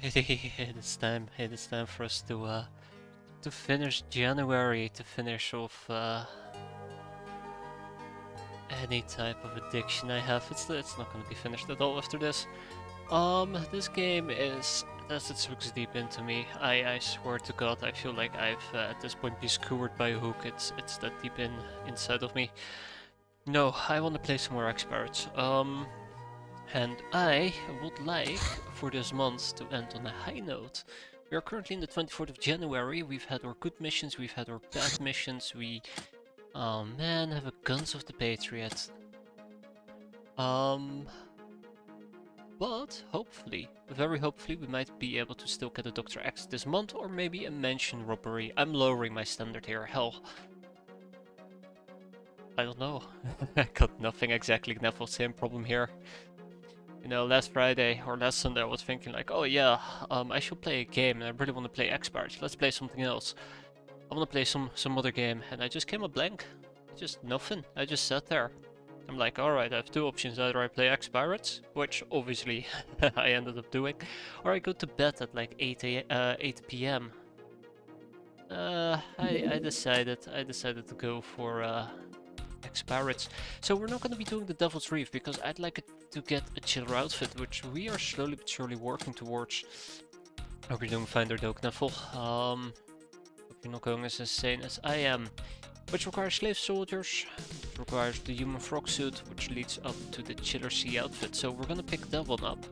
It is time for us to finish January, to finish off any type of addiction I have. It's not going to be finished at all after this. This game is, as it sucks deep into me. I swear to God, I feel like I've at this point been skewered by a hook. It's that deep inside of me. No, I want to play some more X-piratez. And I would like for this month to end on a high note. We are currently in the 24th of January. We've had our good missions, we've had our bad missions. We, oh man, have a Guns of the Patriot. But hopefully, very hopefully, we might be able to still get a Dr. X this month, or maybe a mansion robbery. I'm lowering my standard here. Hell, I don't know. I got nothing exactly. Neville, same problem here. You know, last Friday or last Sunday I was thinking like, oh yeah, I should play a game and I really want to play X-piratez. Let's play something else. I want to play some other game, and I just came up blank. Just nothing. I just sat there. I'm like, alright, I have two options. Either I play X-piratez, which obviously I ended up doing, or I go to bed at like 8 p.m. I decided to go for X-piratez. So we're not going to be doing the Devil's Reef because I'd like it to get a chiller outfit, which we are slowly but surely working towards. Hope you're doing fine there, Dokneffel. Hope you're not going as insane as I am. Which requires slave soldiers, which requires the human frog suit, which leads up to the Chiller Sea outfit. So we're gonna pick that one up.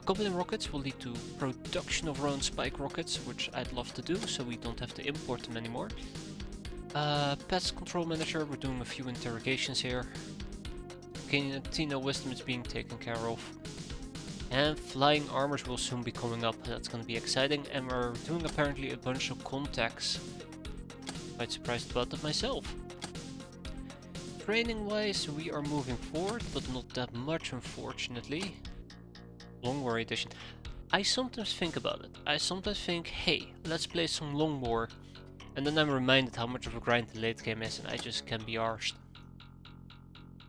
Goblin rockets will lead to production of our own spike rockets, which I'd love to do, so we don't have to import them anymore. Pest control manager, we're doing a few interrogations here. Cantina wisdom is being taken care of. And flying armors will soon be coming up, that's gonna be exciting. And we're doing apparently a bunch of contacts. Quite surprised about that myself. Training wise, we are moving forward, but not that much unfortunately. Long War edition. I sometimes think about it. I sometimes think, hey, let's play some Long War. And then I'm reminded how much of a grind the late game is, and I just can't be arsed.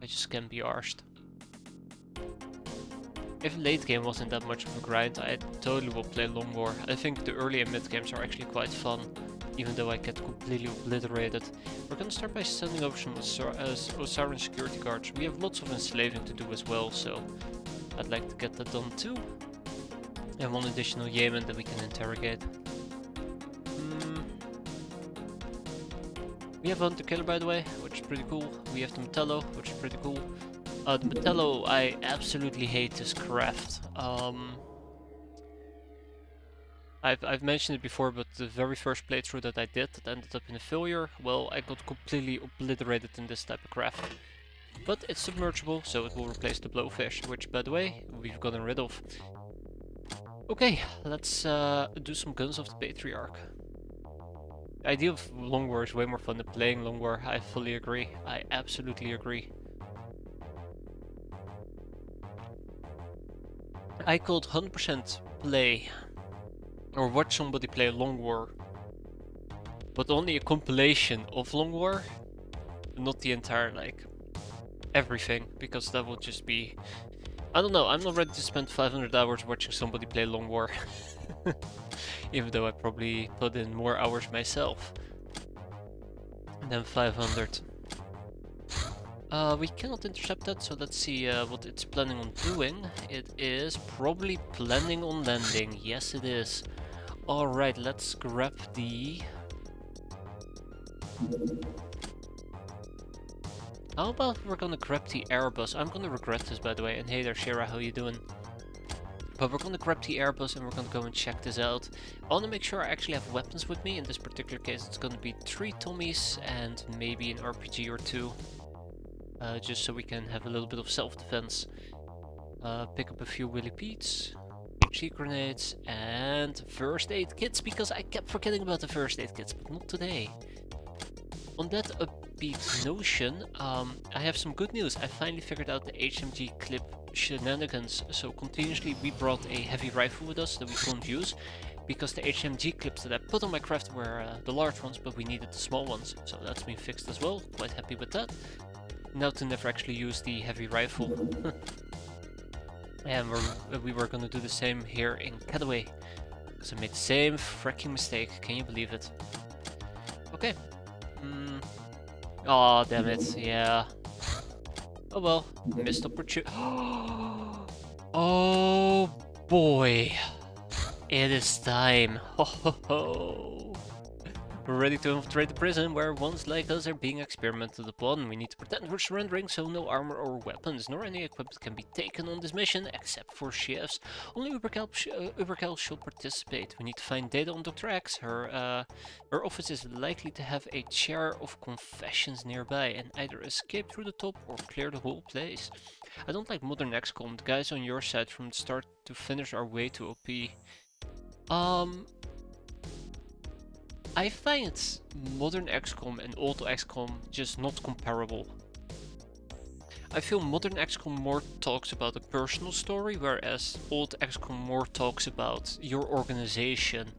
I just can't be arsed. If late game wasn't that much of a grind, I totally will play Long War. I think the early and mid games are actually quite fun, even though I get completely obliterated. We're gonna start by sending over some Osiran security guards. We have lots of enslaving to do as well, so I'd like to get that done too. And one additional Yemen that we can interrogate. We have a Hunter Killer, by the way, which is pretty cool. We have the Metallo, which is pretty cool. The Metallo, I absolutely hate this craft. I've mentioned it before, but the very first playthrough that I did that ended up in a failure, well, I got completely obliterated in this type of craft. But it's submergible, so it will replace the blowfish, which, by the way, we've gotten rid of. Okay, let's do some Guns of the Patriarch. The idea of Long War is way more fun than playing Long War, I fully agree. I absolutely agree. I could 100% play or watch somebody play Long War, but only a compilation of Long War, not the entire, like, everything, because that would just be... I don't know, I'm not ready to spend 500 hours watching somebody play Long War. Even though I probably put in more hours myself than 500. We cannot intercept that, so let's see what it's planning on doing. It is probably planning on landing. Yes, it is. Alright, let's grab the... How about we're gonna grab the Airbus? I'm gonna regret this, by the way. And hey there, Shira, how you doing? But we're gonna grab the Airbus and we're gonna go and check this out. I wanna make sure I actually have weapons with me. In this particular case, it's gonna be 3 Tommies and maybe an RPG or 2. Just so we can have a little bit of self-defense. Pick up a few Willy Pete's, HE grenades, and first aid kits, because I kept forgetting about the first aid kits, but not today. On that upbeat notion, I have some good news. I finally figured out the HMG clip shenanigans. So continuously we brought a heavy rifle with us that we couldn't use, because the HMG clips that I put on my craft were the large ones, but we needed the small ones. So that's been fixed as well, quite happy with that. Now to never actually use the heavy rifle. And we were gonna do the same here in Cataway. So I made the same freaking mistake. Can you believe it? Okay. Oh, damn it. Yeah. Oh well. Missed opportunity. Oh boy. It is time. Ho ho ho. We're ready to infiltrate the prison where ones like us are being experimented upon. We need to pretend we're surrendering, so no armor or weapons, nor any equipment can be taken on this mission, except for chefs. Only Ubercal shall participate. We need to find data on Dr. X. Her office is likely to have a chair of confessions nearby, and either escape through the top or clear the whole place. I don't like modern XCOM. The guys on your side from the start to finish are way too OP. I find modern XCOM and old XCOM just not comparable. I feel modern XCOM more talks about a personal story, whereas old XCOM more talks about your organization,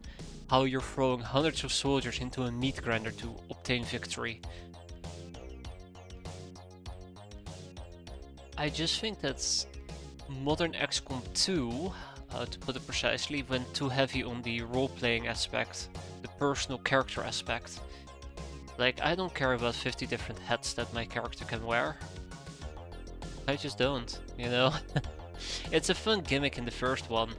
how you're throwing hundreds of soldiers into a meat grinder to obtain victory. I just think that modern XCOM 2, to put it precisely, went too heavy on the role-playing aspect, the personal character aspect. Like, I don't care about 50 different hats that my character can wear. I just don't, you know? It's a fun gimmick in the first one,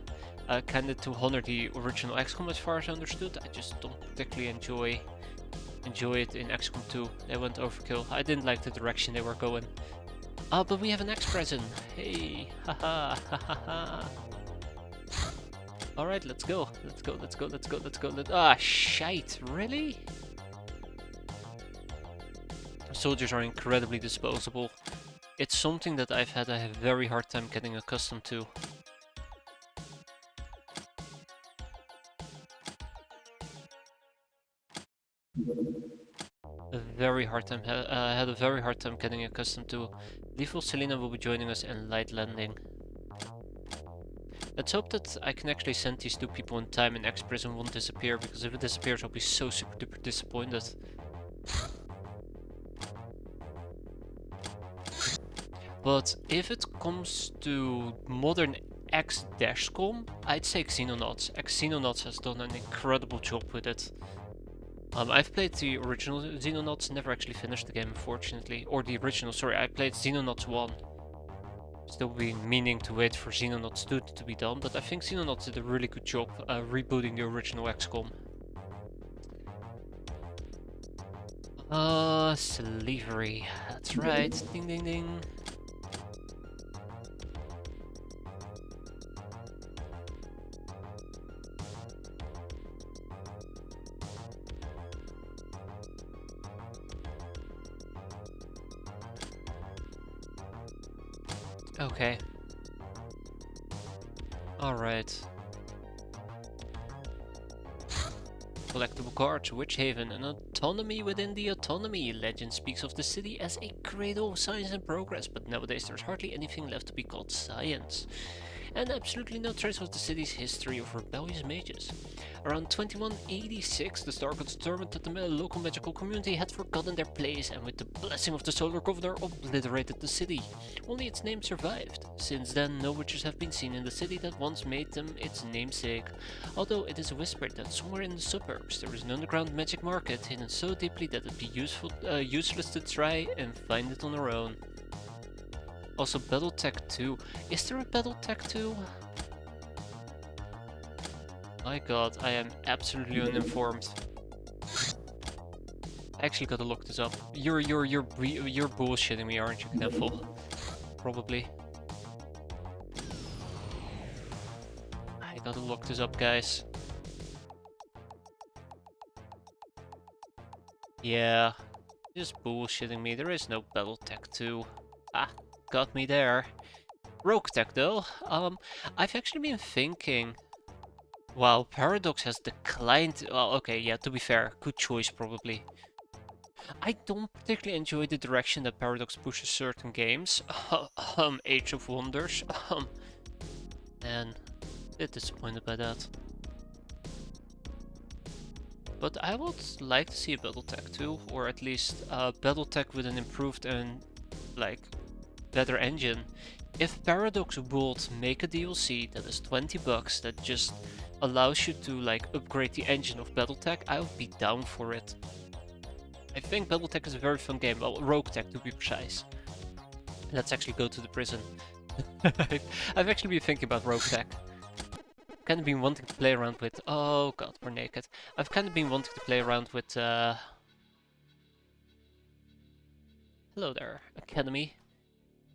kinda to honor the original XCOM as far as I understood. I just don't particularly enjoy it in XCOM 2. They went overkill. I didn't like the direction they were going. But we have an X-piratez. Hey, haha, haha. Alright, let's go. Ah, shite, really? Soldiers are incredibly disposable. It's something that I've had a very hard time getting accustomed to. Had a very hard time getting accustomed to. Lethal Selena will be joining us in light landing. Let's hope that I can actually send these two people in time and X-Prison won't disappear, because if it disappears I'll be so super duper disappointed. But if it comes to modern X-Com, I'd say Xenonauts. Xenonauts has done an incredible job with it. I've played the original Xenonauts, never actually finished the game unfortunately. Or the original, sorry, I played Xenonauts 1. Still been meaning to wait for Xenonauts 2 to be done, but I think Xenonauts did a really good job rebooting the original XCOM. Slavery. That's right. Ding ding ding. Okay. Alright. Collectible cards, Witch Haven, an autonomy within the autonomy. Legend speaks of the city as a cradle of science and progress, but nowadays there's hardly anything left to be called science. And absolutely no trace of the city's history of rebellious mages. Around 2186, the Star Gods determined that the local magical community had forgotten their place, and with the blessing of the Solar Governor, obliterated the city. Only its name survived. Since then, no witches have been seen in the city that once made them its namesake, although it is whispered that somewhere in the suburbs there is an underground magic market hidden so deeply that it'd be useless to try and find it on our own. Also, Battletech 2. Is there a Battletech 2? My god, I am absolutely uninformed. I actually gotta look this up. You're bullshitting me, aren't you, Kneffel? Probably. I gotta look this up, guys. Yeah, just bullshitting me. There is no Battletech 2. Ah, got me there. Rogue Tech though. I've actually been thinking. Wow, Paradox has declined. Well, okay, yeah, to be fair, good choice probably. I don't particularly enjoy the direction that Paradox pushes certain games. Age of Wonders. And a bit disappointed by that. But I would like to see a Battletech 2, or at least Battletech with an improved and like better engine. If Paradox would make a DLC that is $20 that just allows you to like upgrade the engine of Battletech, I would be down for it. I think Battletech is a very fun game, well, Rogue Tech to be precise. Let's actually go to the prison. I've actually been thinking about Rogue Tech. I've kind of been wanting to play around with... Oh god, we're naked. I've kind of been wanting to play around with... Hello there, Academy.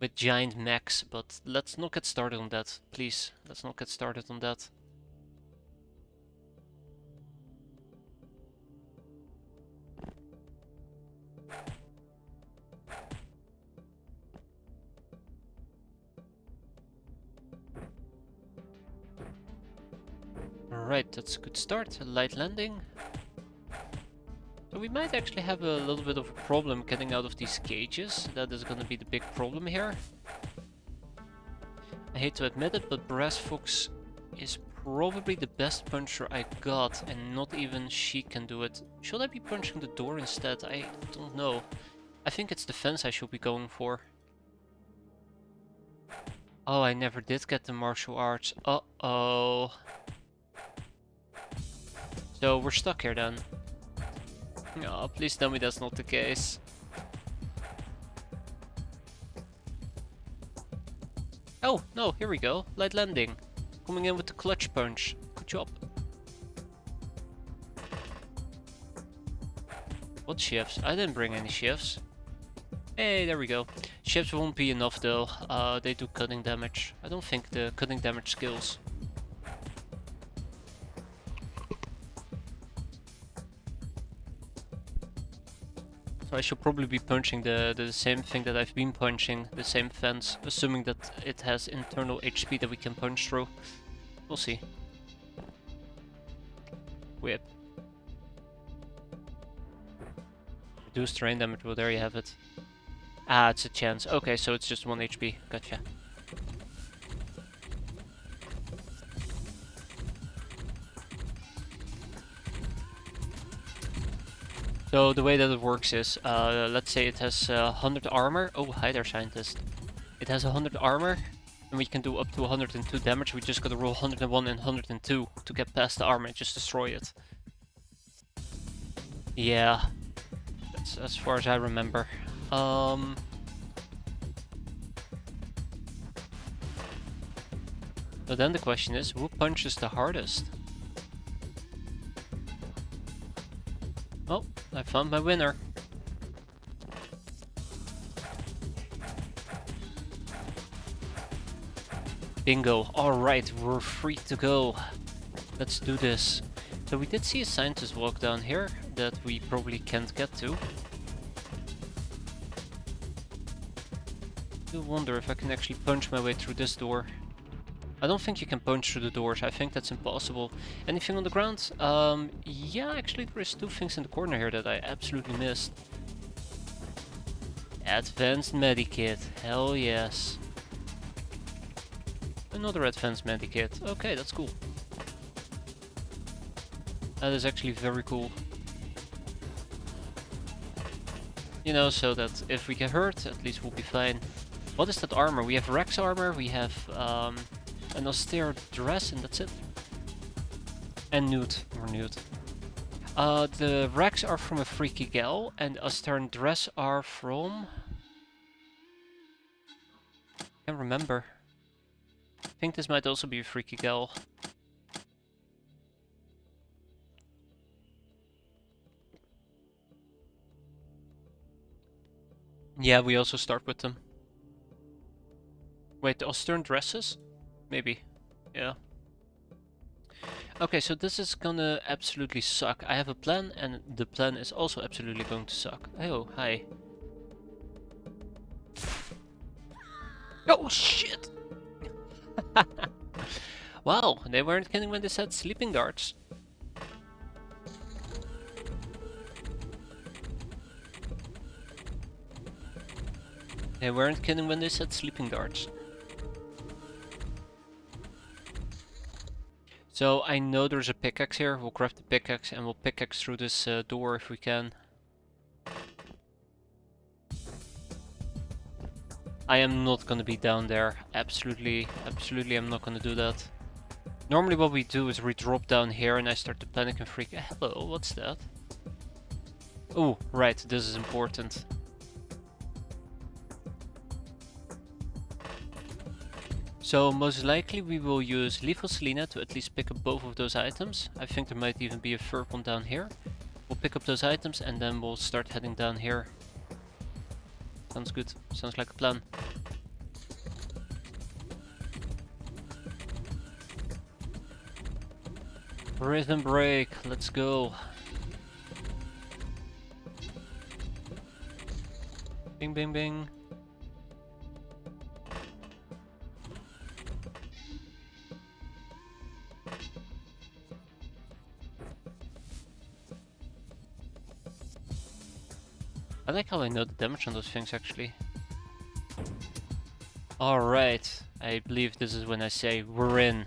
With giant mechs, but let's not get started on that. Please, let's not get started on that. Alright, that's a good start. A light landing. So we might actually have a little bit of a problem getting out of these cages. That is gonna be the big problem here. I hate to admit it, but Brass Fox is probably the best puncher I got, and not even she can do it. Should I be punching the door instead? I don't know. I think it's the fence I should be going for. Oh, I never did get the martial arts. Uh-oh. So we're stuck here then. Oh, please tell me that's not the case. Oh, no, here we go. Light landing. Coming in with the clutch punch. Good job. What shifts? I didn't bring any shifts. Hey, there we go. Shifts won't be enough though. They do cutting damage. I don't think the cutting damage skills. So I should probably be punching the same thing that I've been punching, the same fence, assuming that it has internal HP that we can punch through. We'll see. Whip. Reduce terrain damage, well there you have it. Ah, it's a chance. Okay, so it's just 1 HP. Gotcha. So the way that it works is, let's say it has 100 armor. Oh, hi there, scientist. It has 100 armor, and we can do up to 102 damage. We just gotta roll 101 and 102 to get past the armor and just destroy it. Yeah, that's as far as I remember. So then the question is, who punches the hardest? Oh, I found my winner. Bingo. Alright, we're free to go. Let's do this. So we did see a scientist walk down here that we probably can't get to. I do wonder if I can actually punch my way through this door. I don't think you can punch through the doors, I think that's impossible. Anything on the ground? Yeah, actually there is 2 things in the corner here that I absolutely missed. Advanced medikit, hell yes. Another advanced medikit, okay, that's cool. That is actually very cool. You know, so that if we get hurt, at least we'll be fine. What is that armor? We have Rex armor, we have an austere dress, and that's it. And nude, or nude. The Rex are from a freaky gal, and austere dress are from... I can't remember. I think this might also be a freaky gal. Yeah, we also start with them. Wait, the austere dresses? Maybe. Yeah. Okay, so this is gonna absolutely suck. I have a plan, and the plan is also absolutely going to suck. Oh, hi. Oh, shit! Wow, they weren't kidding when they said sleeping darts. They weren't kidding when they said sleeping darts. So I know there's a pickaxe here. We'll grab the pickaxe and we'll pickaxe through this door if we can. I am not gonna be down there. Absolutely, absolutely I'm not gonna do that. Normally what we do is we drop down here and I start to panic and freak. Hello, what's that? Oh, right, this is important. So most likely we will use lethal Selena to at least pick up both of those items. I think there might even be a third one down here. We'll pick up those items and then we'll start heading down here. Sounds good. Sounds like a plan. Rhythm break. Let's go. Bing, bing, bing. I like how I know the damage on those things actually. Alright, I believe this is when I say we're in.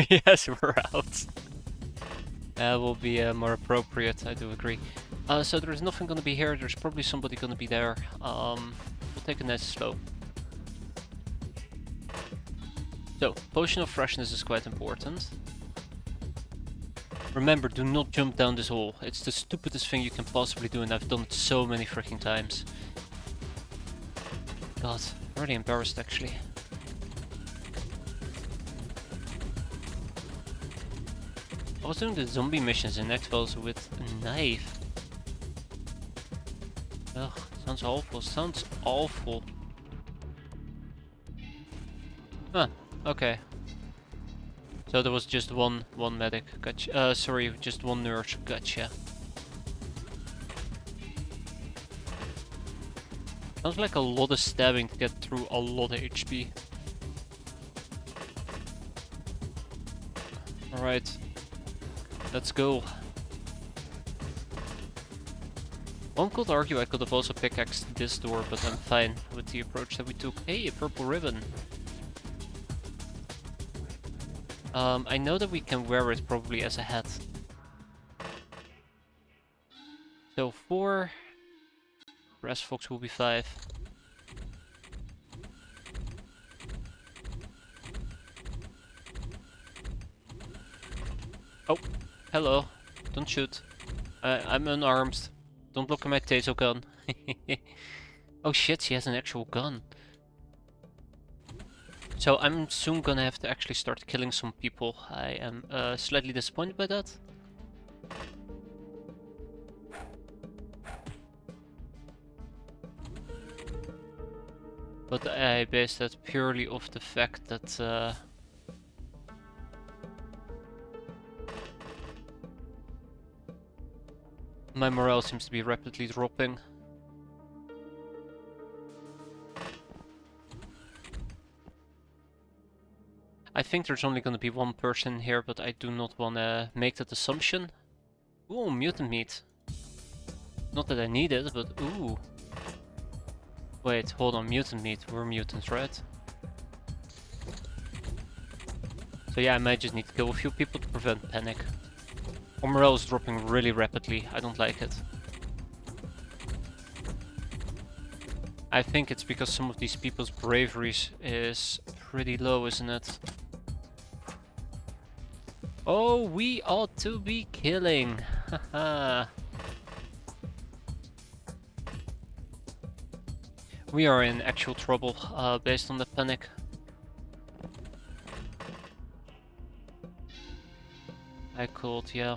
Yes, we're out. That will be more appropriate, I do agree. So there's nothing gonna be here, there's probably somebody gonna be there. We'll take it nice and slow. So, potion of freshness is quite important. Remember, do not jump down this hole. It's the stupidest thing you can possibly do and I've done it so many freaking times. God, I'm really embarrassed actually. I was doing the zombie missions in X-piratez with a knife. Ugh, sounds awful, sounds awful. Huh, okay. So there was just one medic, gotcha. Sorry, just one nurse, gotcha. Sounds like a lot of stabbing to get through a lot of HP. Alright, let's go. One could argue I could have also pickaxed this door, but I'm fine with the approach that we took. Hey, a purple ribbon. I know that we can wear it probably as a hat. So 4, Brass Fox will be 5. Oh, hello. Don't shoot. I'm unarmed. Don't look at my taser gun. Oh shit, she has an actual gun. So I'm soon gonna have to actually start killing some people. I am slightly disappointed by that. But I base that purely off the fact that my morale seems to be rapidly dropping. I think there's only gonna be one person here, but I do not wanna make that assumption. Ooh, mutant meat. Not that I need it, but ooh. Wait, hold on, mutant meat. We're mutants, right? So yeah, I might just need to kill a few people to prevent panic. Our morale is dropping really rapidly. I don't like it. I think it's because some of these people's bravery is pretty low, isn't it? Oh, we ought to be killing! Haha. We are in actual trouble, based on the panic. I could, yeah.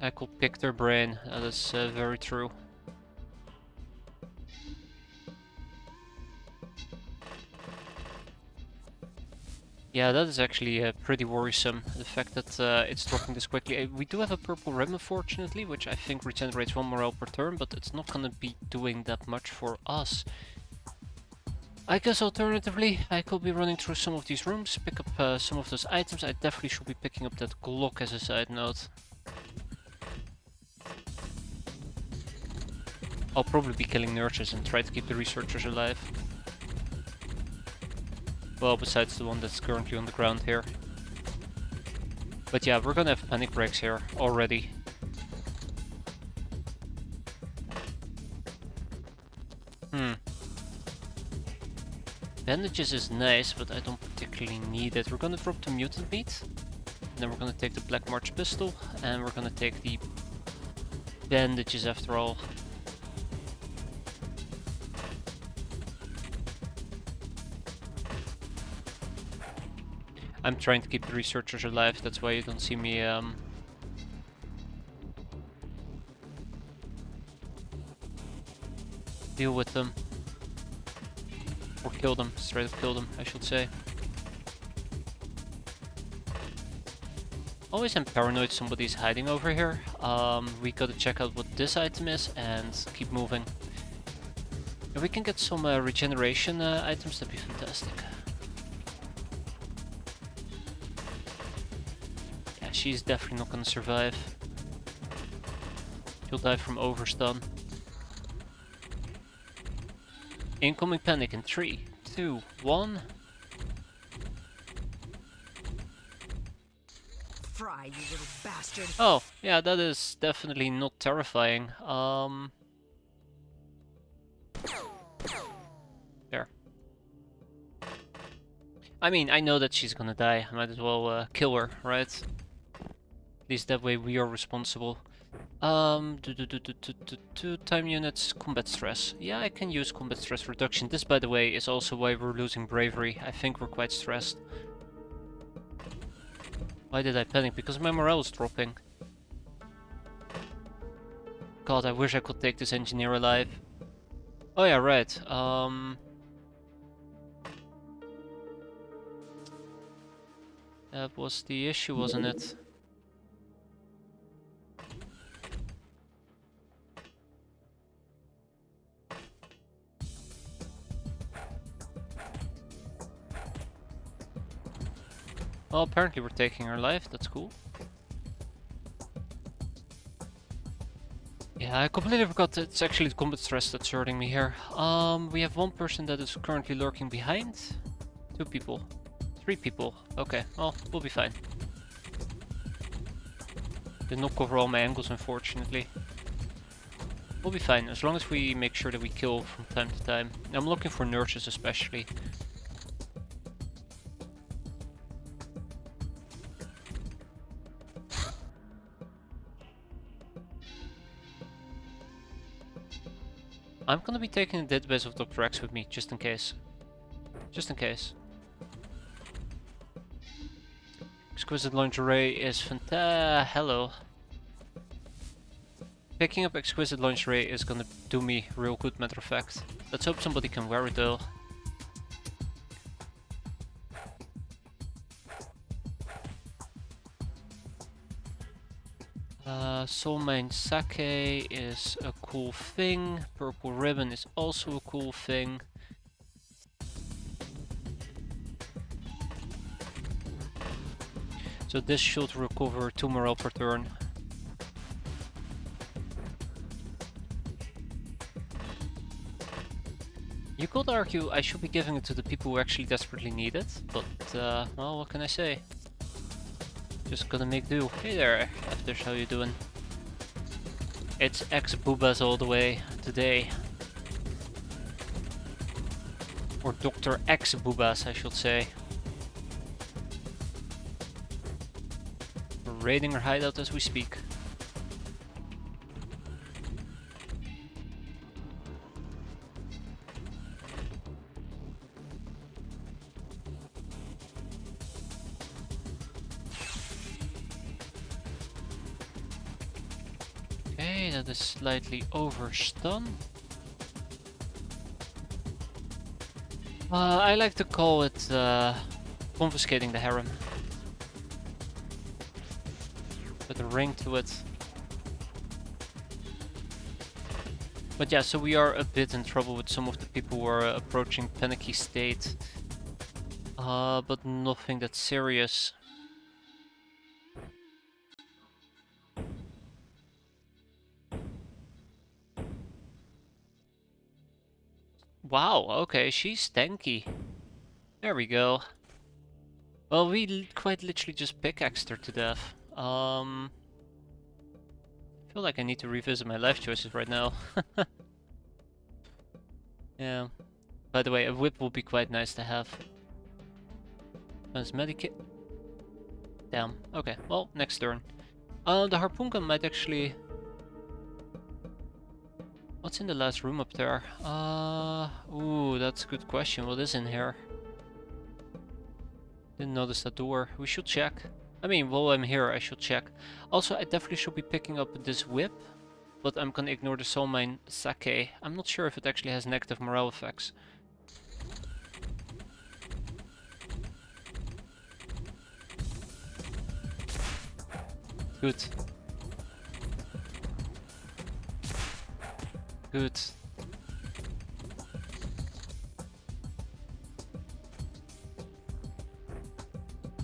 I could pick their brain, that is very true. Yeah, that is actually pretty worrisome, the fact that it's dropping this quickly. We do have a purple ribbon, unfortunately, which I think regenerates 1 morale per turn, but it's not gonna be doing that much for us. I guess alternatively, I could be running through some of these rooms, pick up some of those items. I definitely should be picking up that Glock as a side note. I'll probably be killing nurses and try to keep the researchers alive. Well, besides the one that's currently on the ground here. But yeah, we're gonna have panic breaks here already. Bandages is nice, but I don't particularly need it. We're gonna drop the mutant meat. Then we're gonna take the Black March pistol. And we're gonna take the bandages after all. I'm trying to keep the researchers alive, that's why you don't see me deal with them. Or kill them, straight up kill them, I should say. Always am paranoid somebody's hiding over here. We gotta check out what this item is and keep moving. If we can get some regeneration items, that'd be fantastic. Yeah, she's definitely not gonna survive. She'll die from overstun. Incoming panic in 3, 2, 1. Fry, you little bastard. Oh, yeah, that is definitely not terrifying. There. I mean, I know that she's gonna die. I might as well kill her, right? At least that way we are responsible. Time units, combat stress. Yeah, I can use combat stress reduction. This, by the way, is also why we're losing bravery. I think we're quite stressed. Why did I panic? Because my morale is dropping. God, I wish I could take this engineer alive. Oh yeah, right. That was the issue, wasn't it? Well, apparently we're taking her life, that's cool. Yeah, I completely forgot that it's actually the combat stress that's hurting me here. We have one person that is currently lurking behind. 2 people. 3 people. Okay, well, we'll be fine. Did not cover all my angles, unfortunately. We'll be fine, as long as we make sure that we kill from time to time. I'm looking for nurses especially. I'm gonna be taking the database of Dr. X with me, just in case. Just in case. Exquisite lingerie is fantastic. Hello. Picking up exquisite lingerie is gonna do me real good, matter of fact. Let's hope somebody can wear it though. Soul Mine Sake is a cool thing. Purple Ribbon is also a cool thing. So this should recover 2 morale per turn. You could argue I should be giving it to the people who actually desperately need it, but well, what can I say? Just gonna make do. Hey there, Afters, how you doing? It's X-Boobas all the way today. Or Dr. X-Boobas, I should say. We're raiding her hideout as we speak. Okay, that is slightly overstun. I like to call it confiscating the harem. With a ring to it. But yeah, so we are a bit in trouble with some of the people who are approaching panicky state. But nothing that serious. Wow, okay, she's tanky. There we go. Well, we quite literally just pickaxed her to death. I feel like I need to revisit my life choices right now. Yeah. By the way, a whip will be quite nice to have. As medikit. Damn. Okay. Well, next turn. The harpoon gun might actually. What's in the last room up there? Ooh, that's a good question. What is in here? Didn't notice that door. We should check. I mean, while I'm here, I should check. Also, I definitely should be picking up this whip, but I'm gonna ignore the soul mine sake. I'm not sure if it actually has negative morale effects. Good. Good.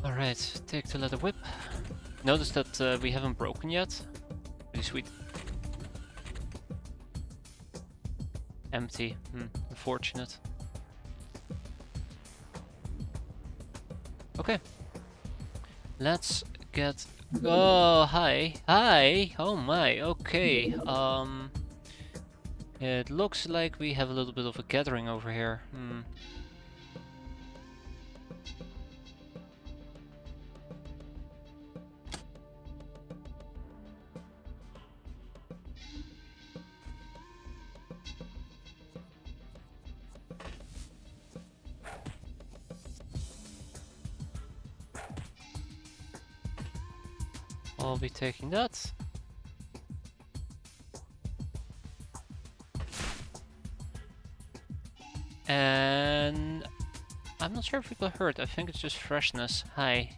Alright, take the leather whip. Notice that we haven't broken yet. Pretty sweet. Empty. Unfortunate. Okay. Let's get... Oh, hi. Hi! Oh my, okay. It looks like we have a little bit of a gathering over here. I'll be taking that. And I'm not sure if we got hurt. I think it's just freshness. Hi.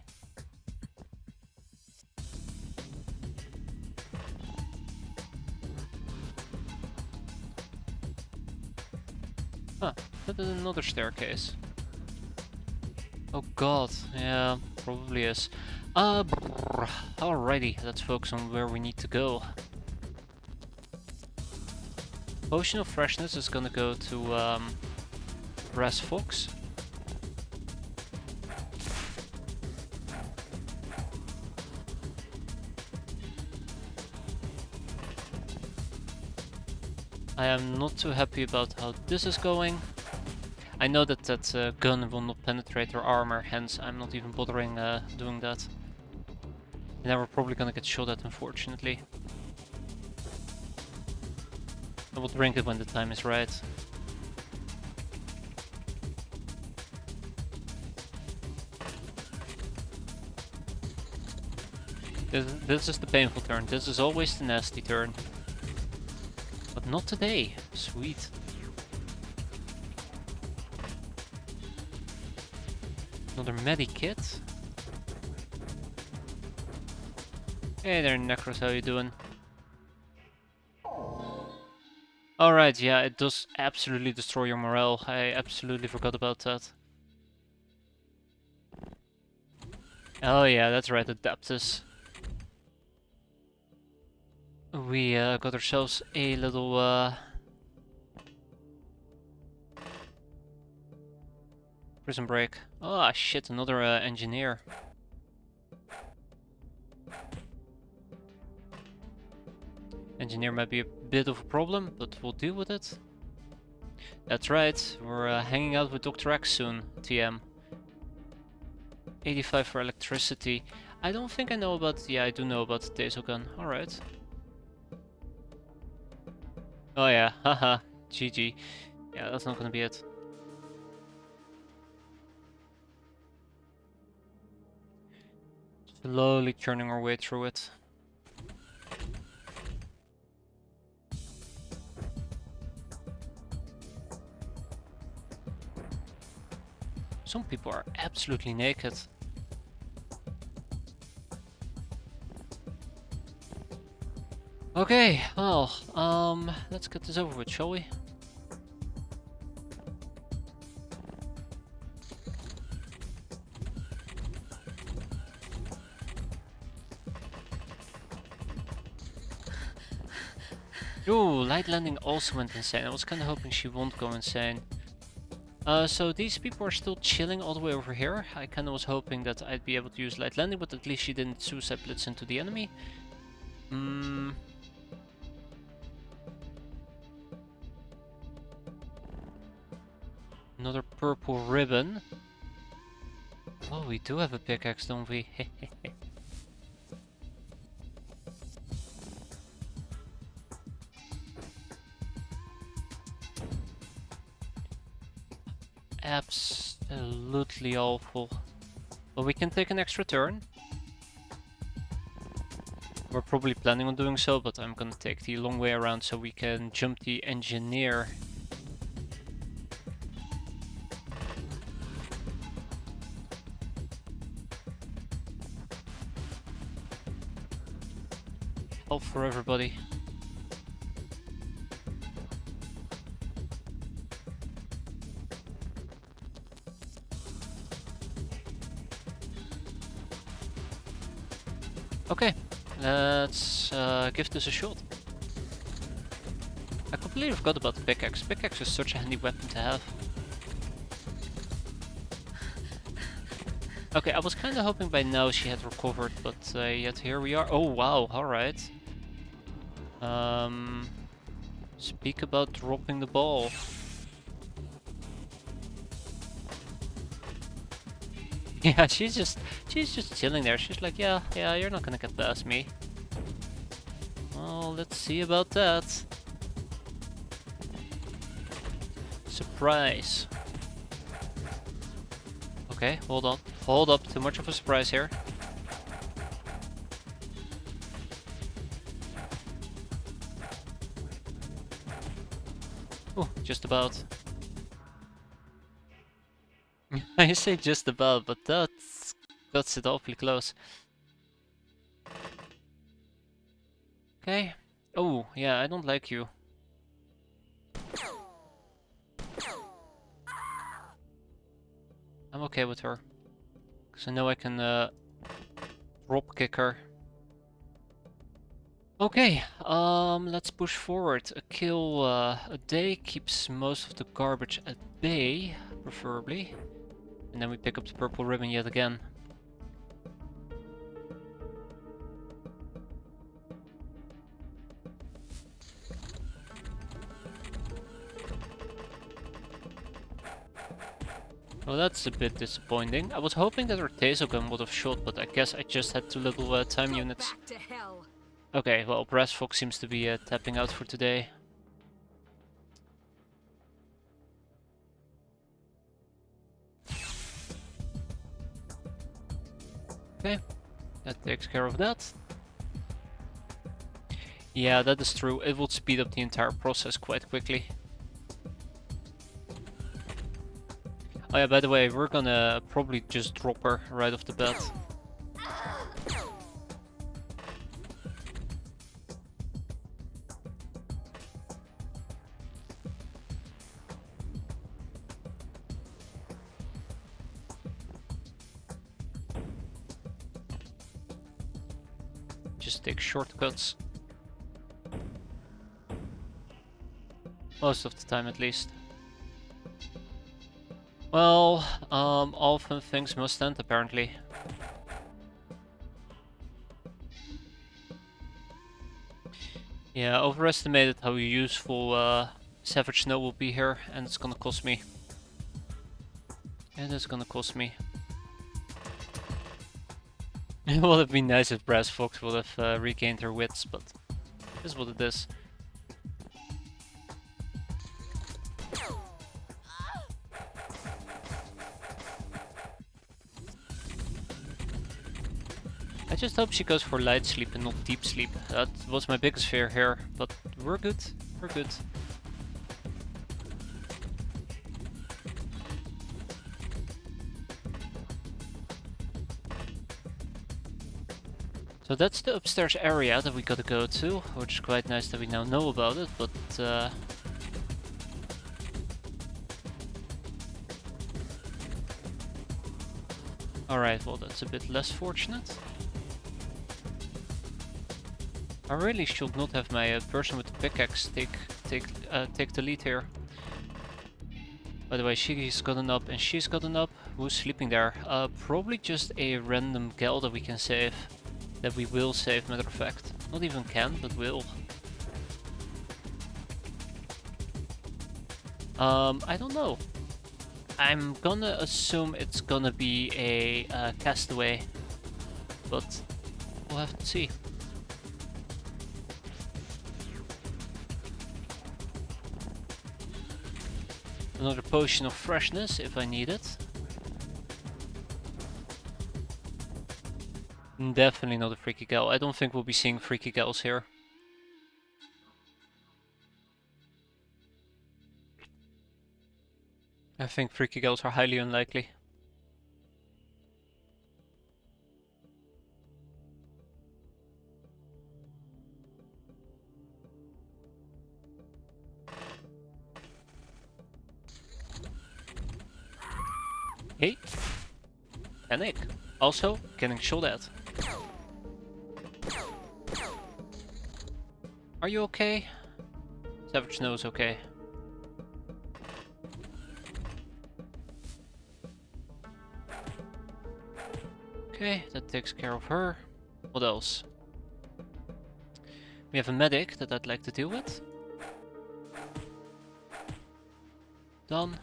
Huh, that is another staircase. Oh god, yeah, probably is. Alrighty, let's focus on where we need to go. Potion of freshness is gonna go to Brass Fox. I am not too happy about how this is going. I know that that gun will not penetrate their armor, hence I'm not even bothering doing that. And then we're probably gonna get shot at, unfortunately. I will drink it when the time is right. This is the painful turn. This is always the nasty turn. But not today. Sweet. Another medikit. Hey there, Necros, how you doing? Alright, yeah, it does absolutely destroy your morale. I absolutely forgot about that. Oh yeah, that's right, Adeptus. We got ourselves a little prison break. Oh shit, another engineer. Engineer might be a bit of a problem, but we'll deal with it. That's right, we're hanging out with Dr. X soon, TM. 85 for electricity. I don't think I know about... Yeah, I do know about the Taser gun. Alright. Oh yeah, haha, GG. Yeah, that's not gonna be it. Slowly churning our way through it. Some people are absolutely naked. Okay, well, let's get this over with, shall we? Ooh, light landing also went insane. I was kinda hoping she won't go insane. So these people are still chilling all the way over here. I kinda was hoping that I'd be able to use light landing, but at least she didn't suicide blitz into the enemy. Another purple ribbon. Oh, we do have a pickaxe, don't we? Absolutely awful. But we can take an extra turn. We're probably planning on doing so, but I'm gonna take the long way around so we can jump the engineer. Help for everybody. Okay, let's give this a shot. I completely forgot about the pickaxe. Pickaxe is such a handy weapon to have. Okay, I was kind of hoping by now she had recovered, but yet here we are. Oh wow, alright. Speak about dropping the ball. Yeah, she's just chilling there. She's like, yeah, you're not gonna get past me. Well, let's see about that. Surprise. Okay, hold on. Hold up, too much of a surprise here. Oh, just about. I say just about, but that's it awfully close. Okay. Oh, yeah, I don't like you. I'm okay with her. Because I know I can drop kick her. Okay, let's push forward. A kill a day keeps most of the garbage at bay, preferably. And then we pick up the purple ribbon yet again. Well, that's a bit disappointing. I was hoping that our taser gun would have shot, but I guess I just had too little time units. Okay, well, Brass Fox seems to be tapping out for today. Okay, that takes care of that. Yeah, that is true. It will speed up the entire process quite quickly. Oh yeah, by the way, we're gonna probably just drop her right off the bat. Just take shortcuts. Most of the time, at least. Well, often things must end, apparently. Yeah, overestimated how useful Savage Snow will be here, and it's gonna cost me. It is gonna cost me. It would have been nice if Brass Fox would have regained her wits, but it is what it is. I just hope she goes for light sleep and not deep sleep. That was my biggest fear here, but we're good. We're good. So that's the upstairs area that we gotta go to, which is quite nice that we now know about it, but alright, well that's a bit less fortunate. I really should not have my person with the pickaxe take the lead here. By the way, she's gotten up and she's gotten up. Who's sleeping there? Probably just a random gal that we can save. That we will save, matter of fact. Not even can, but will. I don't know. I'm gonna assume it's gonna be a castaway. But we'll have to see. Another potion of freshness if I need it. Definitely not a freaky gal. I don't think we'll be seeing freaky gals here. I think freaky gals are highly unlikely. Hey, panic. Also, getting shot at. Are you okay? Savage knows okay. Okay, that takes care of her. What else? We have a medic that I'd like to deal with. Done.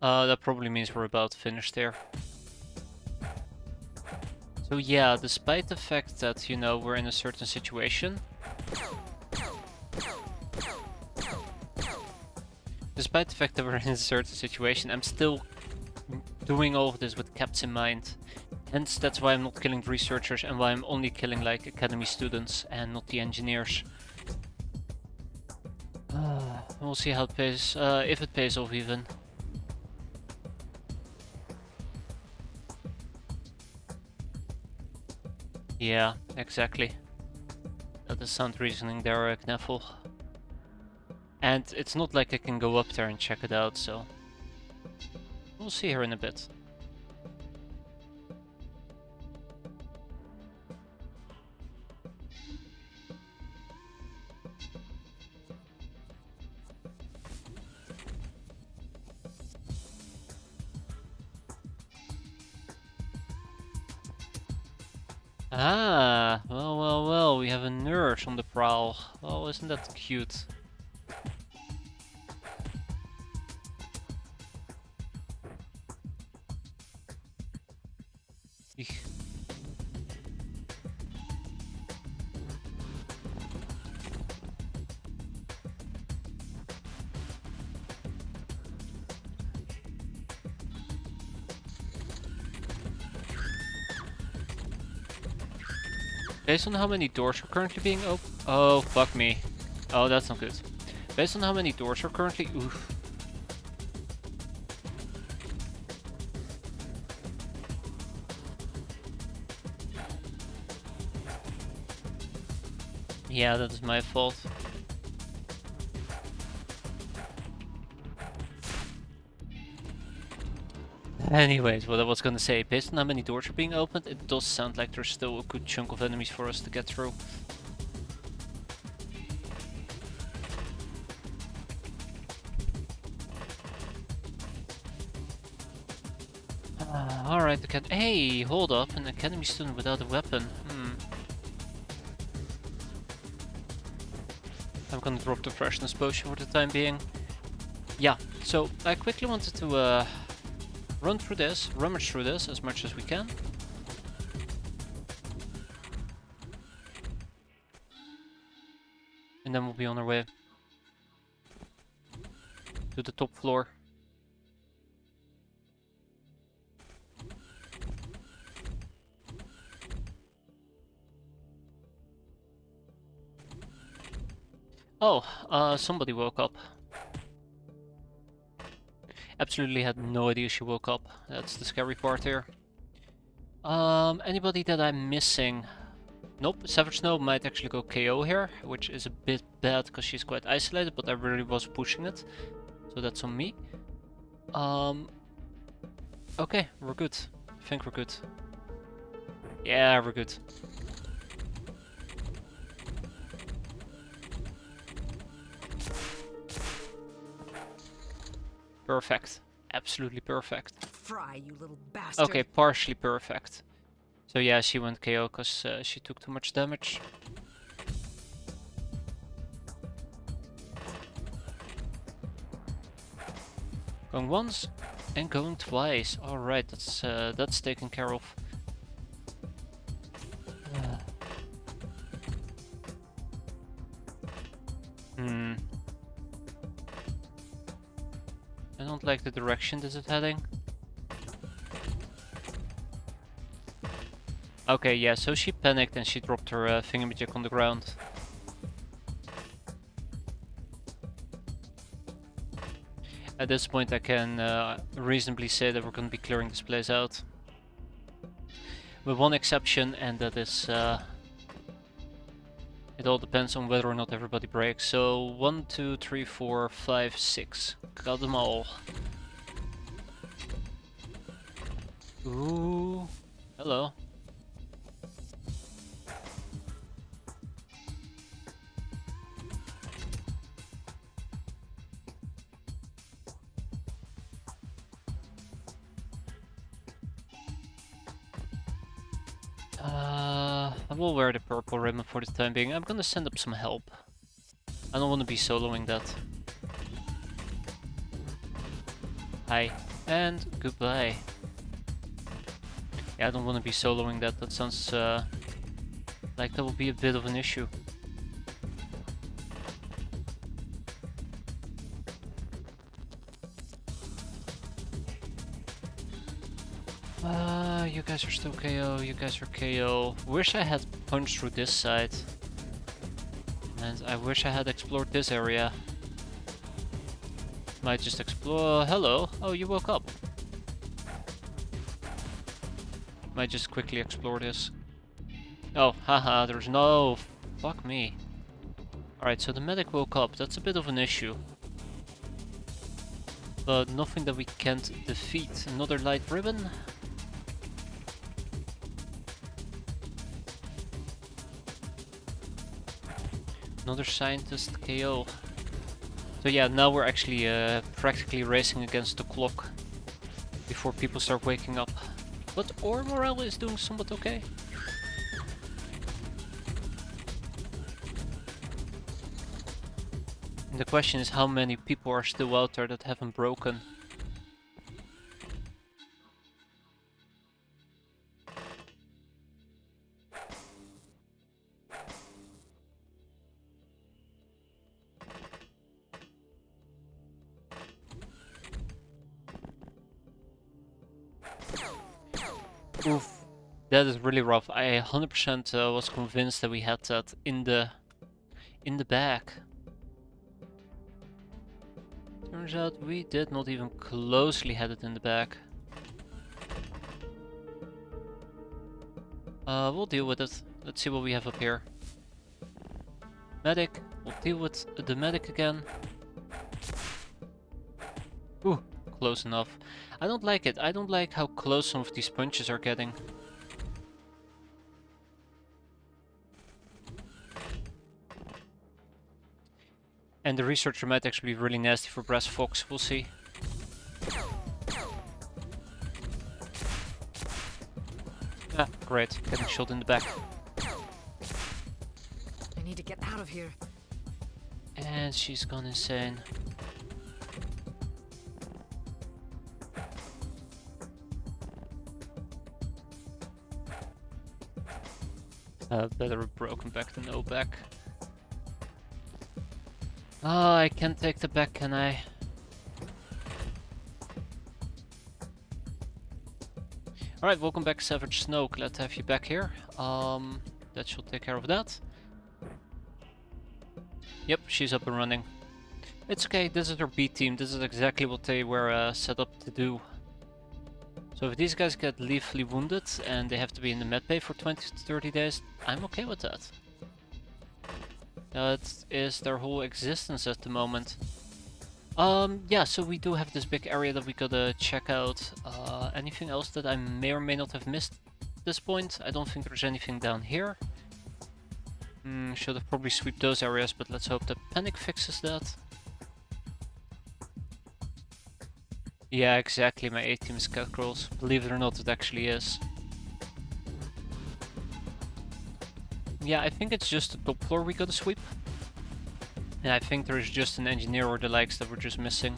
That probably means we're about finished there. So yeah, despite the fact that, you know, we're in a certain situation. Despite the fact that we're in a certain situation, I'm still doing all of this with caps in mind. Hence, that's why I'm not killing the researchers and why I'm only killing, like, academy students and not the engineers. We'll see how it pays, if it pays off even. Yeah, exactly. That is sound reasoning there, Knaffel. And it's not like I can go up there and check it out, so... We'll see her in a bit. Ah, well, we have a nurse on the prowl. Oh, isn't that cute? Eek. Based on how many doors are currently being open... Oh, fuck me. Oh, that's not good. Based on how many doors are currently... Oof. Yeah, that is my fault. Anyways, what I was gonna say, based on how many doors are being opened, it does sound like there's still a good chunk of enemies for us to get through. Alright, hey, hold up, an academy student without a weapon. I'm gonna drop the freshness potion for the time being. Yeah, so I quickly wanted to run through this, rummage through this as much as we can. And then we'll be on our way to the top floor. Oh, somebody woke up. Absolutely had no idea she woke up. That's the scary part here. Anybody that I'm missing? Nope, Savage Snow might actually go KO here, which is a bit bad because she's quite isolated, but I really was pushing it. So that's on me. Okay, we're good. I think we're good. Yeah, we're good. Perfect. Absolutely perfect. Fry, you little bastard. Okay, partially perfect. So yeah, she went KO because she took too much damage. Going once and going twice. Alright, that's taken care of. Hmm. I don't like the direction this is heading. Okay, yeah, so she panicked and she dropped her thingamajig on the ground. At this point I can reasonably say that we're going to be clearing this place out. With one exception, and that is... it all depends on whether or not everybody breaks. So 1, 2, 3, 4, 5, 6. Got them all. Ooh. Hello. I will wear the purple ribbon for the time being. I'm gonna send up some help. I don't want to be soloing that. Hi. And goodbye. Yeah, I don't want to be soloing that. That sounds like that will be a bit of an issue. You guys are still KO, you guys are KO. Wish I had punched through this side. And I wish I had explored this area. Might just explore... hello! Oh, you woke up. Might just quickly explore this. Oh, haha, there's no... fuck me. Alright, so the medic woke up. That's a bit of an issue. But nothing that we can't defeat. Another light ribbon? Another scientist KO. So yeah, now we're actually practically racing against the clock before people start waking up. But our morale is doing somewhat okay. And the question is how many people are still out there that haven't broken. Oof, that is really rough. I 100% was convinced that we had that in the back. Turns out we did not even closely have it in the back. We'll deal with it. Let's see what we have up here. Medic. We'll deal with the medic again. Ooh, close enough. I don't like it. I don't like how close some of these punches are getting. And the researcher might actually be really nasty for Brass Fox. We'll see. Ah, great. Getting shot in the back. I need to get out of here. And she's gone insane. Better a broken back than no back. Oh, I can't take the back, can I? Alright, welcome back, Savage Snow. Glad to have you back here. That should take care of that. Yep, she's up and running. It's okay, this is our B team. This is exactly what they were set up to do. So if these guys get lethally wounded and they have to be in the medbay for 20 to 30 days, I'm okay with that. That is their whole existence at the moment. Yeah, so we do have this big area that we gotta check out. Anything else that I may or may not have missed at this point? I don't think there's anything down here. Should have probably swept those areas, but let's hope that Panic fixes that. Yeah, exactly, my A team is cat crawls. Believe it or not, it actually is. Yeah, I think it's just the top floor we gotta sweep. And I think there's just an engineer or the likes that we're just missing.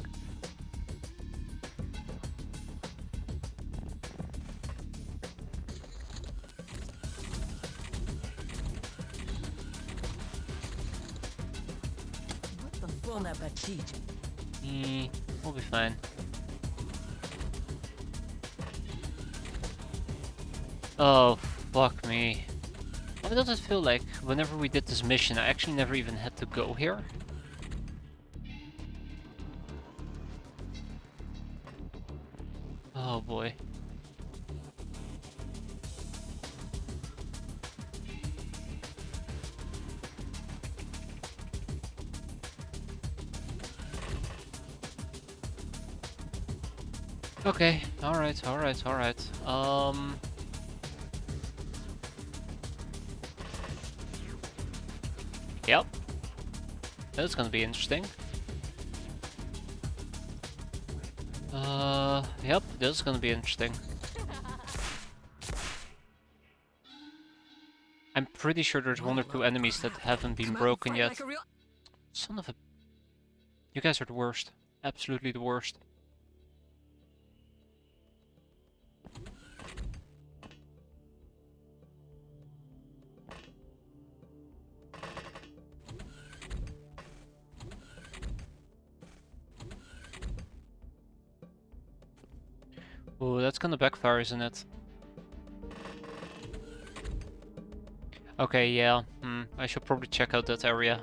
What the bon appetit? We'll be fine. Oh, fuck me. Why does it feel like whenever we did this mission, I actually never even had to go here? Oh boy. Okay, alright, alright, alright. Yep. That's gonna be interesting. Yep, this is gonna be interesting. I'm pretty sure there's one or two enemies that haven't been broken yet. Son of a... You guys are the worst. Absolutely the worst. Ooh, that's gonna backfire, isn't it? Okay, yeah. I should probably check out that area.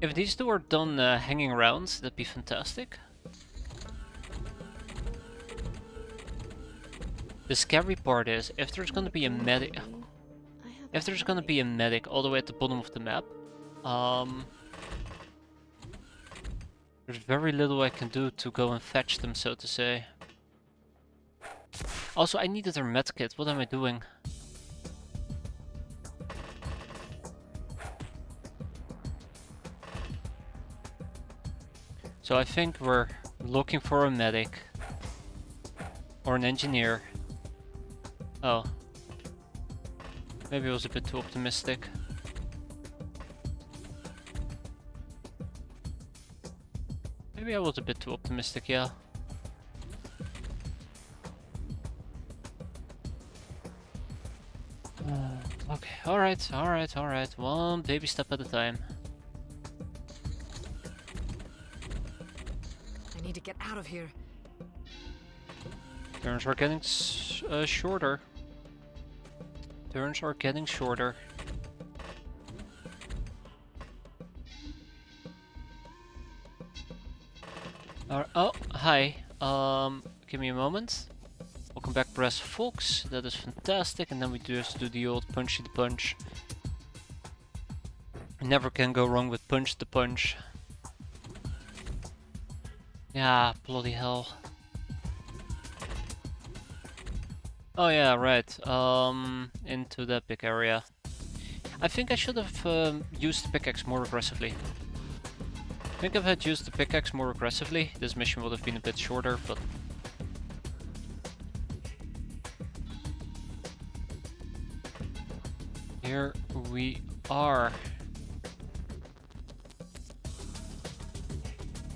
If these two are done hanging around, that'd be fantastic. The scary part is, if there's gonna be a medic... If there's gonna be a medic all the way at the bottom of the map, there's very little I can do to go and fetch them, so to say. Also, I needed their medkit. What am I doing? So I think we're looking for a medic. Or an engineer. Oh. Maybe I was a bit too optimistic. Maybe I was a bit too optimistic, yeah. Okay, alright, alright, alright. One baby step at a time. I need to get out of here. Turns are getting shorter. Turns are getting shorter. Oh, hi. Give me a moment. Welcome back, Brass Fox. That is fantastic. And then we just do the old punchy the punch. Never can go wrong with punch the punch. Yeah, bloody hell. Oh yeah, right. Into that big area. I think I should have used the pickaxe more aggressively. I think if I had used the pickaxe more aggressively, this mission would have been a bit shorter, but... Here we are.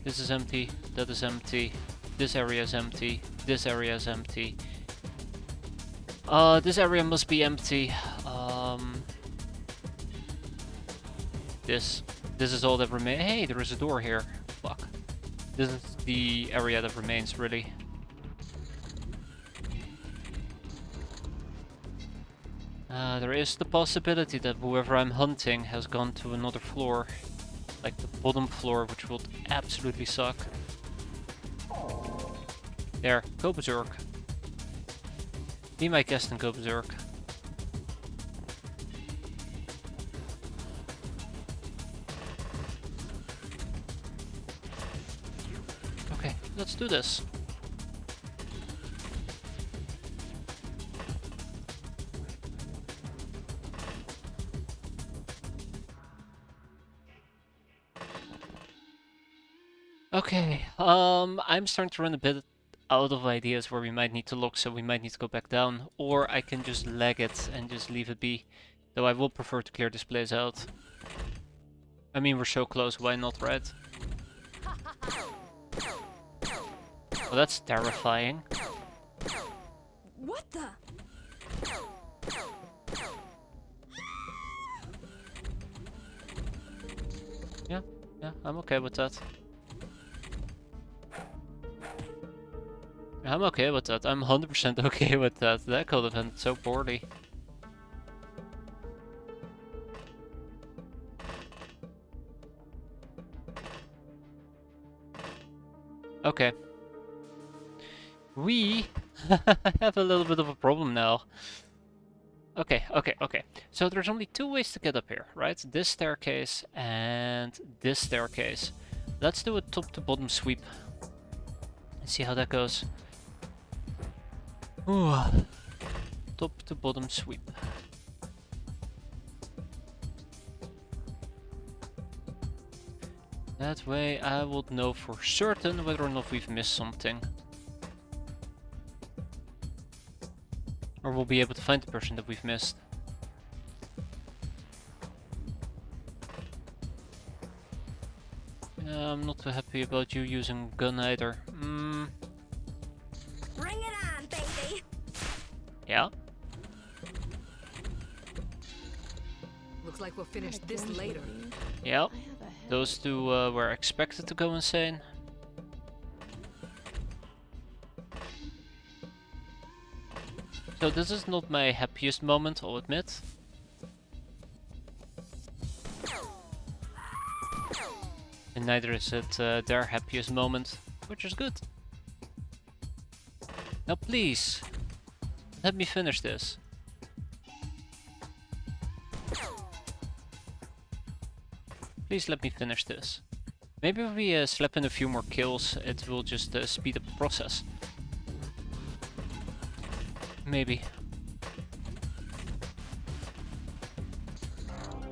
This is empty, that is empty, this area is empty, this area is empty. This area must be empty. This is all that remains. Hey, there is a door here. Fuck. This is the area that remains, really. There is the possibility that whoever I'm hunting has gone to another floor. Like the bottom floor, which would absolutely suck. There, go berserk. Be my guest and go berserk. Okay, let's do this. Okay, I'm starting to run a bit out of ideas where we might need to look, so we might need to go back down, or I can just leg it and just leave it be. Though I will prefer to clear this place out. I mean, we're so close, why not, right? Well, that's terrifying. What the? Yeah, I'm okay with that. I'm okay with that. I'm 100% okay with that. That could have ended so poorly. Okay. We have a little bit of a problem now. Okay. So there's only two ways to get up here, right? This staircase and this staircase. Let's do a top to bottom sweep. And see how that goes. Ooh. Top to bottom sweep. That way I will know for certain whether or not we've missed something. Or we'll be able to find the person that we've missed. I'm not too happy about you using gun either. Bring it on, baby. Yeah? Looks like we'll finish this later. Yeah. Those two were expected to go insane. So this is not my happiest moment, I'll admit. And neither is it their happiest moment, which is good. Now please, let me finish this. Please let me finish this. Maybe if we slap in a few more kills, it will just speed up the process. Maybe.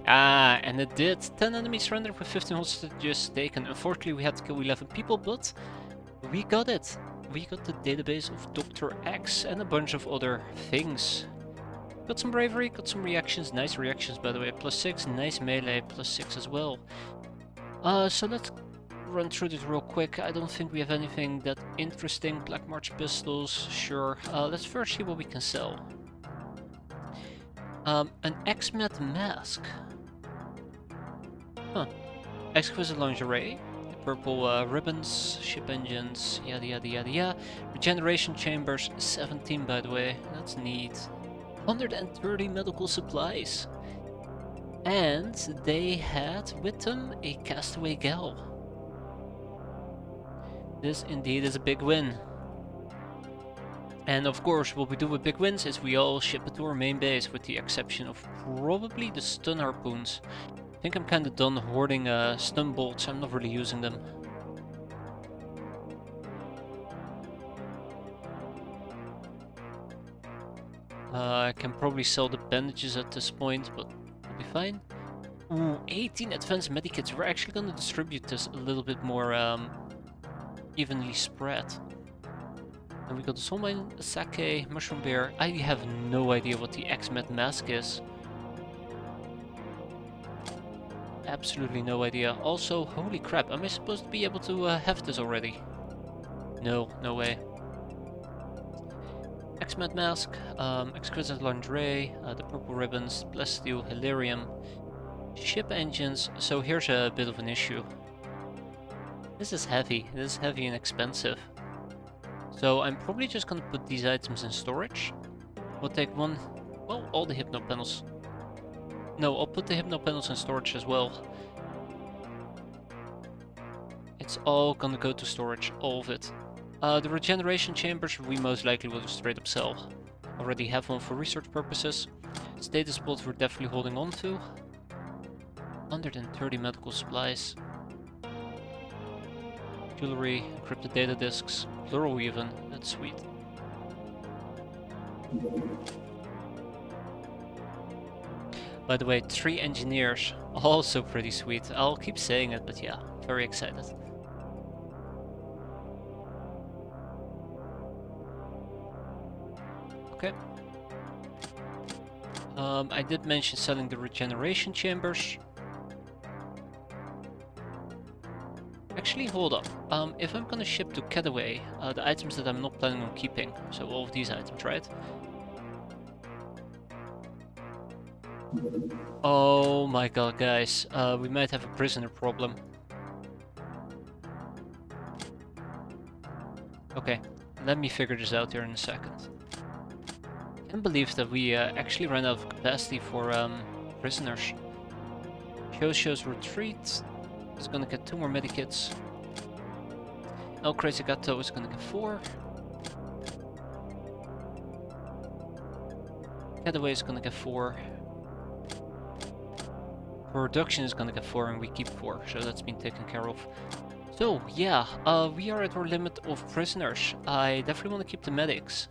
Ah, and it did. 10 enemies surrendered with 15 hostages taken. Unfortunately, we had to kill 11 people, but we got it. We got the database of Dr. X and a bunch of other things. Got some bravery, got some reactions. Nice reactions, by the way. +6, nice melee, +6 as well. So let's run through this real quick. I don't think we have anything that interesting. Black March pistols, sure. Let's first see what we can sell. An X-Met mask. Huh. Exquisite lingerie. Purple ribbons, ship engines, yada yada yada yada. Regeneration chambers, 17 by the way. That's neat. 130 medical supplies. And they had with them a castaway gal. This indeed is a big win. And of course, what we do with big wins is we all ship it to our main base, with the exception of probably the stun harpoons. I think I'm kinda done hoarding stun bolts, I'm not really using them. I can probably sell the bandages at this point, but we'll be fine. Ooh, 18 advanced medikits. We're actually gonna distribute this a little bit more evenly spread. And we got the soul mine, a sake, mushroom bear. I have no idea what the X-Met mask is. Absolutely no idea. Also, holy crap, am I supposed to be able to have this already? No, no way. X-Met mask, exquisite lingerie, the purple ribbons, plasteel, hilarium, ship engines. So here's a bit of an issue. This is heavy. This is heavy and expensive. So I'm probably just gonna put these items in storage. We'll take one, well, all the hypno panels. No, I'll put the hypno panels in storage as well. It's all gonna go to storage, all of it. The regeneration chambers we most likely will just straight up sell. Already have one for research purposes. Status bolts we're definitely holding on to. 130 medical supplies. Jewelry, encrypted data disks, plural even, that's sweet. By the way, 3 engineers, also pretty sweet. I'll keep saying it, but yeah, very excited. Okay. I did mention selling the regeneration chambers. Actually, hold up. If I'm gonna ship to Cataway, the items that I'm not planning on keeping, so all of these items, right? Oh my god, guys, we might have a prisoner problem. Okay, let me figure this out here in a second. Can't believe that we actually ran out of capacity for prisoners. Shows retreat. Is gonna get 2 more medikits. El Crazy Gato is gonna get 4. Getaway is gonna get 4. Production is gonna get 4 and we keep 4, so that's been taken care of. So yeah, we are at our limit of prisoners. I definitely want to keep the medics.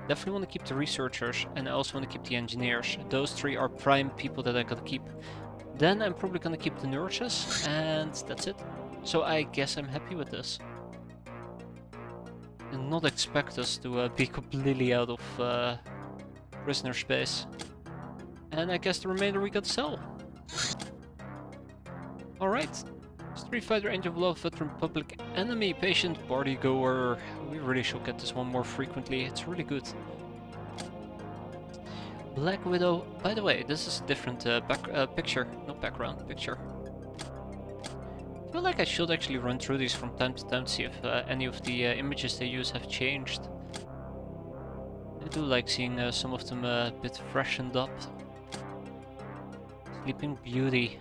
Definitely want to keep the researchers, and I also want to keep the engineers. Those 3 are prime people that I gotta keep. Then I'm probably gonna keep the nurses, and that's it. So I guess I'm happy with this. And not expect us to be completely out of prisoner space. And I guess the remainder we gotta sell. Alright. Street Fighter Angel of Love, Veteran Public Enemy, Patient, Party Goer. We really should get this one more frequently, it's really good. Black Widow. By the way, this is a different picture, not background, picture. I feel like I should actually run through these from time to time to see if any of the images they use have changed. I do like seeing some of them a bit freshened up. Sleeping Beauty.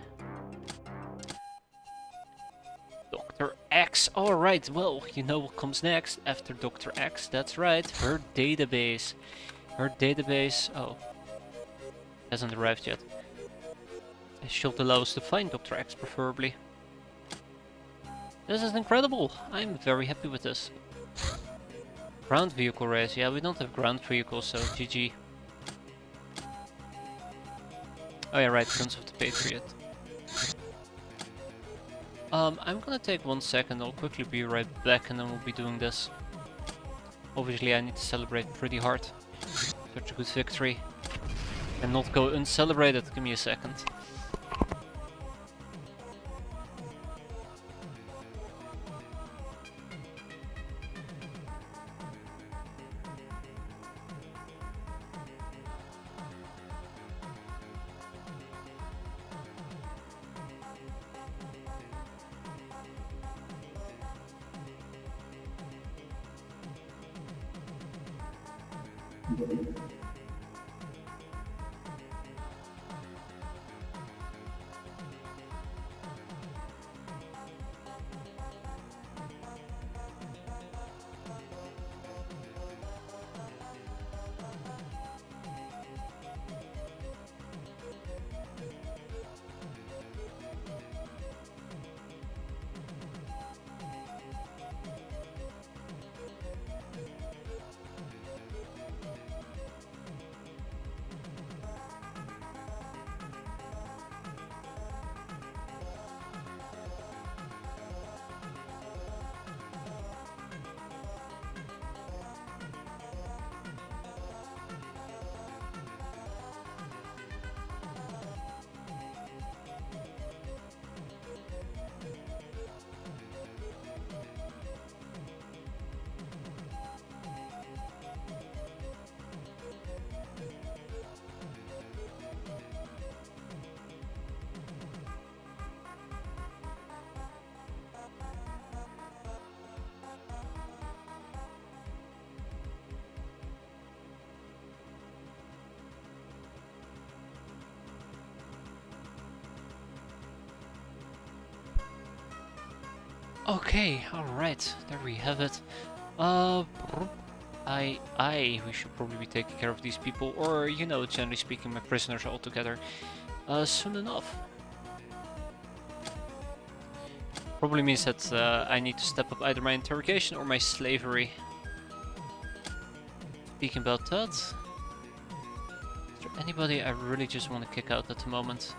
Dr. X. Alright, well, you know what comes next after Dr. X. That's right, her database. Her database. Oh. Hasn't arrived yet. It should allow us to find Dr. X, preferably. This is incredible. I'm very happy with this. Ground vehicle race. Yeah, we don't have ground vehicles, so GG. Oh yeah, right, Guns of the Patriot. I'm gonna take 1 second, I'll quickly be right back and then we'll be doing this. Obviously I need to celebrate pretty hard. Such a good victory. And not go uncelebrated, give me a second. Okay, alright, there we have it. We should probably be taking care of these people, or, you know, generally speaking, my prisoners altogether, soon enough. Probably means that I need to step up either my interrogation or my slavery. Speaking about that, is there anybody I really just want to kick out at the moment?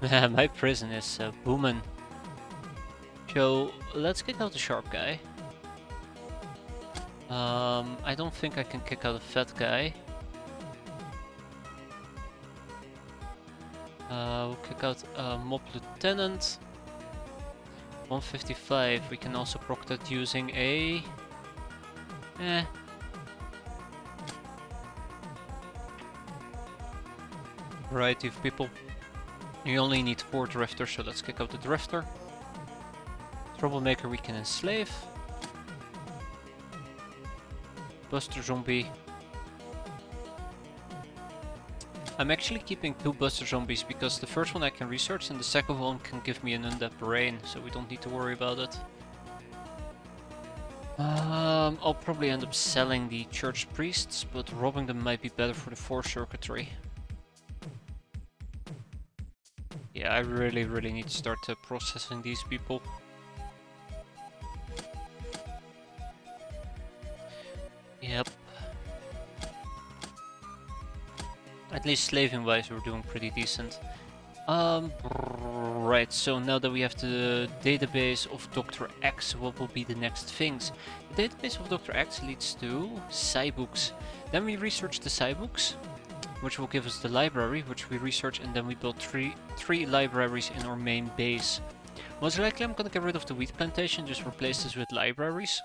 My prison is booming. So let's kick out the sharp guy. I don't think I can kick out a fat guy. We'll kick out Mob Lieutenant. 155, we can also proc that using a... variety of people. You only need 4 drifters, so let's kick out the drifter. Troublemaker we can enslave. Buster Zombie. I'm actually keeping 2 Buster Zombies because the first one I can research and the second one can give me an undead brain, so we don't need to worry about it. I'll probably end up selling the church priests, but robbing them might be better for the force circuitry. Yeah, I really need to start processing these people. Yep. At least slaving wise we're doing pretty decent. Right, so now that we have the database of Dr. X, what will be the next things? The database of Dr. X leads to Scibooks. Then we research the Scibooks, which will give us the library, which we research, and then we build three libraries in our main base. Most likely I'm gonna get rid of the wheat plantation, just replace this with libraries.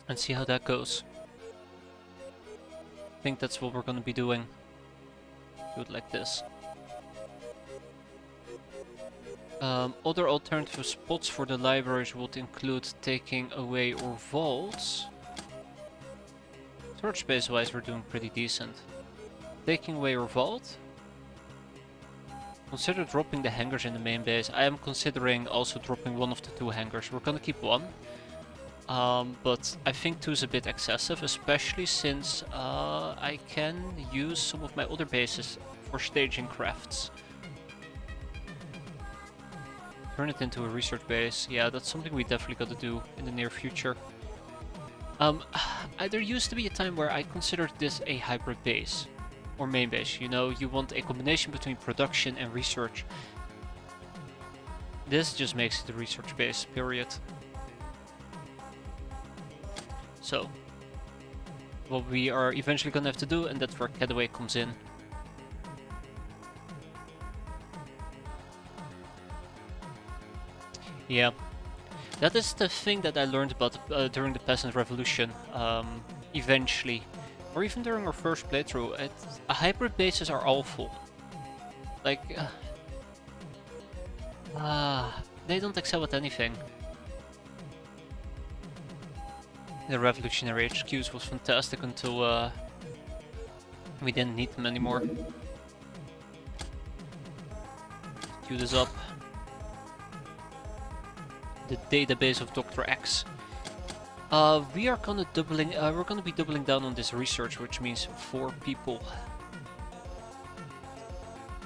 And see how that goes. I think that's what we're gonna be doing. Do it like this. Other alternative spots for the libraries would include taking away our vaults. Storage space wise we're doing pretty decent. Taking away our vault. Consider dropping the hangars in the main base. I am considering also dropping one of the 2 hangars. We're gonna keep 1. But I think 2 is a bit excessive, especially since I can use some of my other bases for staging crafts. Turn it into a research base. Yeah, that's something we definitely gotta do in the near future. There used to be a time where I considered this a hybrid base. Or main base, you know, you want a combination between production and research. This just makes it a research base, period. So, what we are eventually gonna have to do, and that's where Cataway comes in. Yeah, that is the thing that I learned about during the Peasant Revolution, eventually. Or even during our first playthrough, hybrid bases are awful. Like, they don't excel at anything. The revolutionary HQs was fantastic until we didn't need them anymore. Queue this up. The database of Dr. X. We're gonna be doubling down on this research, which means 4 people.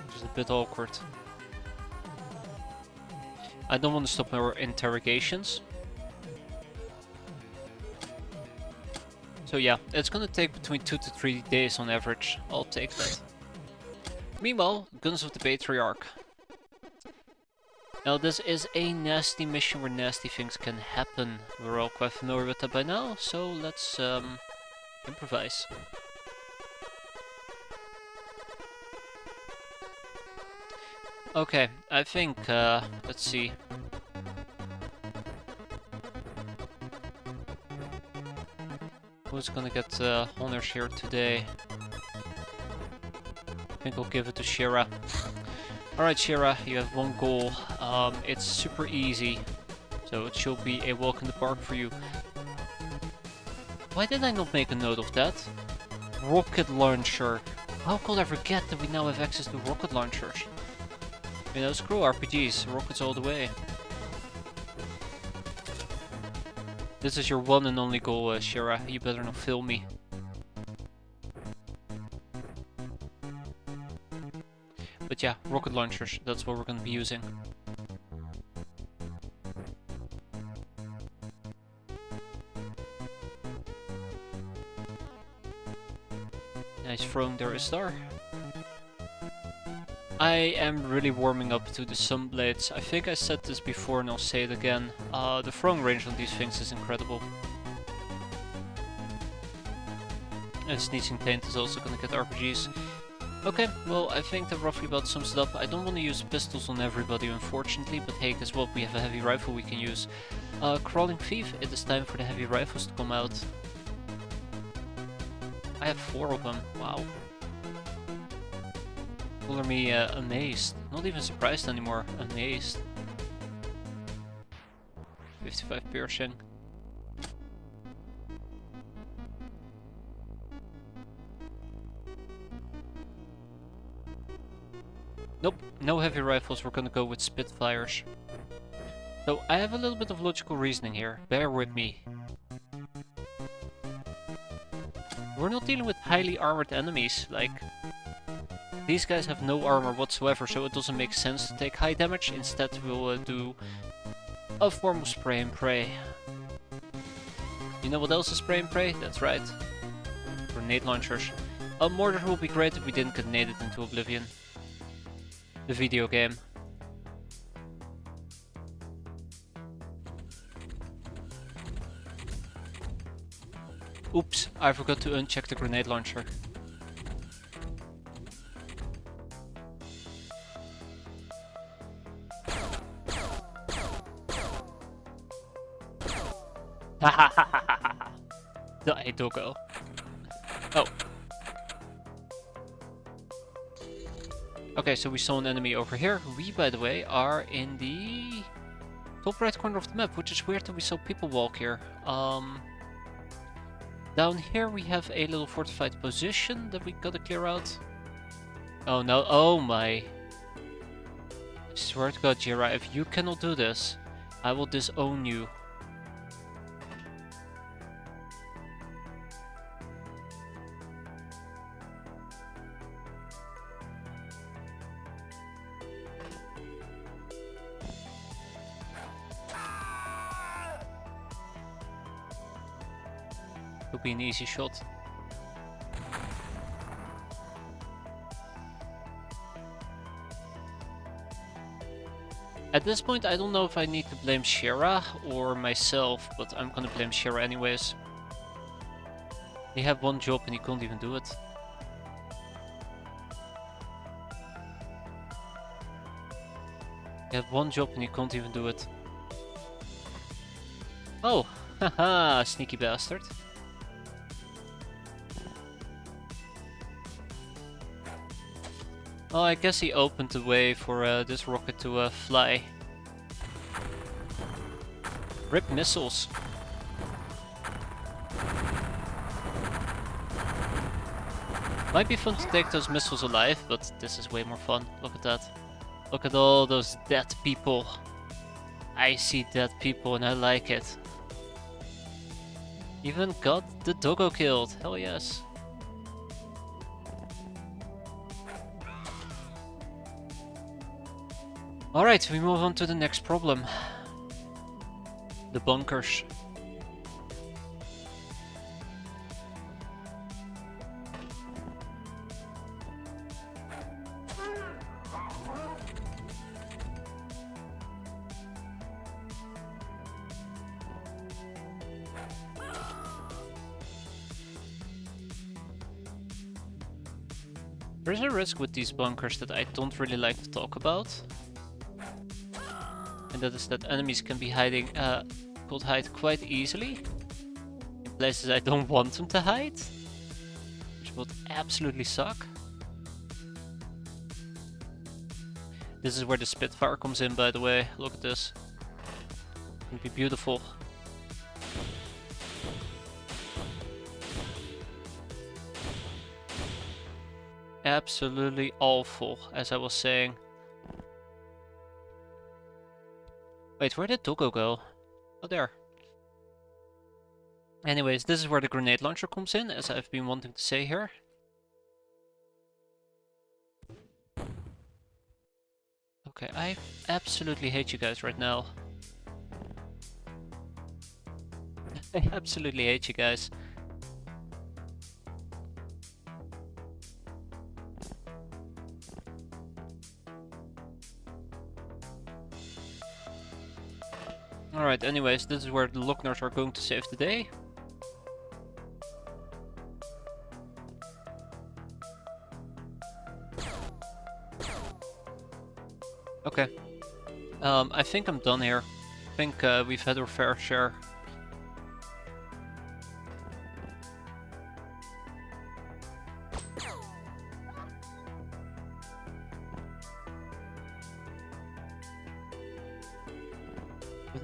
Which is a bit awkward. I don't want to stop our interrogations. So yeah, it's gonna take between 2 to 3 days on average. I'll take that. Meanwhile, Guns of the Patriarch. Now this is a nasty mission where nasty things can happen. We're all quite familiar with that by now, so let's improvise. Okay, I think, let's see. Who's gonna get honors here today? I think I'll give it to Shira. Alright Shira, you have 1 goal. It's super easy, so it should be a walk in the park for you. Why did I not make a note of that? Rocket launcher. How could I forget that we now have access to rocket launchers? You know, screw RPGs, rockets all the way. This is your one and only goal, Shira. You better not fail me. But yeah, rocket launchers, that's what we're gonna be using. Nice throwing there, Istar. I am really warming up to the Sunblades. I think I said this before and I'll say it again. The throwing range on these things is incredible. And Sneezing Taint is also gonna get RPGs. Okay, well, I think that roughly about sums it up. I don't want to use pistols on everybody, unfortunately, but hey, guess what? We have a heavy rifle we can use. Crawling Thief, it is time for the heavy rifles to come out. I have 4 of them, wow. Color me amazed. Not even surprised anymore, amazed. 55 piercing. Nope, no heavy rifles, we're gonna go with Spitfires. So I have a little bit of logical reasoning here, bear with me. We're not dealing with highly armored enemies, like... These guys have no armor whatsoever, so it doesn't make sense to take high damage. Instead we'll do a form of spray and pray. You know what else is spray and pray? That's right. Grenade launchers. A mortar will be great if we didn't get naded into oblivion. The video game. Oops, I forgot to uncheck the grenade launcher. Die, doggo. Oh. Okay, so we saw an enemy over here. We, by the way, are in the top right corner of the map, which is weird that we saw people walk here. Down here we have a little fortified position that we gotta clear out. Oh no, oh my. I swear to God, Jira, if you cannot do this, I will disown you. Could be an easy shot. At this point, I don't know if I need to blame Shira or myself, but I'm gonna blame Shira anyways. He had one job and he couldn't even do it. He had one job and he couldn't even do it. Oh, haha, sneaky bastard. Oh, I guess he opened the way for this rocket to fly. Rip missiles. Might be fun to take those missiles alive, but this is way more fun. Look at that. Look at all those dead people. I see dead people and I like it. Even got the doggo killed. Hell yes. Alright, we move on to the next problem. The bunkers. There's a risk with these bunkers that I don't really like to talk about. And that is that enemies can be hiding, could hide quite easily in places I don't want them to hide, which would absolutely suck. This is where the Spitfire comes in, by the way. Look at this. It'd be beautiful. Absolutely awful, as I was saying. Wait, where did Doggo go? Oh, there. Anyways, this is where the grenade launcher comes in, as I've been wanting to say here. Okay, I absolutely hate you guys right now. I absolutely hate you guys. Alright, anyways, this is where the Lockners are going to save the day. Okay. I think I'm done here. I think we've had our fair share.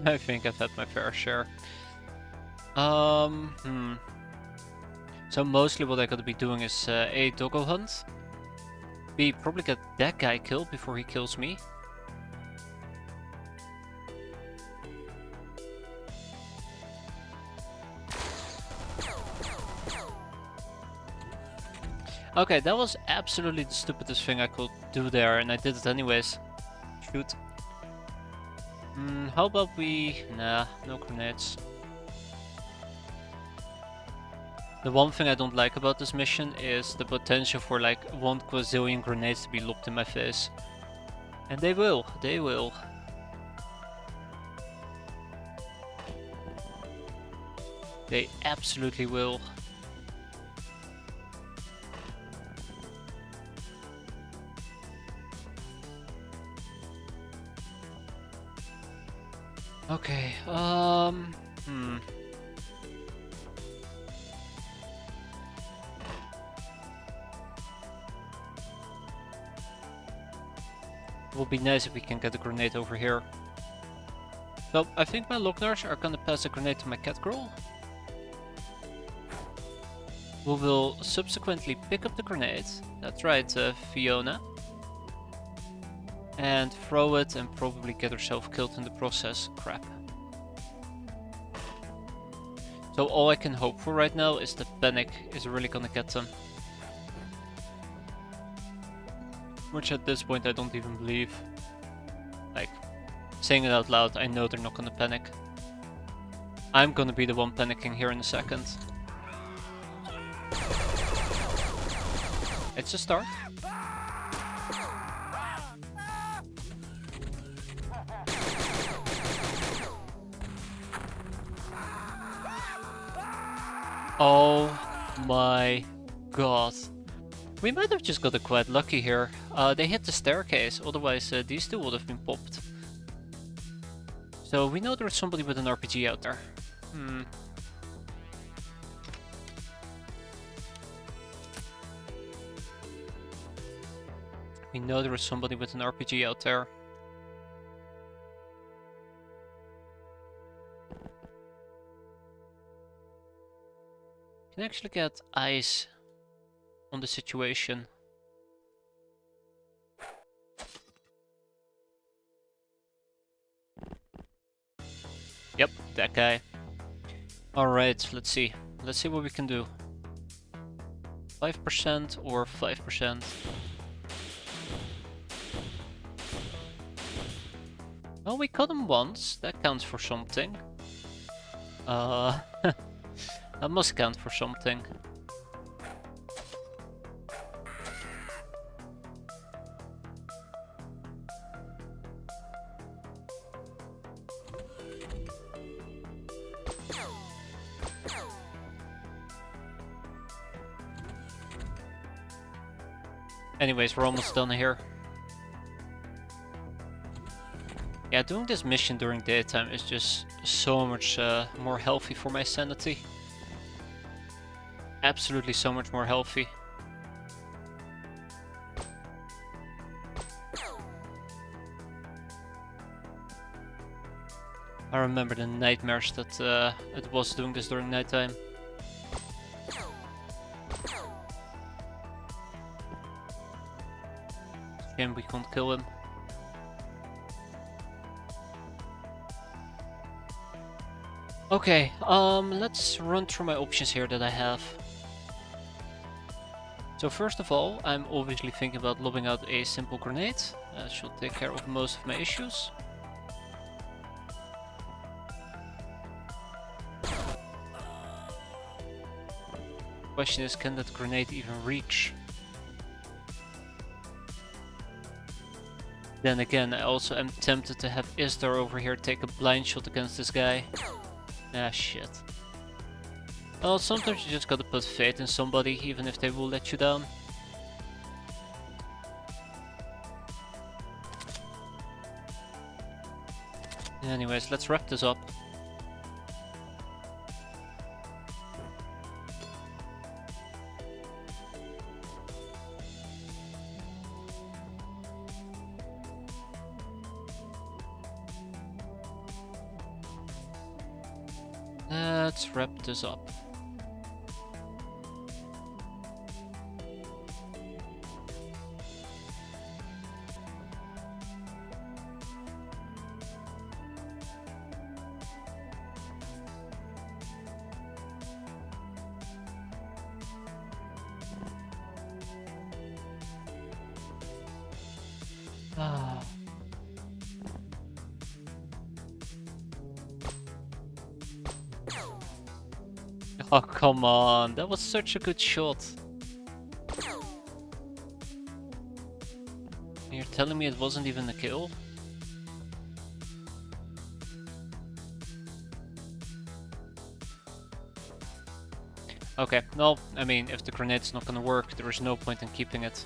I think I've had my fair share. So mostly what I gotta be doing is A, doggo hunt. B, probably get that guy killed before he kills me. Okay, that was absolutely the stupidest thing I could do there, and I did it anyways. Shoot. How about we... Nah, no grenades. The one thing I don't like about this mission is the potential for like 1 quazillion grenades to be lobbed in my face. And they will, they will. They absolutely will. Okay, It would be nice if we can get a grenade over here. So, I think my Lognars are gonna pass a grenade to my cat girl. We will subsequently pick up the grenade. That's right, Fiona. And throw it and probably get herself killed in the process. Crap. So all I can hope for right now is that panic is really gonna get them. Which at this point I don't even believe. Like, saying it out loud, I know they're not gonna panic. I'm gonna be the one panicking here in a second. It's a start. Oh my god. We might have just got quite lucky here. They hit the staircase, otherwise these two would have been popped. So we know there's somebody with an RPG out there. We know there is somebody with an RPG out there. Can actually get eyes on the situation. Yep, that guy. Alright, let's see. Let's see what we can do. 5% or 5%. Well, we caught him once. That counts for something. That must count for something. Anyways, we're almost done here. Yeah, doing this mission during daytime is just so much more healthy for my sanity. Absolutely so much more healthy. I remember the nightmares that it was doing this during nighttime. Shame we can't kill him. Okay, let's run through my options here that I have. So first of all, I'm obviously thinking about lobbing out a simple grenade. That should take care of most of my issues. Question is, can that grenade even reach? Then again, I also am tempted to have Isdar over here take a blind shot against this guy. Ah, shit. Well, sometimes you just gotta put faith in somebody, even if they will let you down. Anyways, let's wrap this up. Let's wrap this up. Ah. Oh, come on. That was such a good shot. You're telling me it wasn't even a kill? Okay, well, I mean, if the grenade's not gonna work, there is no point in keeping it.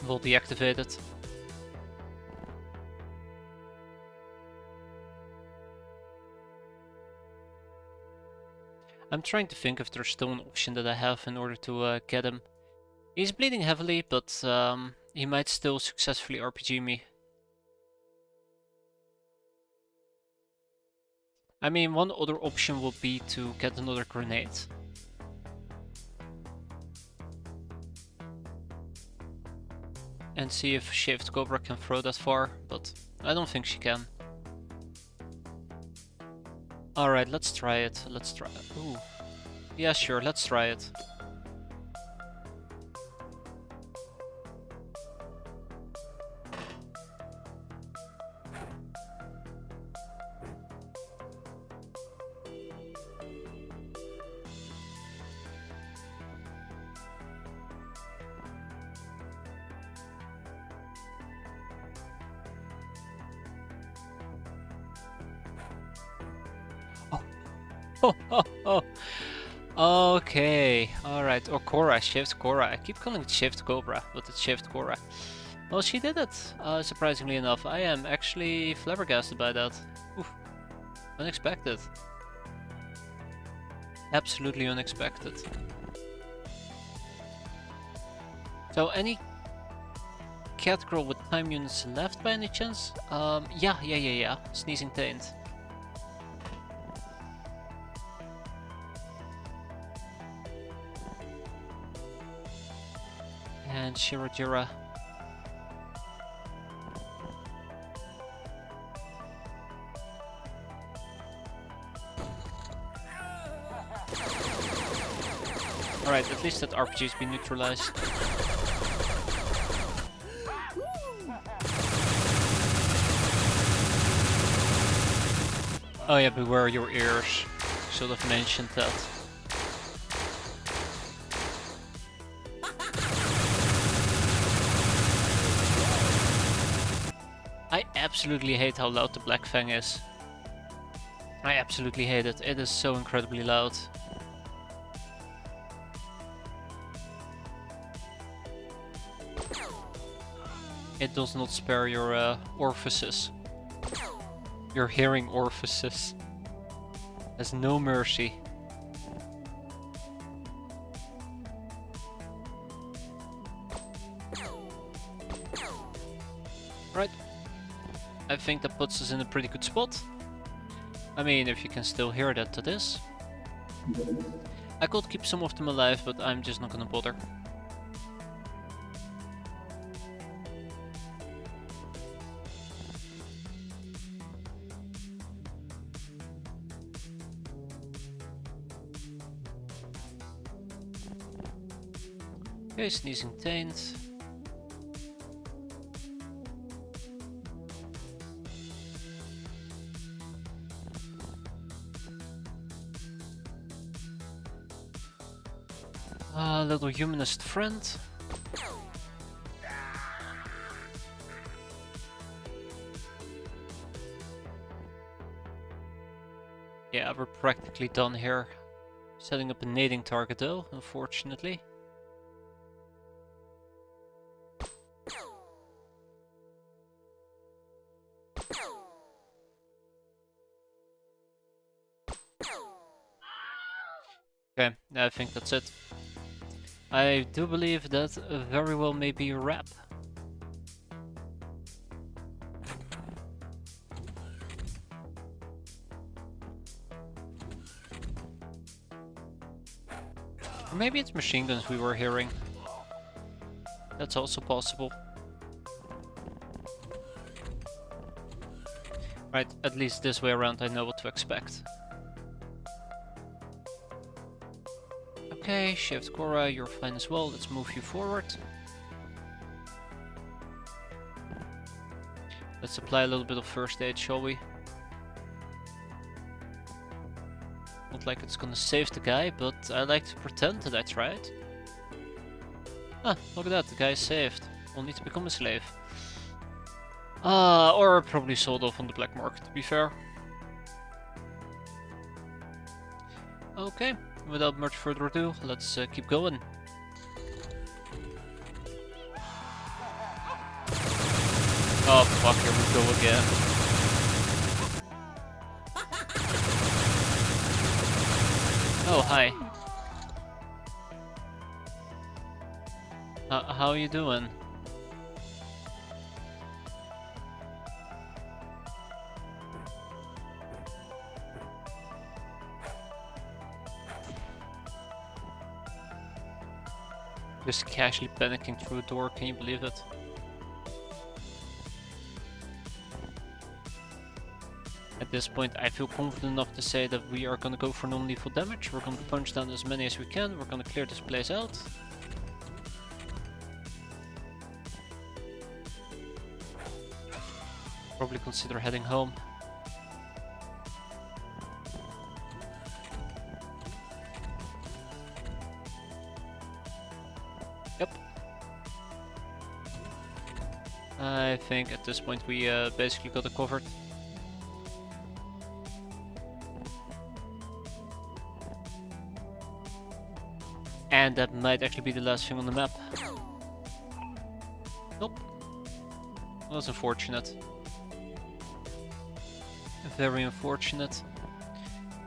We'll deactivate it. I'm trying to think if there's still an option that I have in order to get him. He's bleeding heavily, but he might still successfully RPG me. I mean, one other option would be to get another grenade. And see if Shaved Cobra can throw that far, but I don't think she can. Alright, let's try it. Let's try it. Ooh. Yeah, sure, let's try it. Okay, alright, or Cora, Shift Cora. I keep calling it Shift Cobra, but it's Shift Cora. Well, she did it, surprisingly enough. I am actually flabbergasted by that. Oof. Unexpected. Absolutely unexpected. So, any cat girl with time units left by any chance? Yeah. Sneezing Taint. And Shirajira. Alright, at least that RPG's been neutralized. Oh yeah, beware your ears. Should have mentioned that. I absolutely hate how loud the Black Fang is. I absolutely hate it. It is so incredibly loud. It does not spare your orifices. Your hearing orifices. Has no mercy. Right. I think that puts us in a pretty good spot. I mean, if you can still hear that is. I could keep some of them alive, but I'm just not gonna bother. Okay, Sneezing Taint. Little humanist friend. Yeah, we're practically done here. Setting up a nading target though, unfortunately. Okay, I think that's it. I do believe that very well may be a wrap. Or maybe it's machine guns we were hearing. That's also possible. Right, at least this way around I know what to expect. Okay, shift Cora, you're fine as well. Let's move you forward. Let's apply a little bit of first aid, shall we? Not like it's gonna save the guy, but I like to pretend that I tried. Ah, look at that, the guy is saved. We'll need to become a slave. Or probably sold off on the black market, to be fair. Okay, without much further ado, let's keep going. Oh fuck, here we go again. Oh, hi. How you doing? Just casually panicking through a door, can you believe it? At this point I feel confident enough to say that we are gonna go for non-lethal damage, we're gonna punch down as many as we can, we're gonna clear this place out. Probably consider heading home. Yep. I think at this point we basically got it covered. And that might actually be the last thing on the map. Nope. That's unfortunate. Very unfortunate.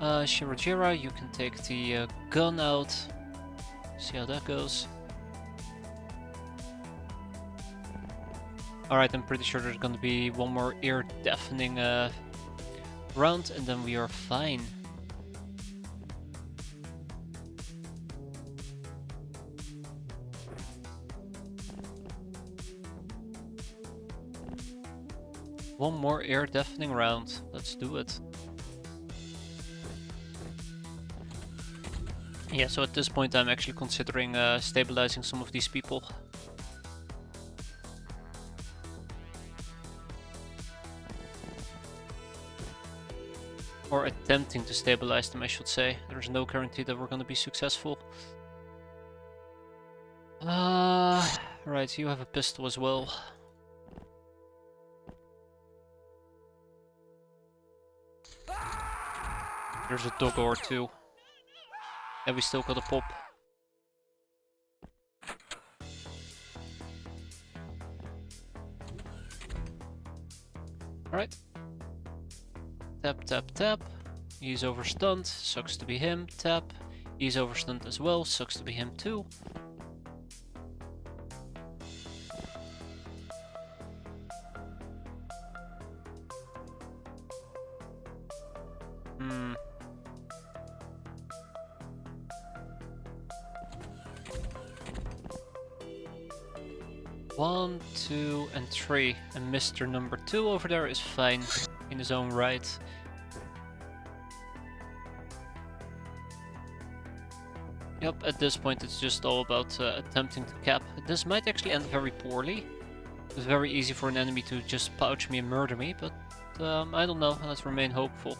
Shirojira, you can take the gun out. See how that goes. Alright, I'm pretty sure there's gonna be one more ear-deafening round and then we are fine. One more ear-deafening round. Let's do it. Yeah, so at this point I'm actually considering stabilizing some of these people. Or attempting to stabilize them, I should say. There's no guarantee that we're gonna be successful. Right, you have a pistol as well. There's a dog or two. And we still got a pop. Alright. Tap, tap, tap. He's overstunned. Sucks to be him. Tap. He's overstunned as well. Sucks to be him too. Hmm. 1, 2, and 3. And Mr. Number 2 over there is fine in his own right. Yep, at this point it's just all about attempting to cap. This might actually end very poorly. It's very easy for an enemy to just pouch me and murder me, but I don't know, let's remain hopeful.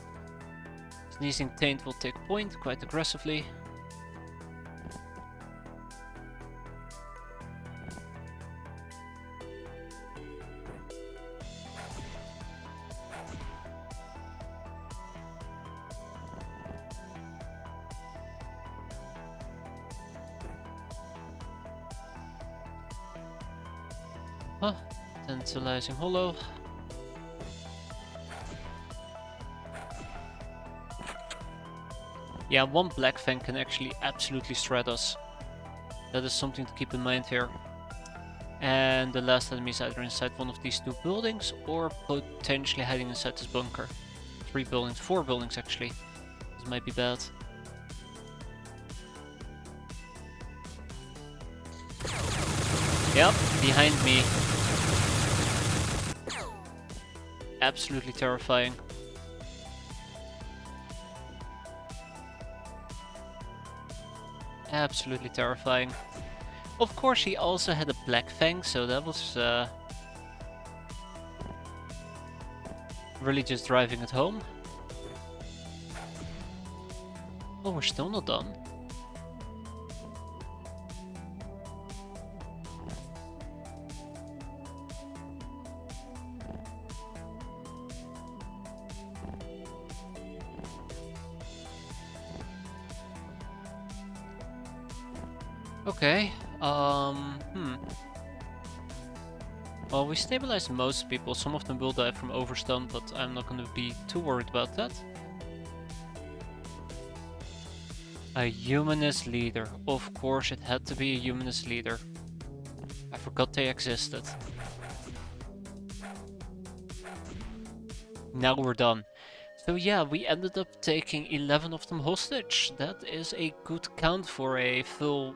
Sneezing Taint will take point quite aggressively. Huh, tantalizing hollow. Yeah, one Black Fang can actually absolutely shred us. That is something to keep in mind here. And the last enemy is either inside one of these 2 buildings or potentially hiding inside this bunker. 3 buildings, 4 buildings actually. This might be bad. Yep, behind me. Absolutely terrifying. Absolutely terrifying. Of course, he also had a Black Fang, so that was really just driving it home. Oh, we're still not done. Okay, well, we stabilized most people. Some of them will die from overstun, but I'm not going to be too worried about that. A humanist leader. Of course, it had to be a humanist leader. I forgot they existed. Now we're done. So yeah, we ended up taking 11 of them hostage. That is a good count for a full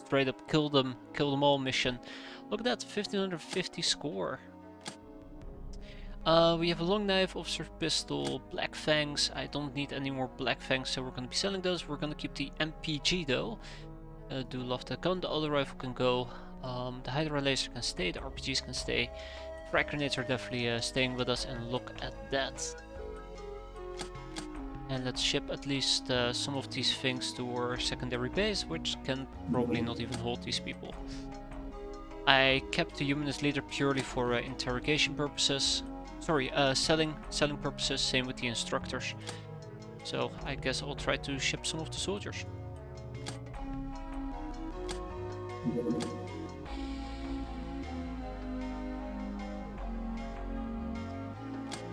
straight up kill them all mission. Look at that, 1550 score. We have a long knife, officer pistol, Black Fangs. I don't need any more Black Fangs, so we're gonna be selling those. We're gonna keep the MPG though. Do love that gun. The auto rifle can go. The Hydra laser can stay. The RPGs can stay. Frag grenades are definitely staying with us, and look at that. And let's ship at least some of these things to our secondary base, which can probably not even hold these people. I kept the humanist leader purely for interrogation purposes. Sorry, selling purposes, same with the instructors. So I guess I'll try to ship some of the soldiers.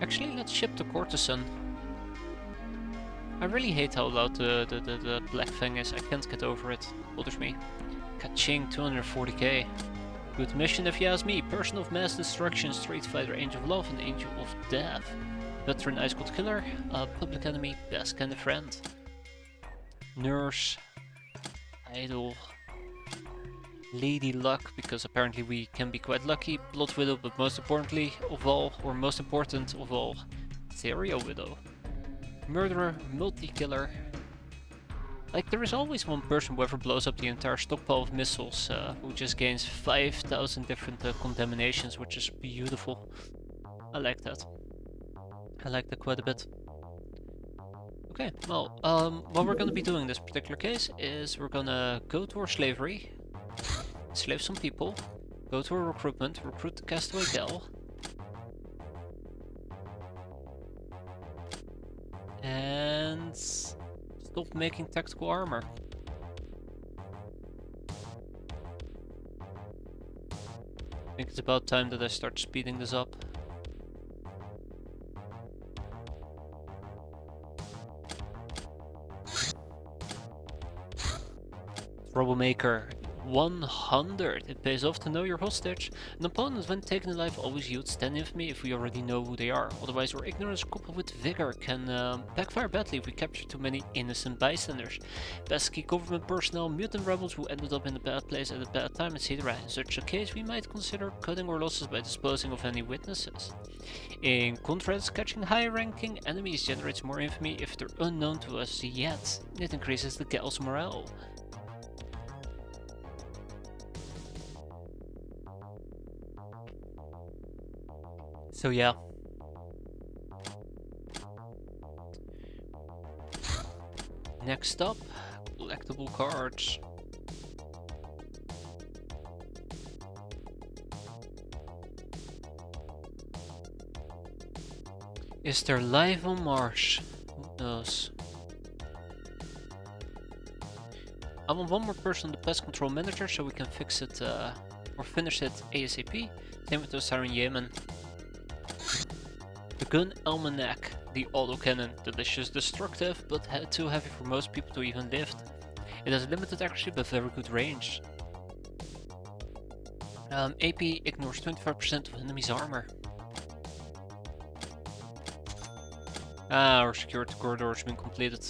Actually, let's ship the courtesan. I really hate how loud the Black Fang is. I can't get over it. Bothers me. Ka-ching, 240k. Good mission if you ask me. Person of Mass Destruction, Street Fighter, Angel of Love, and Angel of Death. Veteran Ice Cold Killer, Public Enemy, Best Kind of Friend. Nurse, Idol, Lady Luck, because apparently we can be quite lucky. Blood Widow, but most importantly of all, or most important of all, Serial Widow. Murderer, multi-killer. Like, there is always one person who ever blows up the entire stockpile of missiles, who just gains 5,000 different contaminations, which is beautiful. I like that. I like that quite a bit. Okay, well, what we're gonna be doing in this particular case is we're gonna go to our slavery, slave some people, go to our recruitment, recruit the castaway gal, and stop making tactical armor. I think it's about time that I start speeding this up. Troublemaker. 100. It pays off to know your hostage. An opponent, when taken alive, always yields 10 infamy if we already know who they are. Otherwise, our ignorance coupled with vigor can backfire badly if we capture too many innocent bystanders. Pesky government personnel, mutant rebels who ended up in a bad place at a bad time, etc. In such a case, we might consider cutting our losses by disposing of any witnesses. In contrast, catching high-ranking enemies generates more infamy if they're unknown to us yet. It increases the gal's morale. So yeah. Next up, collectible cards. Is there life on Mars? Who knows? I want one more person on the pest control manager so we can fix it or finish it ASAP. Same with the Siren Yemen. The Gun Almanac. the autocannon. Delicious destructive, but too heavy for most people to even lift. It has limited accuracy but very good range. AP ignores 25% of enemy's armor. Ah, our security corridor has been completed.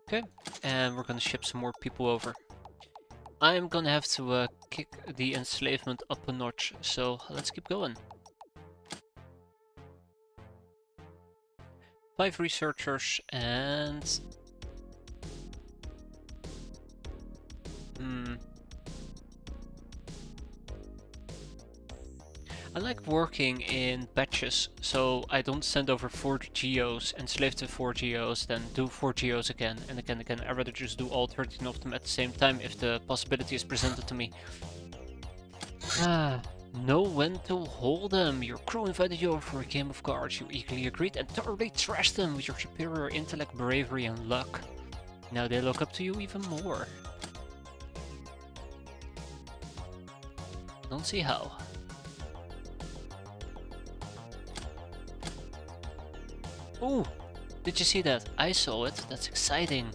Okay, and we're gonna ship some more people over. I'm gonna have to kick the enslavement up a notch, so let's keep going. 5 researchers and... I like working in batches, so I don't send over 4 geos, enslave to 4 geos, then do 4 geos again, and again. I'd rather just do all 13 of them at the same time if the possibility is presented to me. Know when to hold them. Your crew invited you over for a game of cards. You eagerly agreed and thoroughly trashed them with your superior intellect, bravery, and luck. Now they look up to you even more. Don't see how. Ooh, did you see that? I saw it. That's exciting.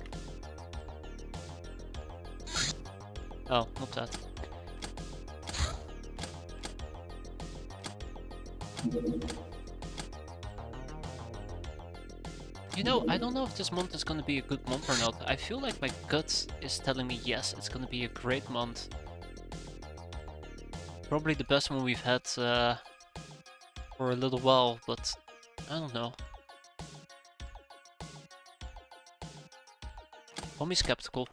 Oh, not that. You know, I don't know if this month is gonna be a good month or not. I feel like my gut is telling me yes, it's gonna be a great month. Probably the best one we've had for a little while, but I don't know. Call me skeptical.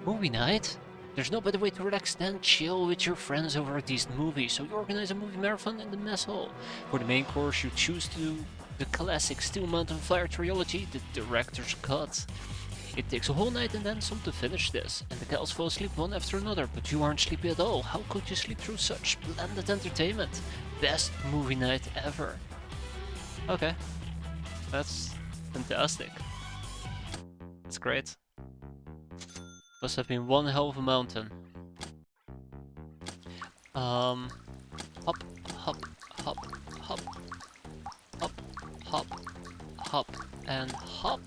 Movie night? There's no better way to relax than chill with your friends over a decent movie, so you organize a movie marathon in the mess hall. For the main course, you choose to do the classic Steel Mountain Fire trilogy, the director's cut. It takes a whole night and then some to finish this, and the gals fall asleep one after another, but you aren't sleepy at all. How could you sleep through such splendid entertainment? Best movie night ever. Okay, that's fantastic. That's great. Must have been one hell of a mountain. Hop, hop, hop, hop, hop, hop, hop, and hop.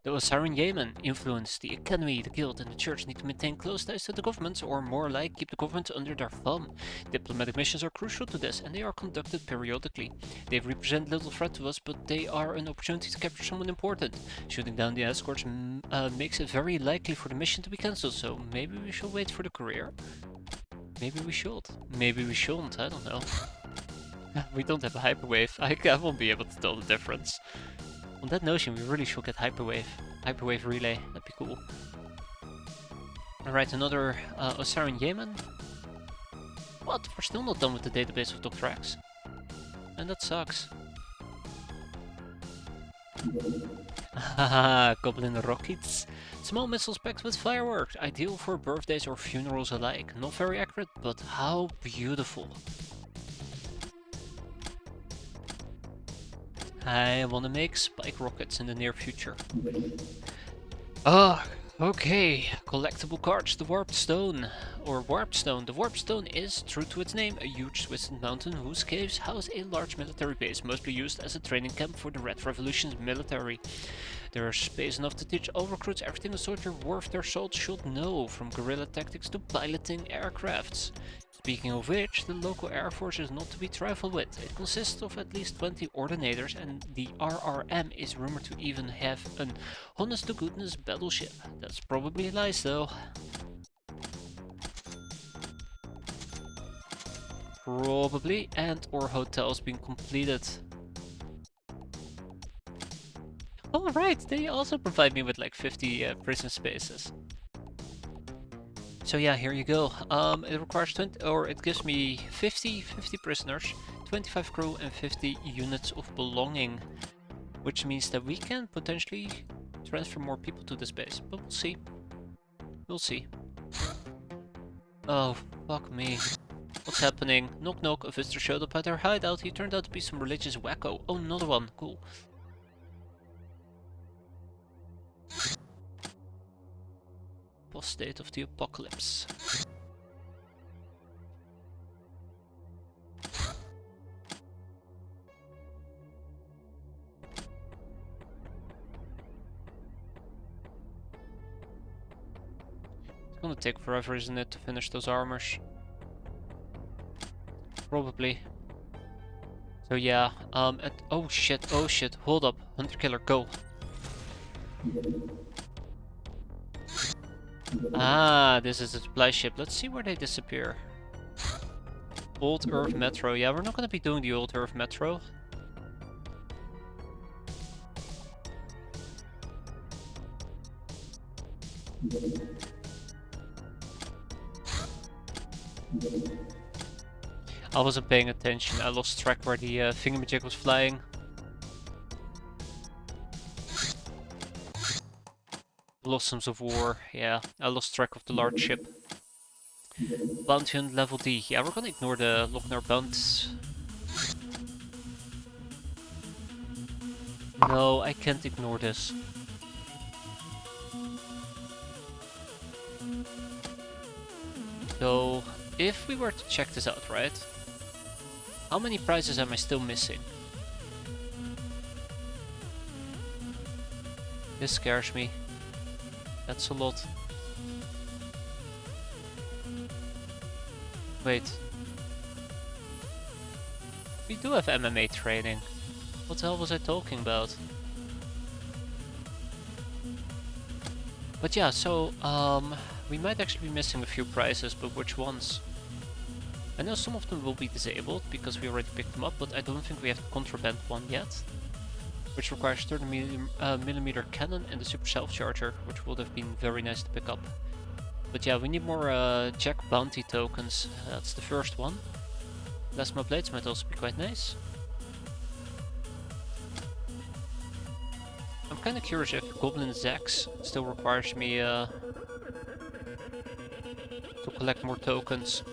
The Osirian Yemen influence the Academy, the Guild, and the Church need to maintain close ties to the government, or more like, keep the government under their thumb. Diplomatic missions are crucial to this, and they are conducted periodically. They represent little threat to us, but they are an opportunity to capture someone important. Shooting down the escorts makes it very likely for the mission to be cancelled, so maybe we should wait for the courier. Maybe we should. Maybe we shouldn't, I don't know. We don't have a hyperwave. I won't be able to tell the difference. On that notion, we really should get hyperwave. Hyperwave relay, that'd be cool. Alright, another Osirian Yemen. What? We're still not done with the database of Dr. X. And that sucks. Haha, Goblin rockets. Small missiles packed with fireworks, ideal for birthdays or funerals alike. Not very accurate, but how beautiful. I want to make spike rockets in the near future. Okay. Collectible cards, the Warped Stone. Or Warped Stone. The Warped Stone is, true to its name, a huge twisted mountain whose caves house a large military base, mostly used as a training camp for the Red Revolution's military. There is space enough to teach all recruits everything a soldier worth their salt should know, from guerrilla tactics to piloting aircrafts. Speaking of which, the local air force is not to be trifled with. It consists of at least 20 ordinators, and the RRM is rumored to even have an honest-to-goodness battleship. That's probably lies though. Probably, and/or hotels being completed. Alright, they also provide me with like 50 prison spaces. So yeah, here you go. It requires 20, or it gives me 50 prisoners, 25 crew, and 50 units of belonging, which means that we can potentially transfer more people to this base. But we'll see. We'll see. Oh, fuck me. What's happening? Knock knock, a visitor showed up at our hideout. He turned out to be some religious wacko. Oh, another one. Cool. Post-state of the apocalypse. It's gonna take forever, isn't it, to finish those armors? Probably. So yeah, oh shit, hold up. Hunter killer, go. Ah, this is a supply ship. Let's see where they disappear. Old Earth Metro. Yeah, we're not gonna be doing the Old Earth Metro. I wasn't paying attention. I lost track where the thingamajig was flying. Blossoms of War. Yeah, I lost track of the large ship. Bounty on level D. Yeah, we're gonna ignore the Lochnar bounties. No, I can't ignore this. So, if we were to check this out, right? How many prizes am I still missing? This scares me. That's a lot. Wait. We do have MMA training. What the hell was I talking about? But yeah, so, we might actually be missing a few prizes, but which ones? I know some of them will be disabled, because we already picked them up, but I don't think we have the contraband one yet. Which requires 30mm cannon and the super self-charger, which would have been very nice to pick up. But yeah, we need more Jack bounty tokens. That's the first one. Plasma blades might also be quite nice. I'm kinda curious if Goblin Zax still requires me to collect more tokens.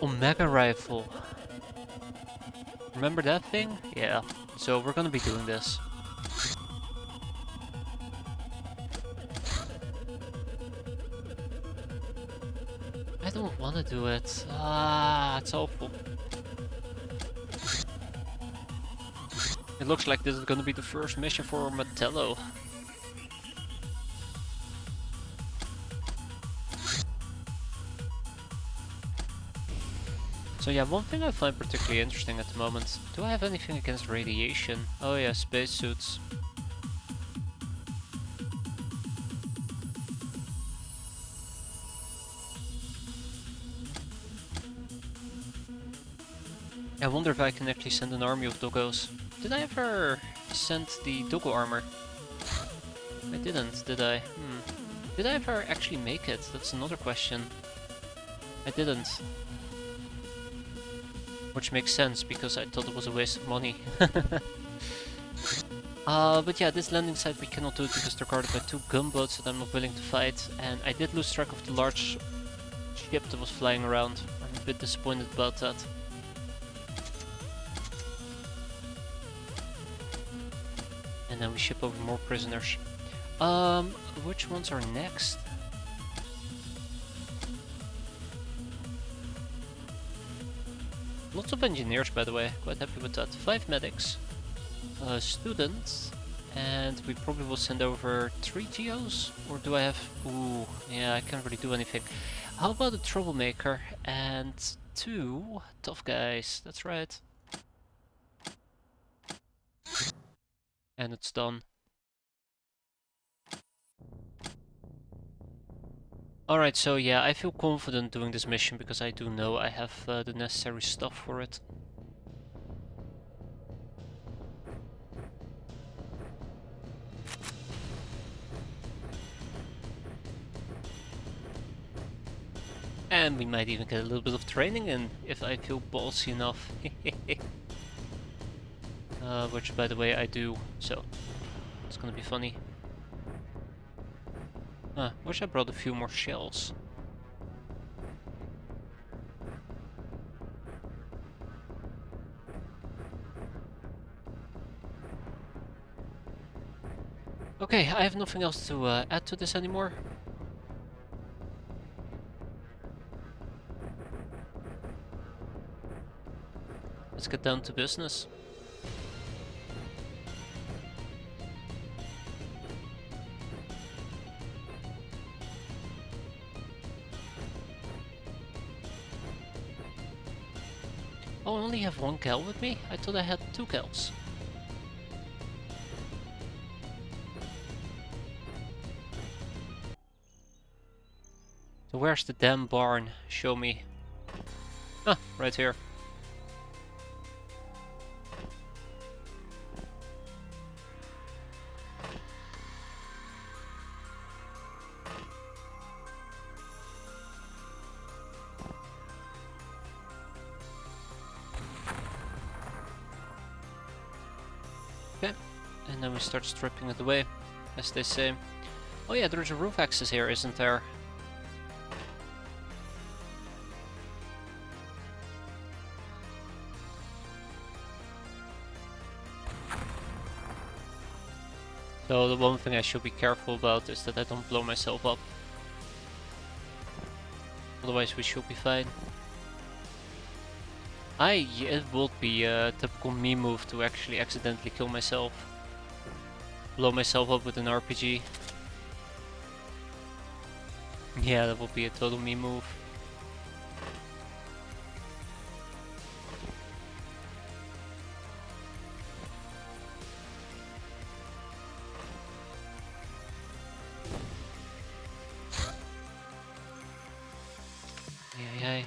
Omega Rifle. Remember that thing? Yeah. So we're gonna be doing this. I don't wanna do it. Ah, it's awful. It looks like this is gonna be the first mission for Matello. So yeah, one thing I find particularly interesting at the moment. Do I have anything against radiation? Oh yeah, spacesuits. I wonder if I can actually send an army of doggos. Did I ever send the doggo armor? I didn't, did I? Did I ever actually make it? That's another question. I didn't. Which makes sense, because I thought it was a waste of money. But yeah, this landing site we cannot do it because they're guarded by 2 gunboats that I'm not willing to fight. And I did lose track of the large ship that was flying around. I'm a bit disappointed about that. And then we ship over more prisoners. Which ones are next? Lots of engineers, by the way. Quite happy with that. 5 medics, students, and we probably will send over 3 geos. Or do I have? Ooh, yeah, I can't really do anything. How about a troublemaker and 2 tough guys? That's right. And it's done. Alright, so yeah, I feel confident doing this mission because I do know I have the necessary stuff for it. And we might even get a little bit of training in, if I feel ballsy enough. Which, by the way, I do, so it's gonna be funny. Wish I brought a few more shells. Okay, I have nothing else to add to this anymore. Let's get down to business. Oh, I only have one cal with me? I thought I had 2 cals. So where's the damn barn? Show me. Ah, right here. Okay, and then we start stripping it away, as they say. Oh yeah, there's a roof access here, isn't there? So the one thing I should be careful about is that I don't blow myself up. Otherwise we should be fine. It would be a typical me move to actually accidentally kill myself. Blow myself up with an RPG. Yeah, that would be a total me move. Yeah.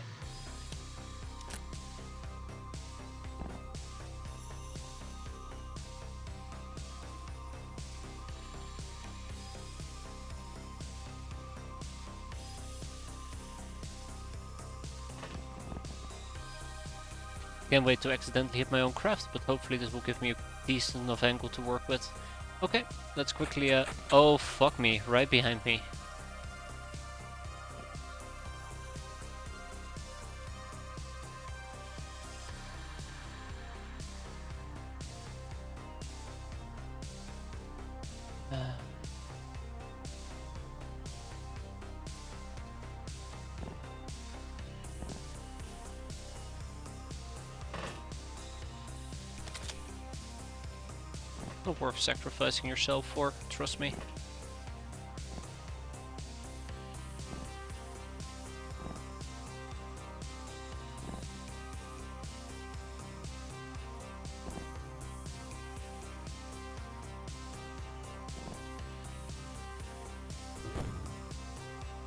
Can't wait to accidentally hit my own craft, but hopefully this will give me a decent enough angle to work with. Okay, let's quickly oh fuck me, right behind me. Not worth sacrificing yourself for, trust me.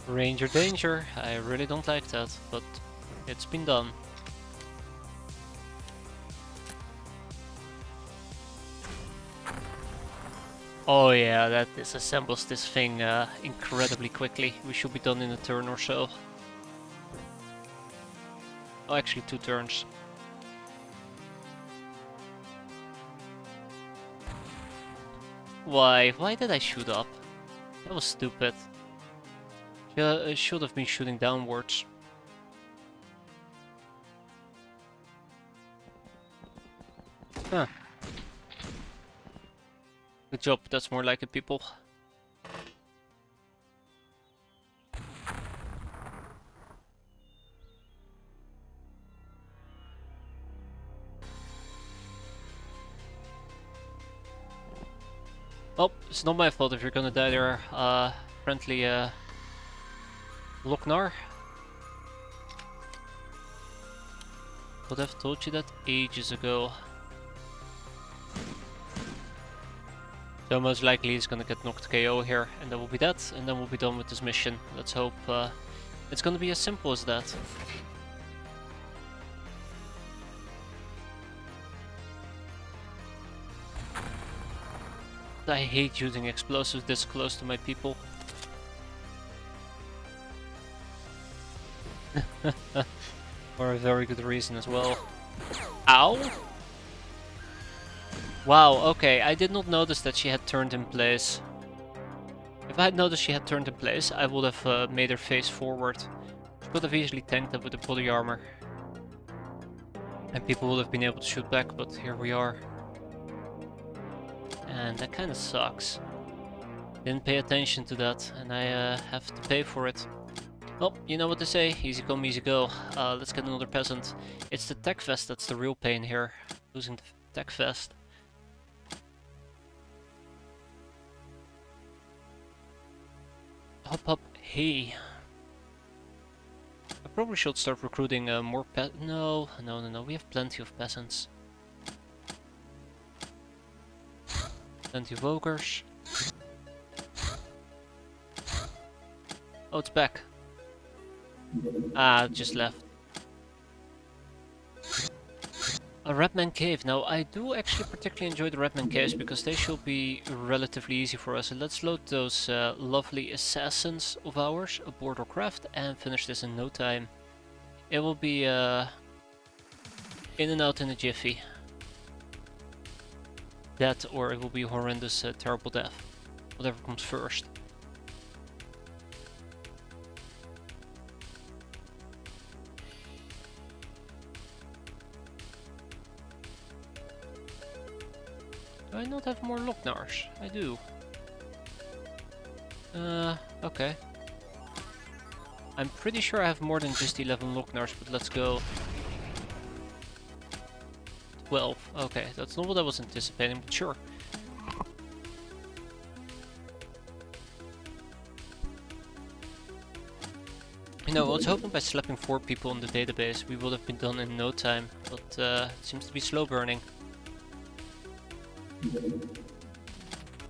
Ranger danger, I really don't like that, but it's been done. Oh yeah, that disassembles this thing incredibly quickly. We should be done in a turn or so. Oh, actually 2 turns. Why? Why did I shoot up? That was stupid. I should have been shooting downwards. Huh. Good job, that's more like it, people. Oh, it's not my fault if you're gonna die there, friendly Loknar. Could have told you that ages ago. So most likely he's gonna get knocked KO here, and that will be that, and then we'll be done with this mission. Let's hope it's gonna be as simple as that. I hate using explosives this close to my people. For a very good reason as well. Ow! Wow, okay, I did not notice that she had turned in place. If I had noticed she had turned in place, I would have made her face forward. She could have easily tanked that with the body armor. And people would have been able to shoot back, but here we are. And that kind of sucks. Didn't pay attention to that, and I have to pay for it. Well, you know what they say, easy come, easy go. Let's get another peasant. It's the tech vest that's the real pain here. Losing the tech vest. Hop hop, hey. I probably should start recruiting more no, we have plenty of peasants. Plenty of ogres. Oh, it's back. Ah, it just left. A Redman Cave. Now, I do actually particularly enjoy the Redman Caves because they should be relatively easy for us. And let's load those lovely assassins of ours aboard our craft and finish this in no time. It will be in and out in a jiffy. That, or it will be a horrendous, terrible death. Whatever comes first. Do I not have more Locknars? I do. Okay. I'm pretty sure I have more than just 11 Locknars, but let's go. 12. Okay, that's not what I was anticipating, but sure. You know, I was hoping by slapping 4 people on the database we would have been done in no time, but it seems to be slow burning.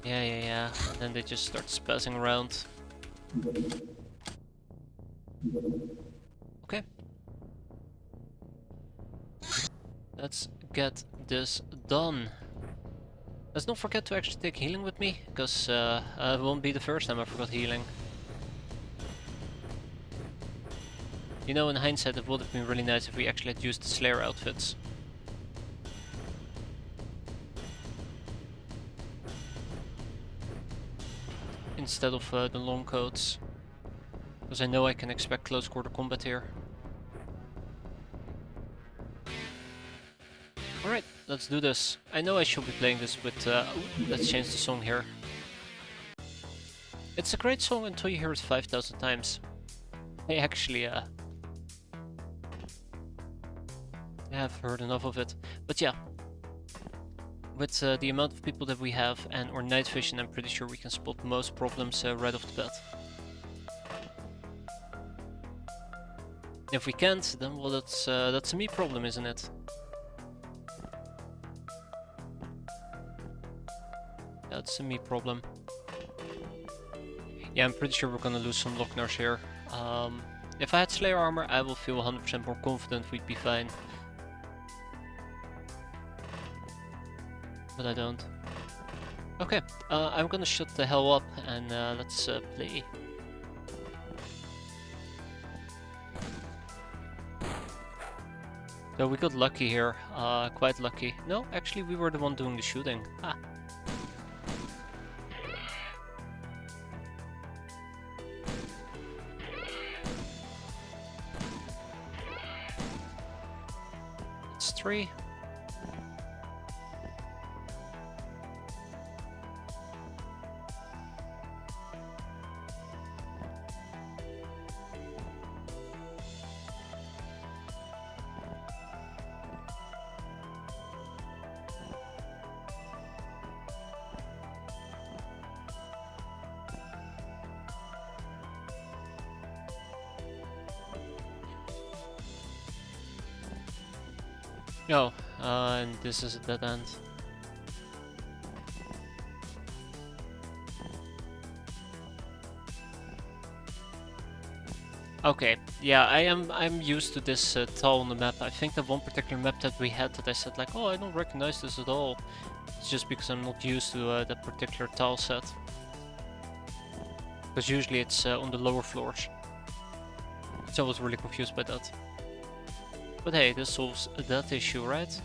Yeah. And then they just start spazzing around. Okay. Let's get this done. Let's not forget to actually take healing with me, because it won't be the first time I forgot healing. You know, in hindsight it would have been really nice if we actually had used the Slayer outfits. Instead of the long coats. Because I know I can expect close quarter combat here. Alright, let's do this. I know I should be playing this with... let's change the song here. It's a great song until you hear it 5,000 times. I actually have heard enough of it. But yeah. With the amount of people that we have and our night vision, I'm pretty sure we can spot most problems right off the bat. If we can't, then well, that's a me problem, isn't it? That's a me problem. Yeah, I'm pretty sure we're gonna lose some Locknars here. If I had Slayer armor, I will feel 100% more confident we'd be fine. But I don't. Okay, I'm gonna shut the hell up and let's play. So we got lucky here, quite lucky. No, actually we were the one doing the shooting. Ah. It's 3. Oh, and this is a dead end. Okay, yeah, I'm used to this tile on the map. I think that one particular map that we had that I said like, oh, I don't recognize this at all. It's just because I'm not used to that particular tile set. Because usually it's on the lower floors. So I was really confused by that. But hey, this solves that issue, right?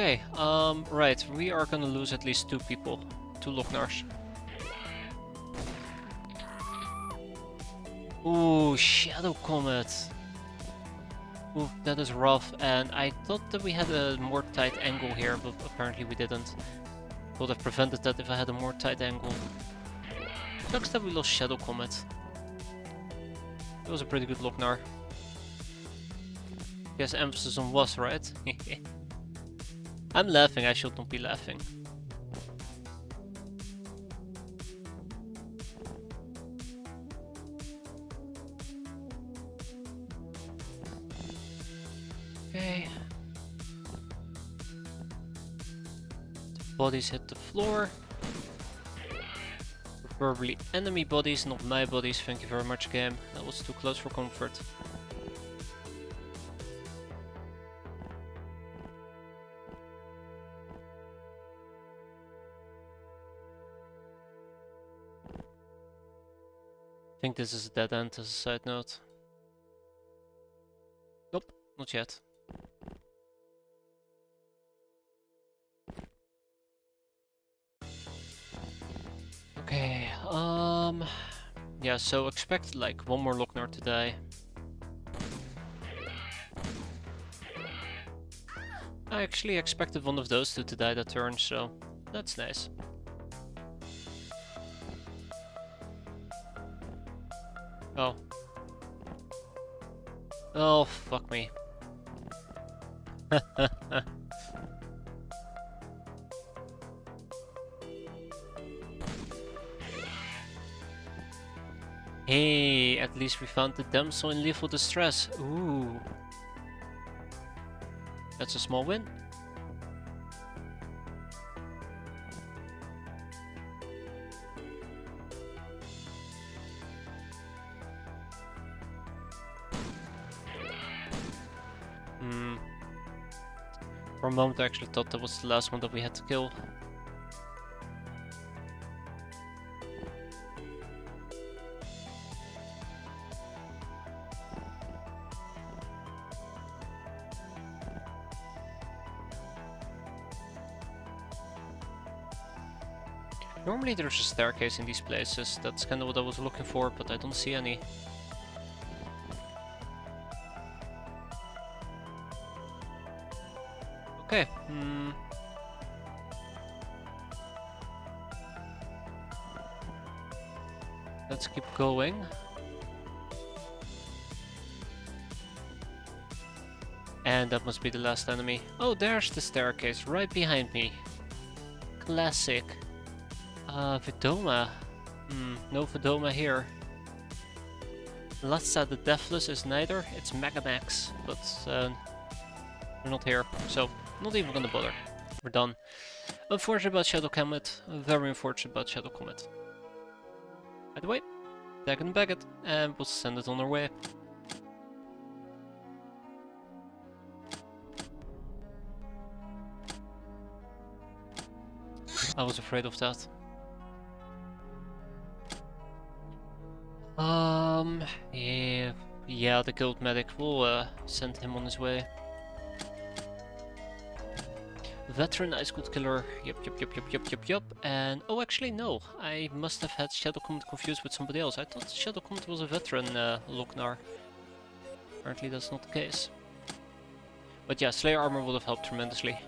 Okay, right, we are gonna lose at least 2 people. 2 Lognars. Ooh, Shadow Comet. Ooh, that is rough, and I thought that we had a more tight angle here, but apparently we didn't. Would have prevented that if I had a more tight angle. Sucks that we lost Shadow Comet. It was a pretty good Lognar. Guess emphasis on was, right? I'm laughing, I should not be laughing. Okay. The bodies hit the floor. Preferably enemy bodies, not my bodies. Thank you very much, game. That was too close for comfort. I think this is a dead end as a side note. Nope, not yet. Okay, yeah, so expect like 1 more Lochnar to die. I actually expected one of those 2 to die that turn, so that's nice. Oh. Oh, fuck me. Hey, at least we found the damsel in lethal distress. Ooh. That's a small win. For a moment I actually thought that was the last one that we had to kill. Normally there's a staircase in these places, that's kinda what I was looking for, but I don't see any. Okay, let's keep going. And that must be the last enemy. Oh, there's the staircase right behind me. Classic. Vidoma. No Vidoma here. Latsa the Deathless is neither. It's Megamax, but they're not here, so not even gonna bother. We're done. Unfortunate about Shadow Comet. Very unfortunate about Shadow Comet. By the way, tag and bag it, and we'll send it on our way. I was afraid of that. Yeah, the Gold Medic will send him on his way. Veteran Ice Cold Killer, yep. And oh, actually no, I must have had Shadow Comet confused with somebody else. I thought Shadow Comet was a veteran Lochnar. Apparently that's not the case. But yeah, Slayer armor would have helped tremendously.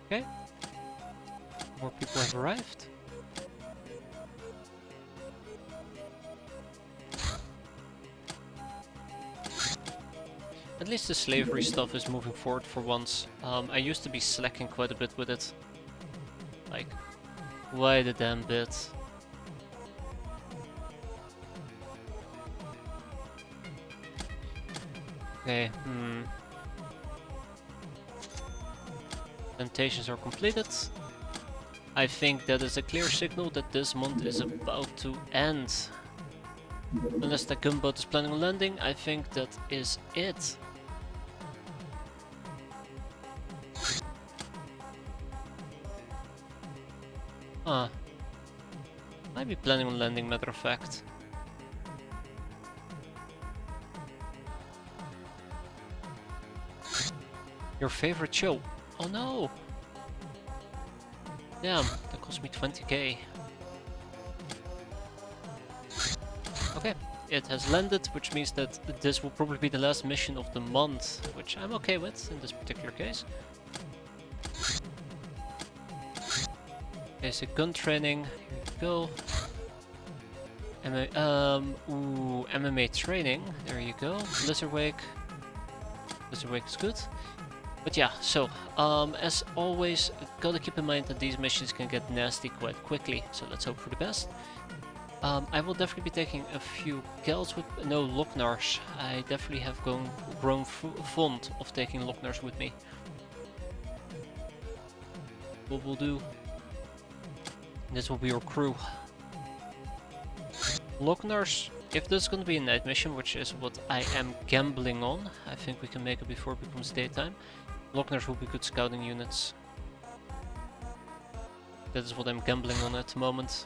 Okay. More people have arrived. At least the slavery stuff is moving forward for once. I used to be slacking quite a bit with it. Like, why the damn bit? Okay, Temptations are completed. I think that is a clear signal that this month is about to end. Unless the gunboat is planning on landing, I think that is it. Might be planning on landing, matter of fact. Your favorite show? Oh no! Damn, that cost me 20k. Okay, it has landed, which means that this will probably be the last mission of the month, which I'm okay with in this particular case. Basic gun training, here you go. MMA training, there you go. Lizard Wake. Lizard Wake is good. But yeah, so, as always, gotta keep in mind that these missions can get nasty quite quickly, so let's hope for the best. I will definitely be taking a few gals with, no, Locknars. I definitely have grown fond of taking Locknars with me. What we'll do, this will be your crew. Locknars, if this is gonna be a night mission, which is what I am gambling on, I think we can make it before it becomes daytime. Locknars will be good scouting units. That is what I'm gambling on at the moment.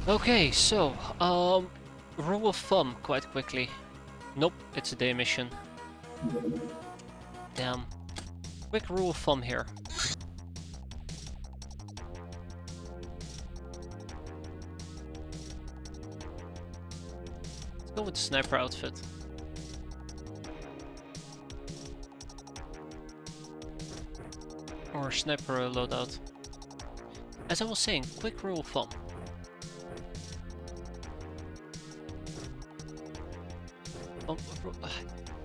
Okay, so, rule of thumb, quite quickly. Nope, it's a day mission. Damn. Quick rule of thumb here. Let's go with the sniper outfit. Or sniper loadout. As I was saying, quick rule of thumb.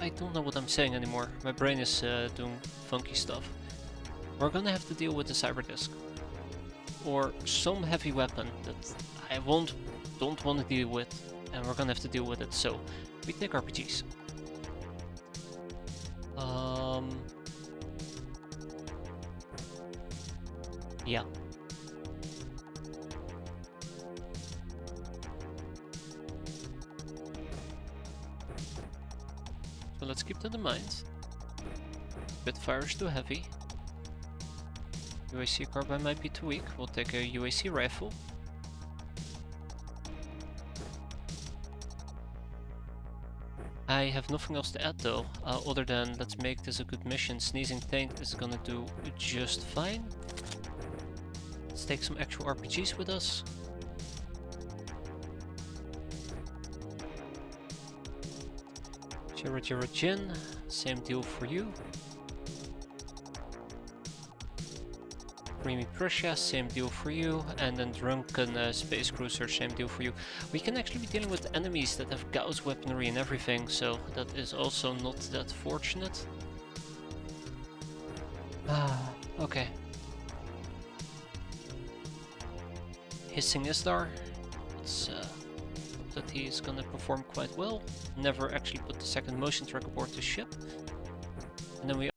I don't know what I'm saying anymore. My brain is doing funky stuff. We're gonna have to deal with the cyber disc. Or some heavy weapon that I don't want to deal with. And we're gonna have to deal with it, so we take RPGs. Yeah. So let's keep that in mind. Spitfire is too heavy. UAC carbine might be too weak. We'll take a UAC rifle. I have nothing else to add though, other than let's make this a good mission. Sneezing Taint is gonna do just fine. Let's take some actual RPGs with us. Jira Jin, same deal for you. Creamy Prussia, same deal for you. And then Drunken Space Cruiser, same deal for you. We can actually be dealing with enemies that have Gauss weaponry and everything, so that is also not that fortunate. Okay. Hissing Isdar. Let's hope that he is gonna perform quite well. Never actually put the second motion track aboard the ship. And then we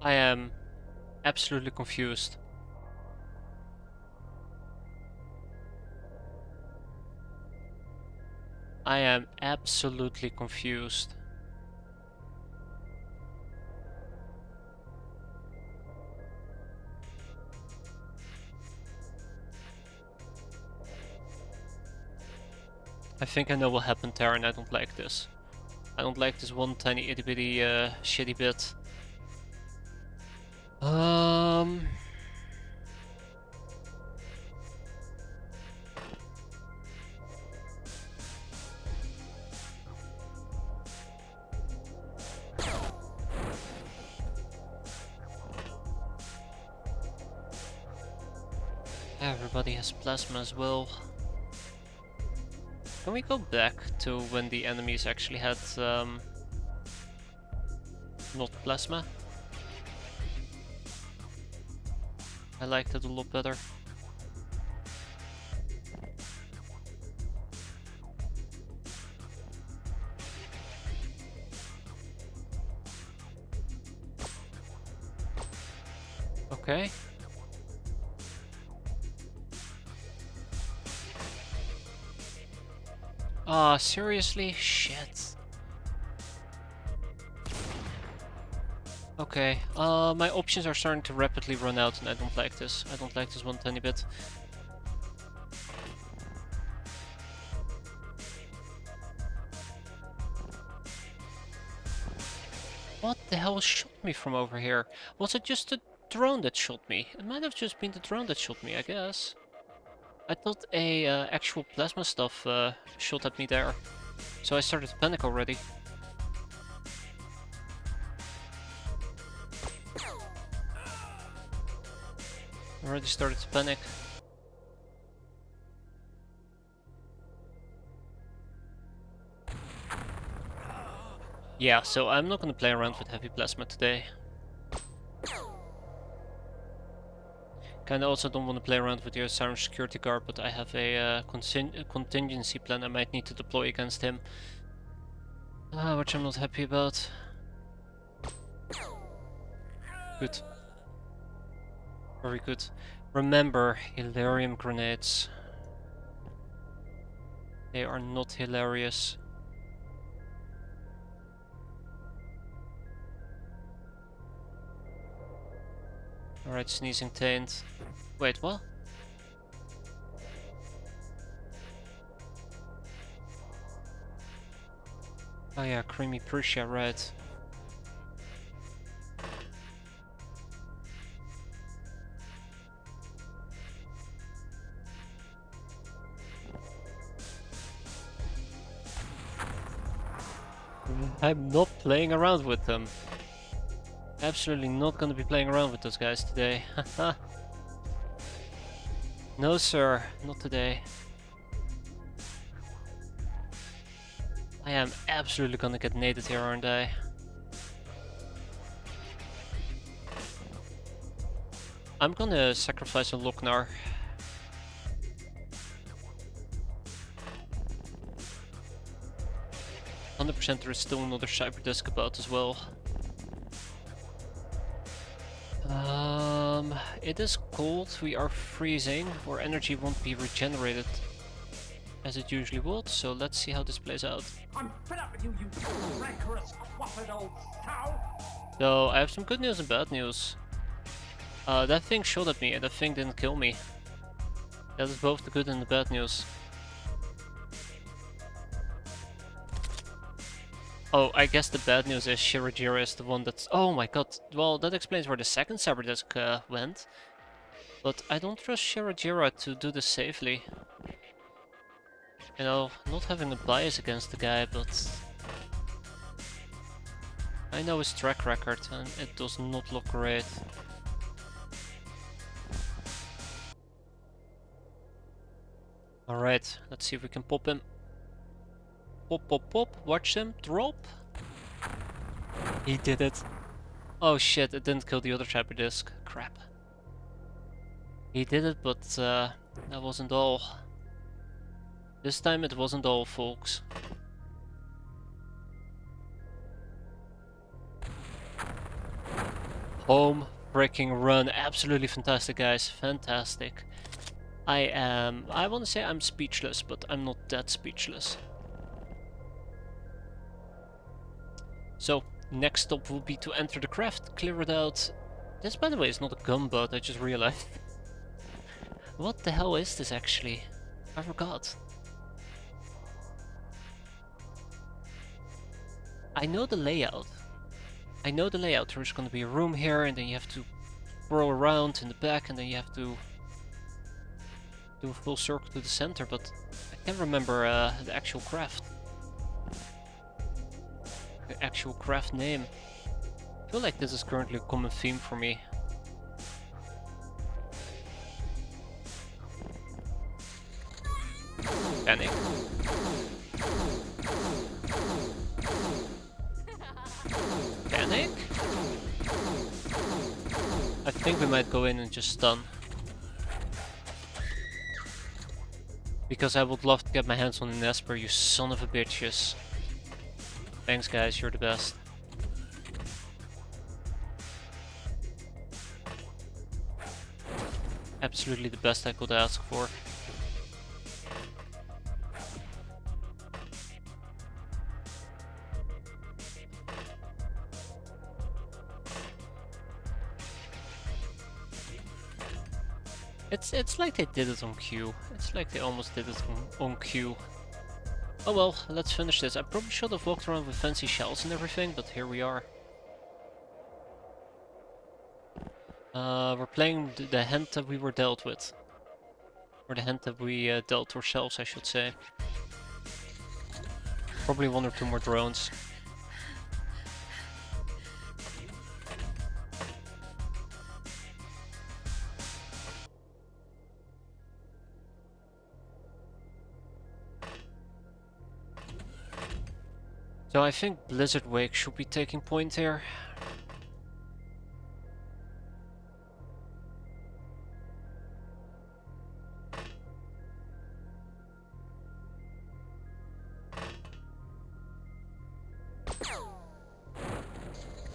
I am absolutely confused. I am absolutely confused. I think I know what happened there and I don't like this. I don't like this one tiny itty bitty shitty bit. Everybody has plasma as well. Can we go back to when the enemies actually had not plasma? I liked it a lot better. Okay. Ah, seriously? Shit. Okay, my options are starting to rapidly run out and I don't like this. I don't like this one tiny bit. What the hell shot me from over here? Was it just the drone that shot me? It might have just been the drone that shot me, I guess. I thought a actual plasma stuff shot at me there. So I started to panic already. Already started to panic. Yeah, so I'm not gonna play around with heavy plasma today. Kinda also don't want to play around with your Siren security guard, but I have a contingency plan I might need to deploy against him. Which I'm not happy about. Good. Very good. Remember, Hilarium grenades. They are not hilarious. Alright, sneezing taint. Wait, what? Oh yeah, creamy Prussia, right. I'm not playing around with them. Absolutely not gonna be playing around with those guys today. No sir, not today. I am absolutely gonna get naded here, aren't I? I'm gonna sacrifice a Lochnar. %, there is still another cyber disc about as well. It is cold, we are freezing, our energy won't be regenerated as it usually would, so let's see how this plays out. I'm fed up with you, you rancorous, quafford old cow! So, I have some good news and bad news. That thing shot at me and that thing didn't kill me. That is both the good and the bad news. Oh, I guess the bad news is Shirajira is the one that's... Oh my god, well that explains where the second cyber disc went. But I don't trust Shirajira to do this safely. You know, not having a bias against the guy, but... I know his track record and it does not look great. Alright, let's see if we can pop him. Pop, pop, pop, watch him, drop. He did it. Oh shit, it didn't kill the other cyber disc. Crap. He did it, but that wasn't all. This time it wasn't all, folks. Home freaking run. Absolutely fantastic, guys. Fantastic. I want to say I'm speechless, but I'm not that speechless. So, next stop will be to enter the craft, clear it out. This, by the way, is not a gunboat, I just realized. What the hell is this actually? I forgot. I know the layout. I know the layout. There's gonna be a room here, and then you have to roll around in the back, and then you have to do a full circle to the center, but I can't remember the actual craft. The actual craft name. I feel like this is currently a common theme for me. Panic. Panic? I think we might go in and just stun. Because I would love to get my hands on an Esper, you son of a bitches. Thanks guys, you're the best. Absolutely the best I could ask for. It's like they did it on cue. It's like they almost did it on cue. Oh well, let's finish this. I probably should have walked around with fancy shells and everything, but here we are. We're playing the hand that we were dealt with. Or the hand that we dealt ourselves, I should say. Probably one or two more drones. So I think Blizzard Wake should be taking point here.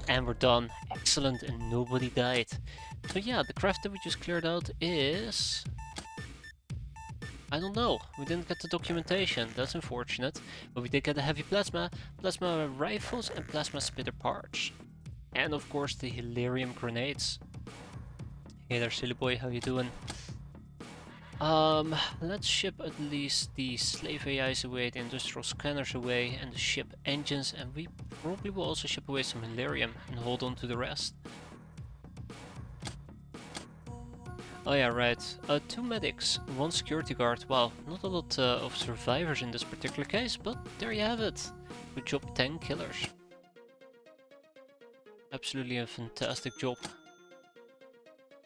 And we're done. Excellent, and nobody died. So yeah, the craft that we just cleared out is... I don't know, we didn't get the documentation, that's unfortunate. But we did get the heavy plasma, plasma rifles and plasma spitter parts. And of course the Hilarium grenades. Hey there silly boy, how you doing? Let's ship at least the slave AIs away, the industrial scanners away, and the ship engines, and we probably will also ship away some Hilarium and hold on to the rest. Oh yeah, right. 2 medics, 1 security guard. Wow, not a lot of survivors in this particular case, but there you have it. Good job, 10 killers. Absolutely a fantastic job.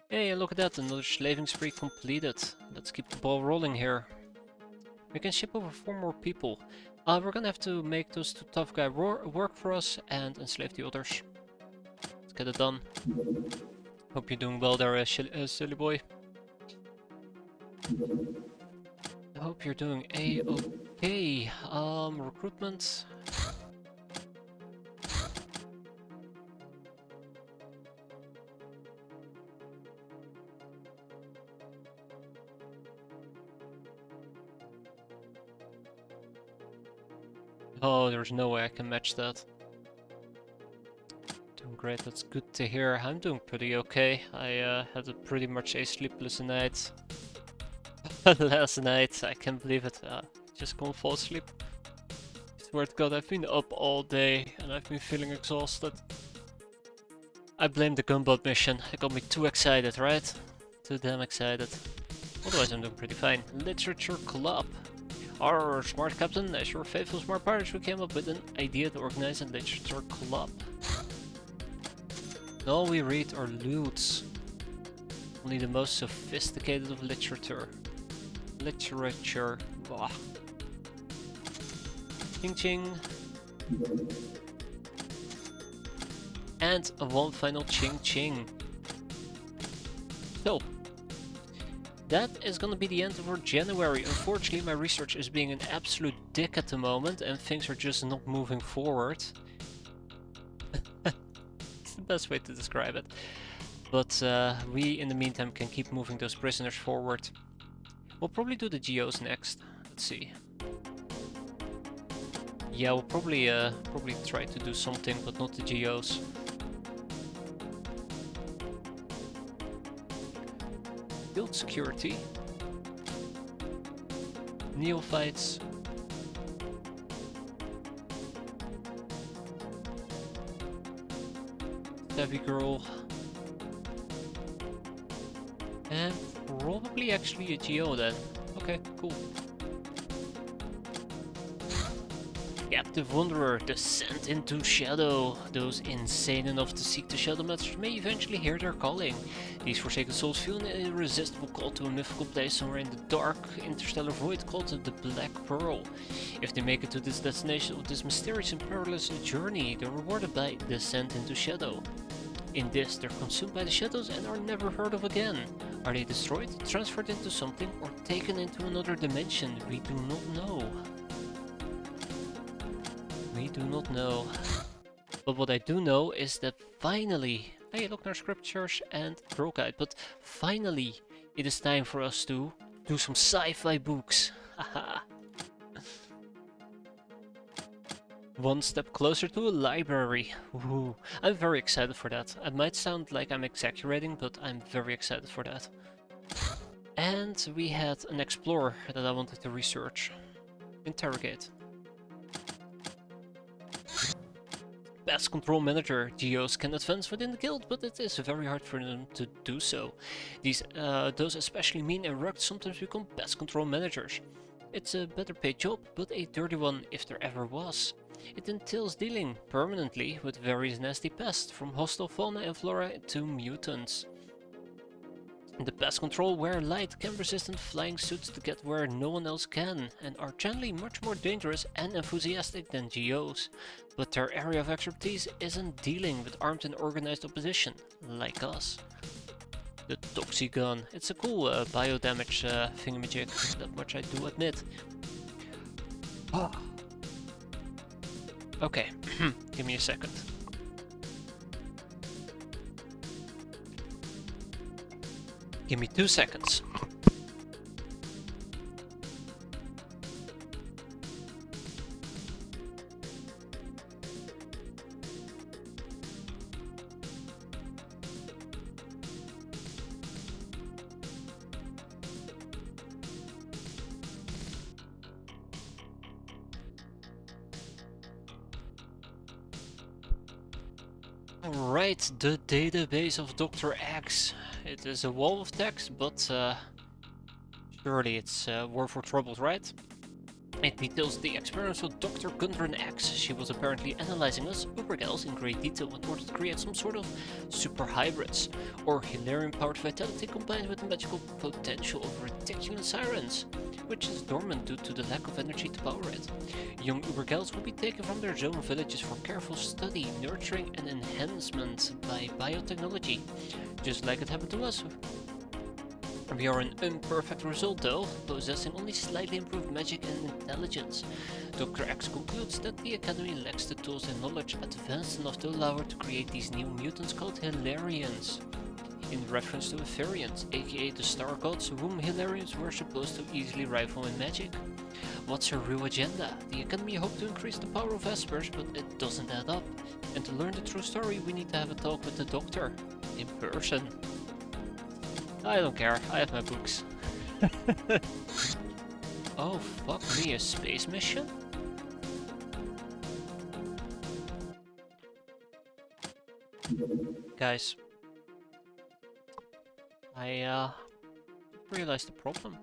Hey, look at that, another slaving spree completed. Let's keep the ball rolling here. We can ship over 4 more people. We're gonna have to make those 2 tough guys work for us and enslave the others. Let's get it done. Hope you're doing well there, silly boy. I hope you're doing a-okay. Recruitment. Oh, there's no way I can match that. Doing great, that's good to hear. I'm doing pretty okay. I had a pretty much a sleepless night last night. I can't believe it. Just can't fall asleep. Swear to God, I've been up all day and I've been feeling exhausted. I blame the gunboat mission. It got me too excited, right? Too damn excited. Otherwise, I'm doing pretty fine. Literature Club. Our smart captain, as your faithful smart pirates, we came up with an idea to organize a literature club. And all we read are lewds. Only the most sophisticated of literature. Literature. Blah. Ching ching. And one final ching ching. So, that is gonna be the end of our January. Unfortunately, my research is being an absolute dick at the moment and things are just not moving forward. the best way to describe it. But we, in the meantime, can keep moving those prisoners forward. We'll probably do the GOs next. Let's see. Yeah, we'll probably try to do something, but not the GOs. Build security. Neophytes. Heavy girl. And probably actually a GO then. Okay, cool. Captive Wanderer, descent into Shadow. Those insane enough to seek the Shadow Masters may eventually hear their calling. These forsaken souls feel an irresistible call to a mythical place somewhere in the dark interstellar void called the Black Pearl. If they make it to this destination of this mysterious and perilous journey, they're rewarded by descent into Shadow. In this, they're consumed by the shadows and are never heard of again. Are they destroyed, transferred into something, or taken into another dimension? We do not know. We do not know. But what I do know is that finally, hey, look, there's scriptures and Pro Guide, but finally it is time for us to do some sci-fi books. Haha. One step closer to a library. Ooh, I'm very excited for that. It might sound like I'm exaggerating, but I'm very excited for that. And we had an explorer that I wanted to research. Interrogate. Pest Control Manager. GOs can advance within the guild, but it is very hard for them to do so. Those especially mean and rugged sometimes become Pest Control Managers. It's a better paid job, but a dirty one if there ever was. It entails dealing permanently with various nasty pests, from hostile fauna and flora to mutants. The pest control wear light, can-resistant flying suits to get where no one else can, and are generally much more dangerous and enthusiastic than GOs. But their area of expertise isn't dealing with armed and organized opposition, like us. The Toxigun. It's a cool biodamage thingamajig, that much I do admit. Oh. Okay, give me a second. Give me 2 seconds. Alright, the database of Dr. X. It is a wall of text, but surely it's worth our troubles, right? It details the experiments of Dr. Gundren X. She was apparently analyzing us, Ubergals, in great detail in order to create some sort of super hybrids, or Hilarion-powered vitality combined with the magical potential of ridiculous sirens, which is dormant due to the lack of energy to power it. Young Ubergals will be taken from their zone villages for careful study, nurturing, and enhancement by biotechnology, just like it happened to us. We are an imperfect result though, possessing only slightly improved magic and intelligence. Dr. X concludes that the Academy lacks the tools and knowledge advanced enough to allow her to create these new mutants called Hilarions, in reference to Etherians, aka the star gods whom Hilarions were supposed to easily rival in magic. What's her real agenda? The Academy hoped to increase the power of Vespers, but it doesn't add up. And to learn the true story, we need to have a talk with the Doctor, in person. I don't care, I have my books. Oh, fuck me, a space mission? Guys, I realized the problem.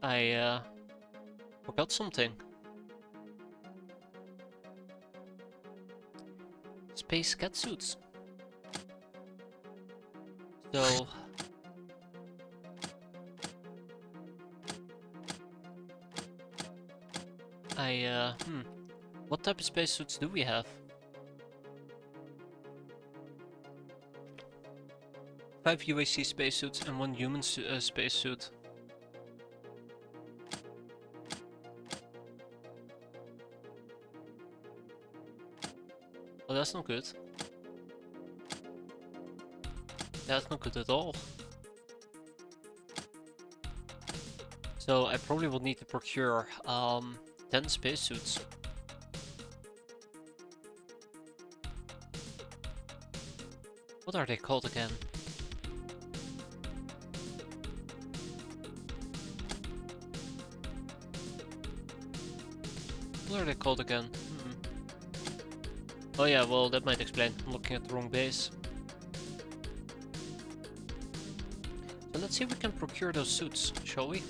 I forgot something. Space catsuits. So what type of spacesuits do we have? 5 UAC spacesuits and 1 human spacesuit. Oh, that's not good. That's not good at all. So I probably will need to procure 10 spacesuits. What are they called again? What are they called again? Oh yeah, well that might explain. I'm looking at the wrong base. So let's see if we can procure those suits, shall we?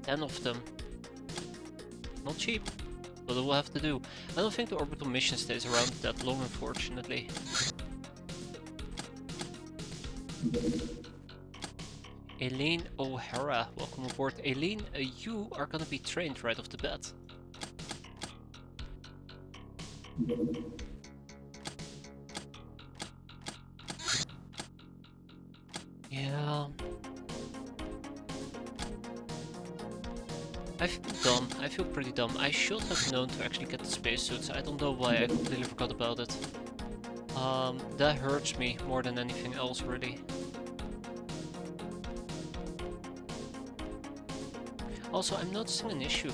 10 of them. Not cheap, but it will have to do. I don't think the orbital mission stays around that long, unfortunately. Aileen O'Hara, welcome aboard. Aileen, you are gonna be trained right off the bat. Yeah. I feel dumb. I feel pretty dumb. I should have known to actually get the spacesuits. I don't know why I completely forgot about it. That hurts me more than anything else, really. Also, I'm noticing an issue.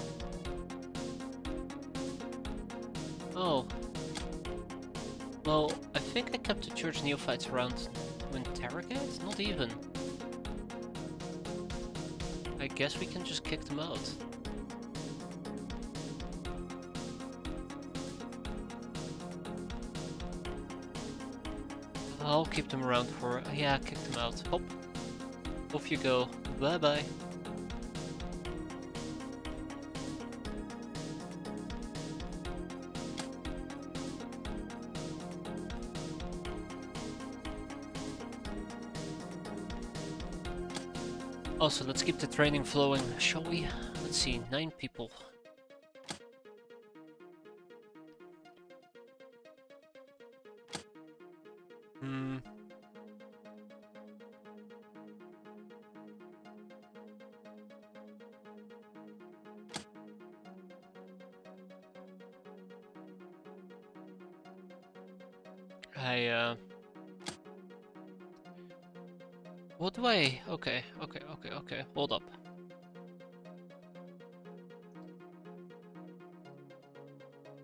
Oh. Well, I think I kept the church neophytes around to interrogate? Not even. I guess we can just kick them out. I'll keep them around for... yeah, kick them out. Hop. Off you go. Bye-bye. Also, let's keep the training flowing, shall we? Let's see, 9 people. What do I... Okay, hold up.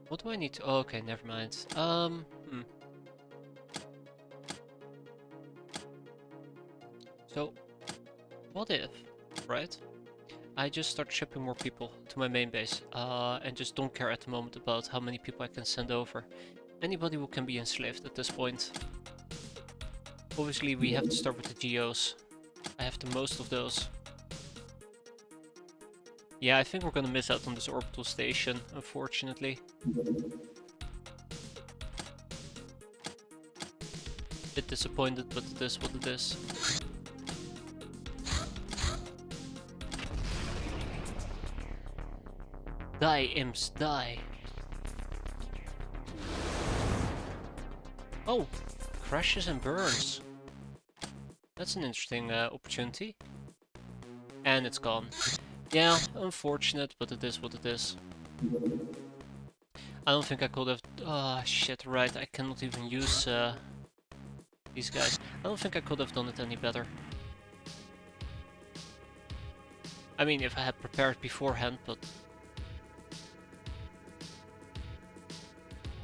What do I need to... Oh, okay, never mind. So, what if, right? I just start shipping more people to my main base, and just don't care at the moment about how many people I can send over. Anybody who can be enslaved at this point. Obviously, we have to start with the geos. I have the most of those. Yeah, I think we're gonna miss out on this orbital station, unfortunately. Bit disappointed, but it is what it is. Die, imps, die! Oh! Crashes and burns. That's an interesting opportunity. And it's gone. Yeah, unfortunate, but it is what it is. I don't think I could have... Ah, shit, right, I cannot even use these guys. I don't think I could have done it any better. I mean, if I had prepared beforehand, but...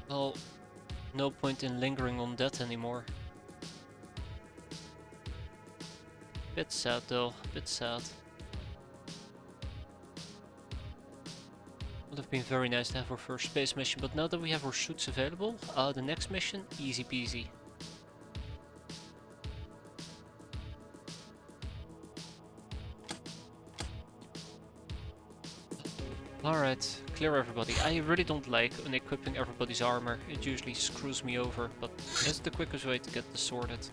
Well, no point in lingering on that anymore. Bit sad though, bit sad. Would have been very nice to have our first space mission, but now that we have our suits available, the next mission, easy peasy. Alright, clear everybody. I really don't like unequipping everybody's armor, it usually screws me over, but it's the quickest way to get this sorted.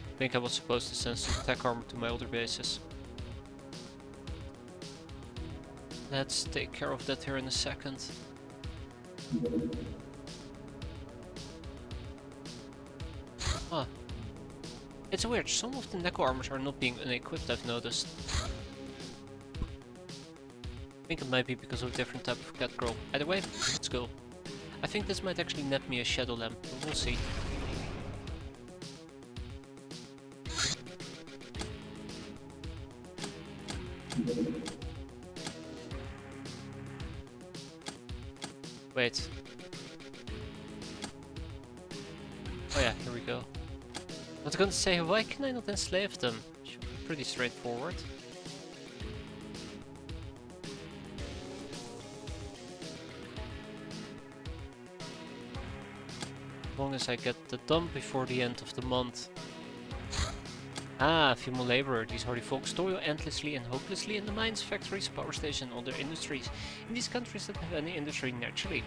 I think I was supposed to send some tech armor to my older bases. Let's take care of that here in a second. Ah. It's weird, some of the Neko armors are not being unequipped, I've noticed. I think it might be because of a different type of cat girl. Either way, let's go. I think this might actually net me a shadow lamp, but we'll see. Wait. Oh yeah, here we go. I was going to say, why can I not enslave them? Should be pretty straightforward. As long as I get the dump before the end of the month. Ah, female laborer. These hardy folks toil endlessly and hopelessly in the mines, factories, power stations, and other industries. In these countries that have any industry naturally.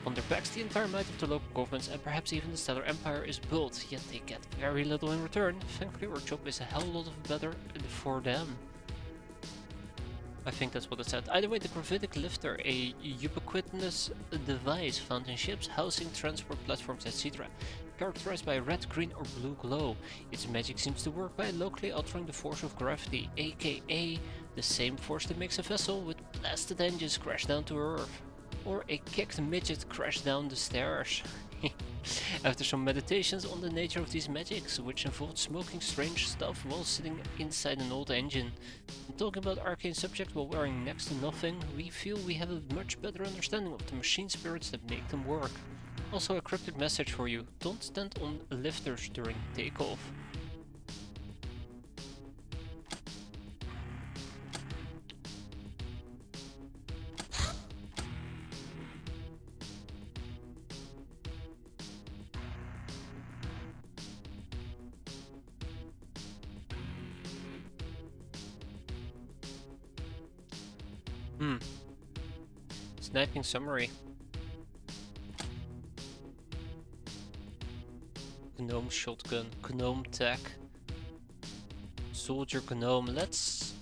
On their backs, the entire might of the local governments and perhaps even the stellar empire is built, yet they get very little in return. Thankfully, our job is a hell lot of better for them. I think that's what it said. Either way, the gravitic lifter, a ubiquitous device found in ships, housing, transport platforms, etc. Characterized by a red, green or blue glow. Its magic seems to work by locally altering the force of gravity, aka the same force that makes a vessel with blasted engines crash down to Earth. Or a kicked midget crash down the stairs. After some meditations on the nature of these magics, which involved smoking strange stuff while sitting inside an old engine, and talking about arcane subjects while wearing next to nothing, we feel we have a much better understanding of the machine spirits that make them work. Also a cryptic message for you, don't stand on lifters during takeoff. Sniping summary. Gnome shotgun, gnome tech, soldier gnome. Let's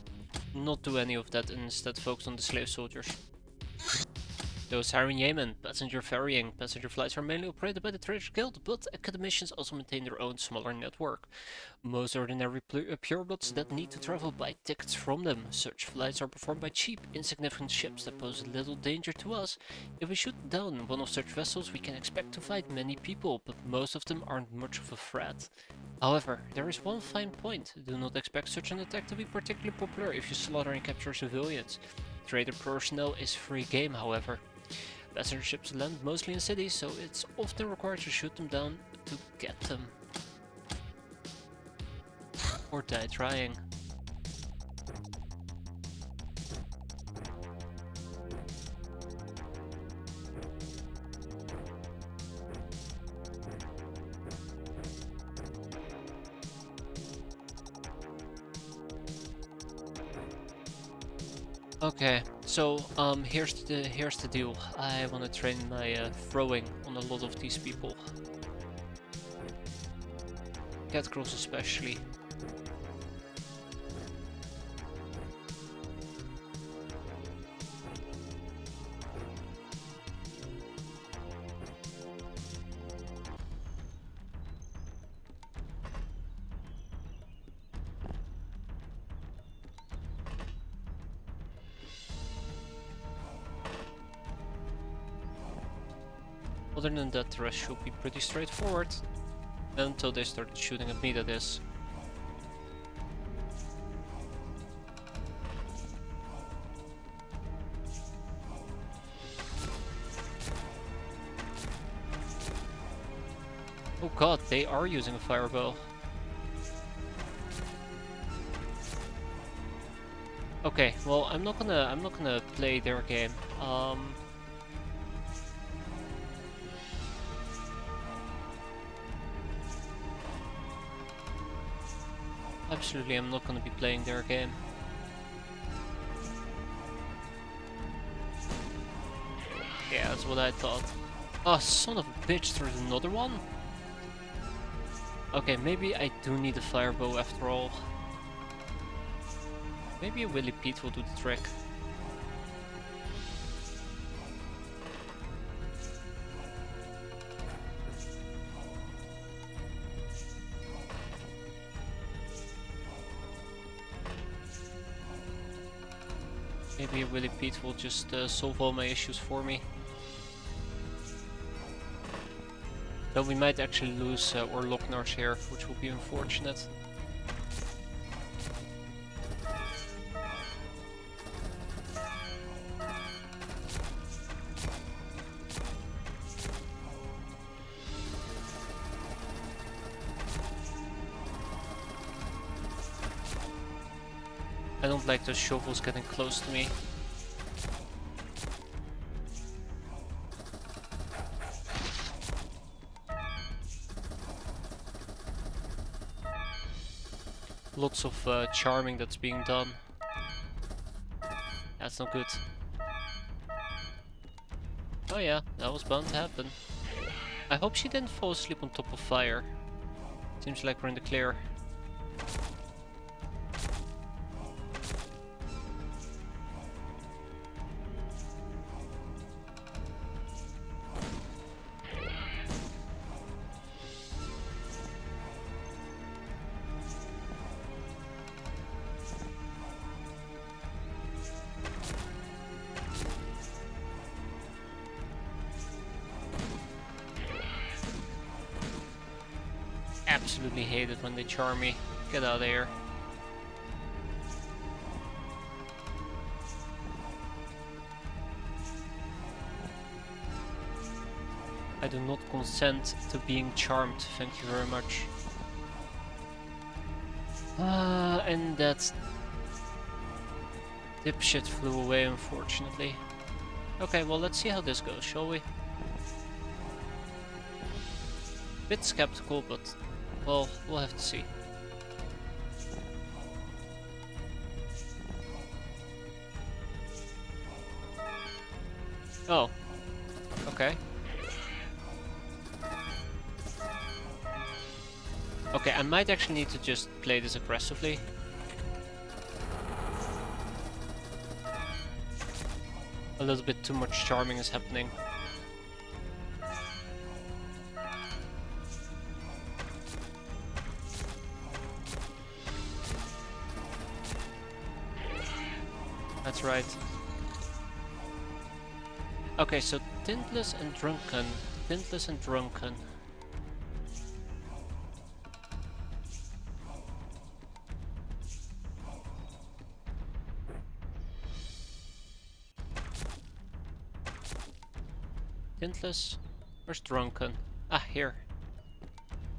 not do any of that and instead focus on the slave soldiers. Those are in Yemen, passenger ferrying. Passenger flights are mainly operated by the Traders Guild, but academicians also maintain their own smaller network. Most ordinary purebloods that need to travel buy tickets from them. Such flights are performed by cheap, insignificant ships that pose little danger to us. If we shoot down one of such vessels, we can expect to fight many people, but most of them aren't much of a threat. However, there is one fine point. Do not expect such an attack to be particularly popular if you slaughter and capture civilians. Trader personnel is free game, however. Passenger ships land mostly in cities, so it's often required to shoot them down to get them. Or die trying. Okay, so here's the deal. I want to train my throwing on a lot of these people. Cat girls especially. Other than that, the rest should be pretty straightforward. Until they started shooting at me, that is. Oh god, they are using a firebow. Okay, well I'm not gonna play their game. Absolutely, I'm not gonna be playing their game. Yeah, that's what I thought. Oh, son of a bitch, there's another one? Okay, maybe I do need a firebow after all. Maybe a Willy Pete will do the trick. Maybe Willy Pete will just solve all my issues for me. Though we might actually lose or Locknars here, which will be unfortunate. I don't like those shovels getting close to me. Lots of charming that's being done. That's not good. Oh yeah, that was bound to happen. I hope she didn't fall asleep on top of fire. Seems like we're in the clear. Absolutely hate it when they charm me. Get out of here. I do not consent to being charmed, thank you very much. And that dipshit flew away, unfortunately. Okay, well, let's see how this goes, shall we? Bit skeptical, but well, we'll have to see. Oh, okay. Okay, I might actually need to just play this aggressively. A little bit too much charming is happening. That's right. Okay, so Tintless and Drunken. Tintless and Drunken. Tintless. Where's Drunken? Ah, here.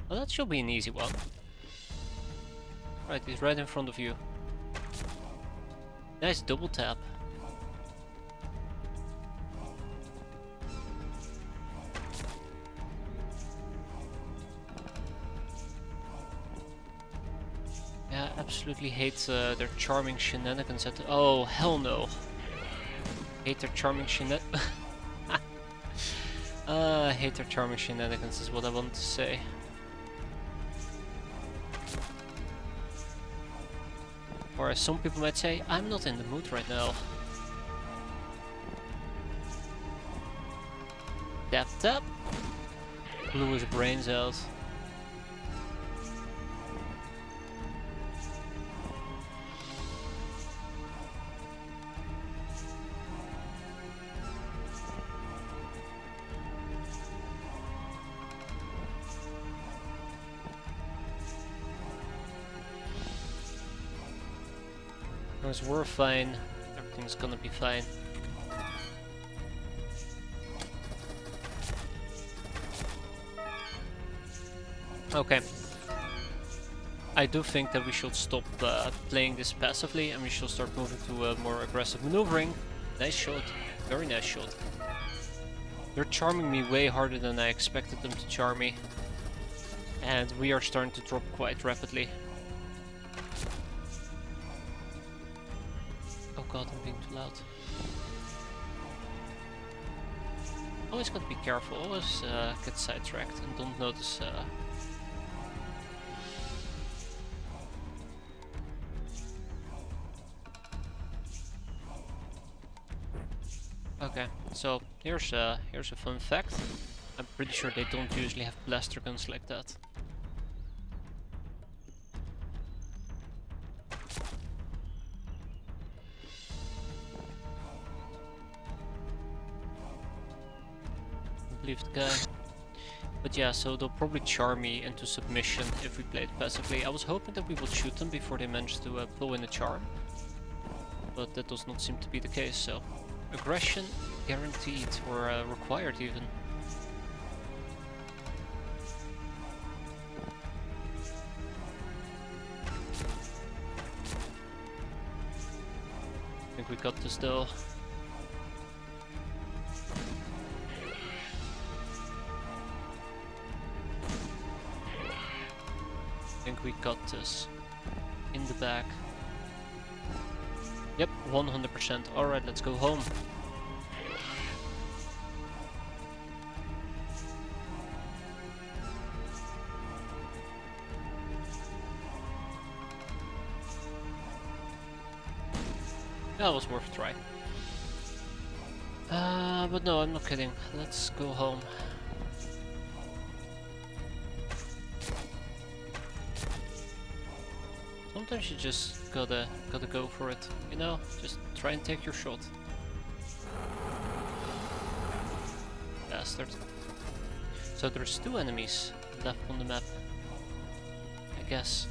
Well, that should be an easy one. Right, he's right in front of you. Nice double tap. Yeah, I absolutely hate their charming shenanigans at the— oh, hell no. Hate their charming I hate their charming shenanigans is what I wanted to say. Or as some people might say, I'm not in the mood right now. Tap tap. Blew his brains out. As we're fine, everything's gonna be fine. Okay. I do think that we should stop playing this passively and we should start moving to more aggressive maneuvering. Nice shot. Very nice shot. They're charming me way harder than I expected them to charm me. And we are starting to drop quite rapidly. Oh god, I'm being too loud. Always gotta be careful, always get sidetracked and don't notice. Okay, so here's a fun fact. I'm pretty sure they don't usually have blaster guns like that. believe the guy. But yeah, so they'll probably charm me into submission if we play it passively. I was hoping that we would shoot them before they managed to blow in a charm. But that does not seem to be the case, so... Aggression guaranteed, or required even. I think we got this though. I think we got this. In the back. Yep, 100%. Alright, let's go home. That was worth a try. But no, I'm not kidding. Let's go home. Sometimes you just gotta go for it, you know? Just try and take your shot. Bastard. So there's 2 enemies left on the map, I guess.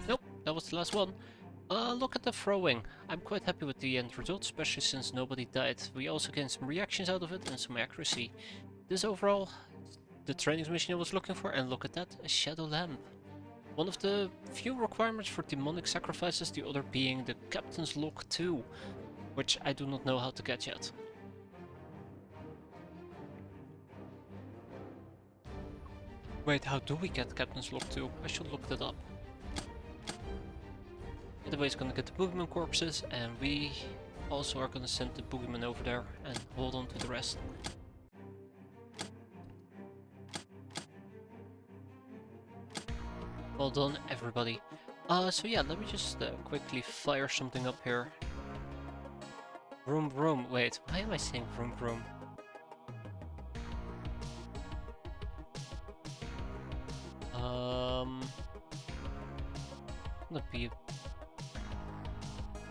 Nope, that was the last one. Look at the throwing. I'm quite happy with the end result, especially since nobody died. We also gained some reactions out of it and some accuracy. This overall, the training mission I was looking for, and look at that, a shadow lamp. One of the few requirements for demonic sacrifices, the other being the Captain's Log 2, which I do not know how to get yet. Wait, how do we get Captain's Log 2? I should look that up. Either way, it's gonna get the boogeyman corpses, and we also are gonna send the boogeyman over there and hold on to the rest. Well done, everybody. So yeah, let me just quickly fire something up here. Vroom vroom. Wait, why am I saying vroom vroom? Not be.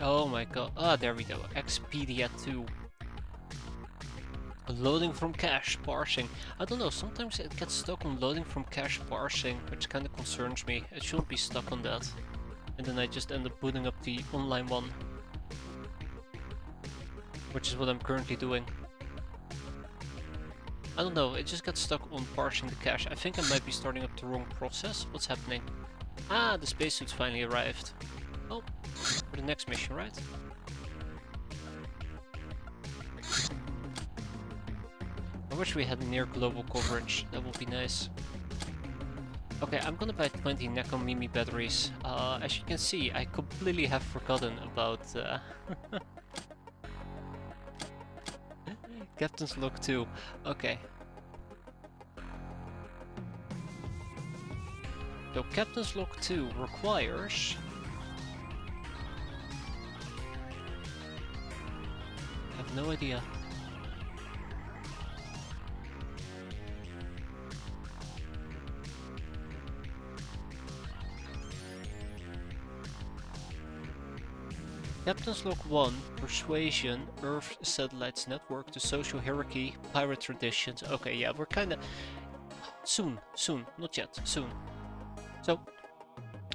Oh my god. Ah, there we go. X-piratez 2. Loading from cache, parsing. I don't know, sometimes it gets stuck on loading from cache parsing, which kind of concerns me. It shouldn't be stuck on that. And then I just end up booting up the online one. Which is what I'm currently doing. I don't know, it just got stuck on parsing the cache. I think I might be starting up the wrong process. What's happening? Ah, the spacesuit's finally arrived. Oh, for the next mission, right? I wish we had near global coverage, that would be nice. Okay, I'm gonna buy 20 Nekomimi batteries. As you can see, I completely have forgotten about Captain's Log 2. Okay. So Captain's Log 2 requires... I have no idea. Captain's Log 1, Persuasion, Earth Satellites Network, the Social Hierarchy, Pirate Traditions. Okay, yeah, we're kinda... Soon, not yet, soon. So,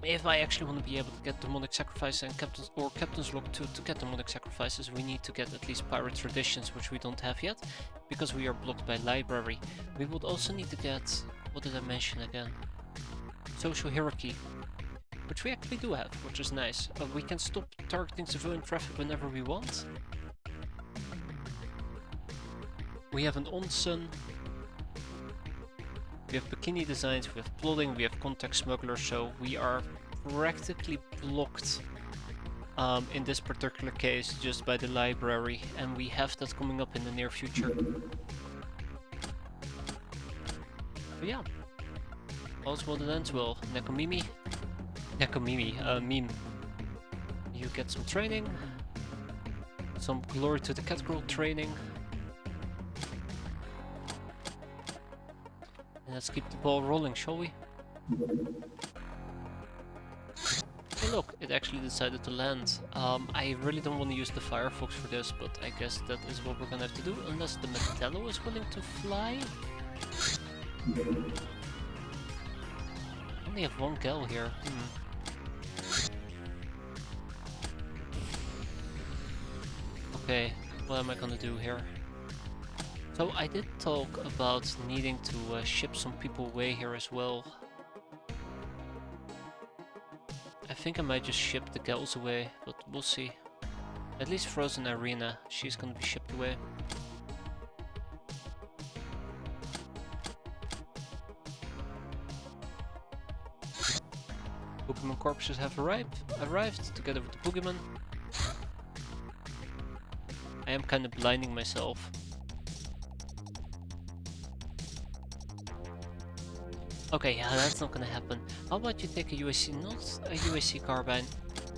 if I actually want to be able to get Demonic Sacrifice and Captain's Log 2 to get Demonic Sacrifices, we need to get at least Pirate Traditions, which we don't have yet, because we are blocked by Library. We would also need to get... what did I mention again? Social Hierarchy. Which we actually do have, which is nice. We can stop targeting civilian traffic whenever we want. We have an onsen. We have bikini designs, we have plotting, we have contact smugglers, so we are practically blocked in this particular case just by the library, and we have that coming up in the near future. But yeah, all's well that ends well. Nekomimi, meme. You get some training, some glory to the cat girl training. And let's keep the ball rolling, shall we? Hey look, it actually decided to land. I really don't want to use the Firefox for this, but I guess that is what we're gonna have to do, unless the Metallo is willing to fly. Only have one gal here. Okay, what am I gonna do here? So I did talk about needing to ship some people away here as well. I think I might just ship the gals away, but we'll see. At least Frozen Arena, she's gonna be shipped away. Pokemon corpses have arrived together with the Pokemon. I am kind of blinding myself. Okay, yeah, that's not gonna happen. How about you take a UAC, not a UAC carbine?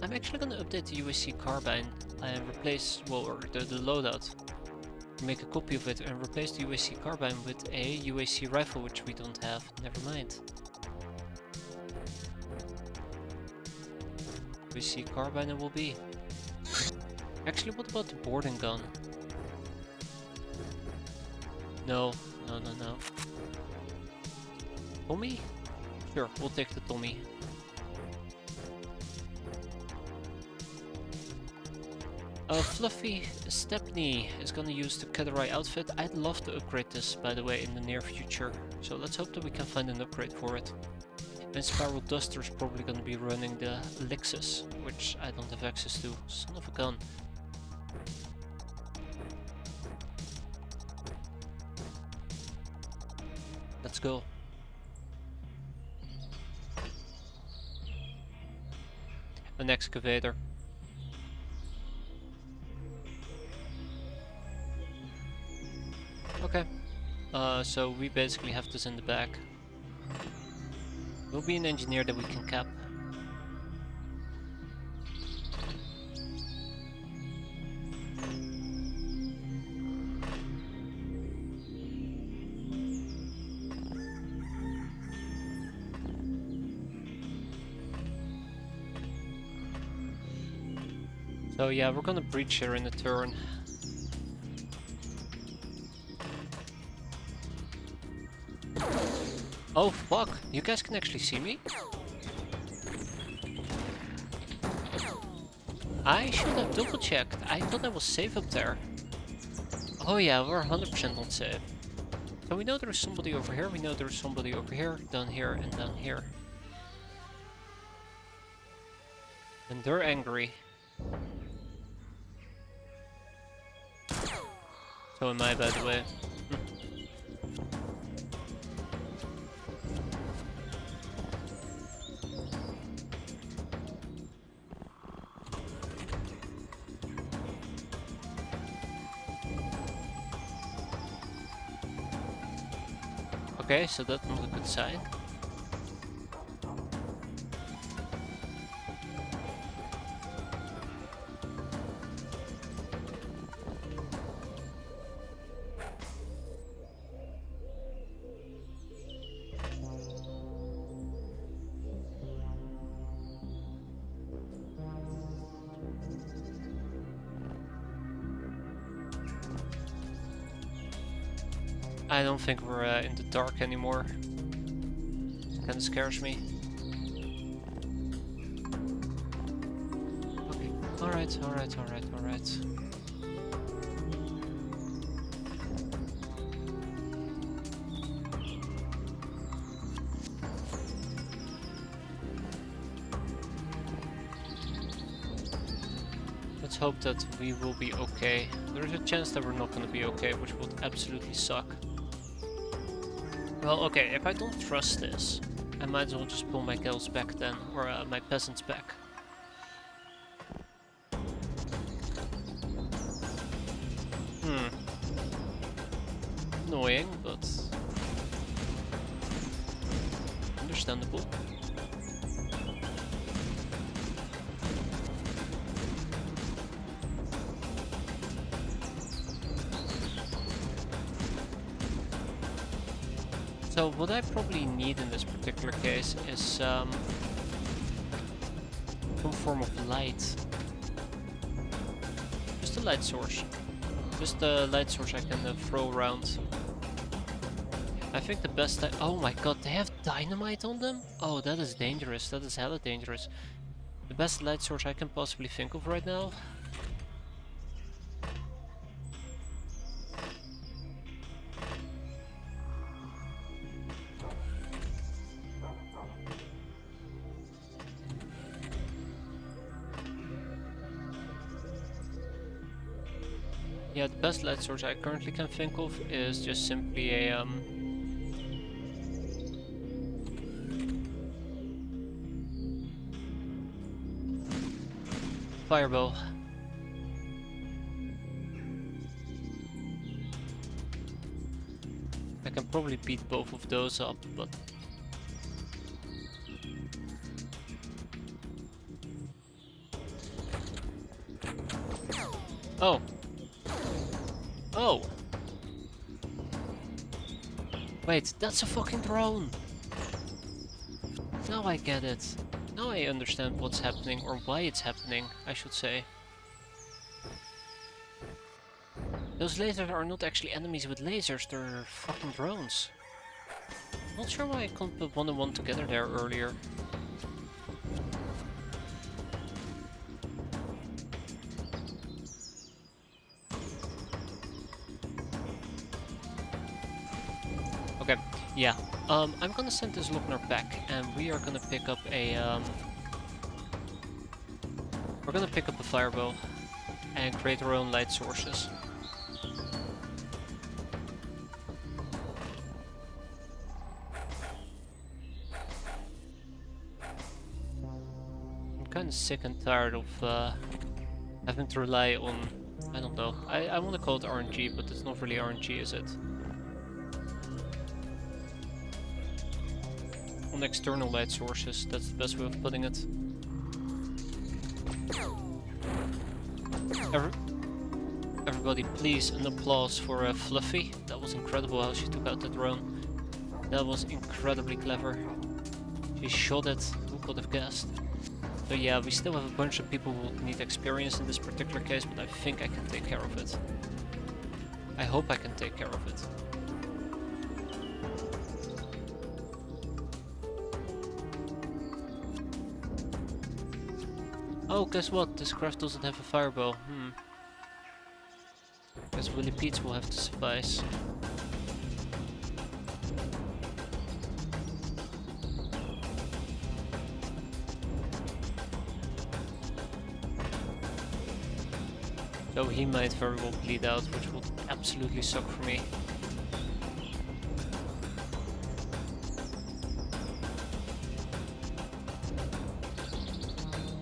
I'm actually gonna update the UAC carbine and replace, well, or the loadout. Make a copy of it and replace the UAC carbine with a UAC rifle, which we don't have. Never mind. UAC carbine it will be. Actually, what about the boarding gun? No. Tommy? Sure, we'll take the Tommy. Fluffy Stepney is gonna use the Cutterai outfit. I'd love to upgrade this, by the way, in the near future. So let's hope that we can find an upgrade for it. And Spiral Duster is probably gonna be running the Lexus, which I don't have access to. Son of a gun. Let's go. An excavator. Okay. So we basically have this in the back. We'll be an engineer that we can cap. So yeah, we're gonna breach here in a turn. Oh fuck, you guys can actually see me? I should have double checked. I thought I was safe up there. Oh yeah, we're 100% not safe. So we know there's somebody over here, we know there's somebody over here, down here and down here. And they're angry. So am I, by the way. Okay, so that's not a good sign. I don't think we're in the dark anymore. It kinda scares me. Okay, alright. Let's hope that we will be okay. There's a chance that we're not gonna be okay, which would absolutely suck. Well, okay, if I don't trust this, I might as well just pull my girls back then, or my peasants back. Annoying, but understandable. So what I probably need in this particular case is Some form of light. Just a light source. Just a light source I can throw around. I think the best oh my god, they have dynamite on them? Oh, that is dangerous. That is hella dangerous. The best light source I can possibly think of right now. Yeah, the best light source I currently can think of is just simply a fireball. I can probably beat both of those up, but oh. Oh! Wait, that's a fucking drone! Now I get it. Now I understand what's happening, or why it's happening, I should say. Those lasers are not actually enemies with lasers, they're fucking drones. Not sure why I couldn't put 1 and 1 together there earlier. Okay, yeah. I'm gonna send this Lochner back, and we are gonna pick up a we're gonna pick up a fireball and create our own light sources. I'm kinda sick and tired of having to rely on, I don't know, I wanna call it RNG, but it's not really RNG, is it? On external light sources, that's the best way of putting it. Everybody please an applause for Fluffy. That was incredible how she took out the drone. That was incredibly clever. She shot it, who could have guessed? So yeah, we still have a bunch of people who will need experience in this particular case, but I think I can take care of it. I hope I can take care of it. Oh, guess what? This craft doesn't have a fireball. Guess Willy Pete's will have to suffice. So he might very well bleed out, which would absolutely suck for me.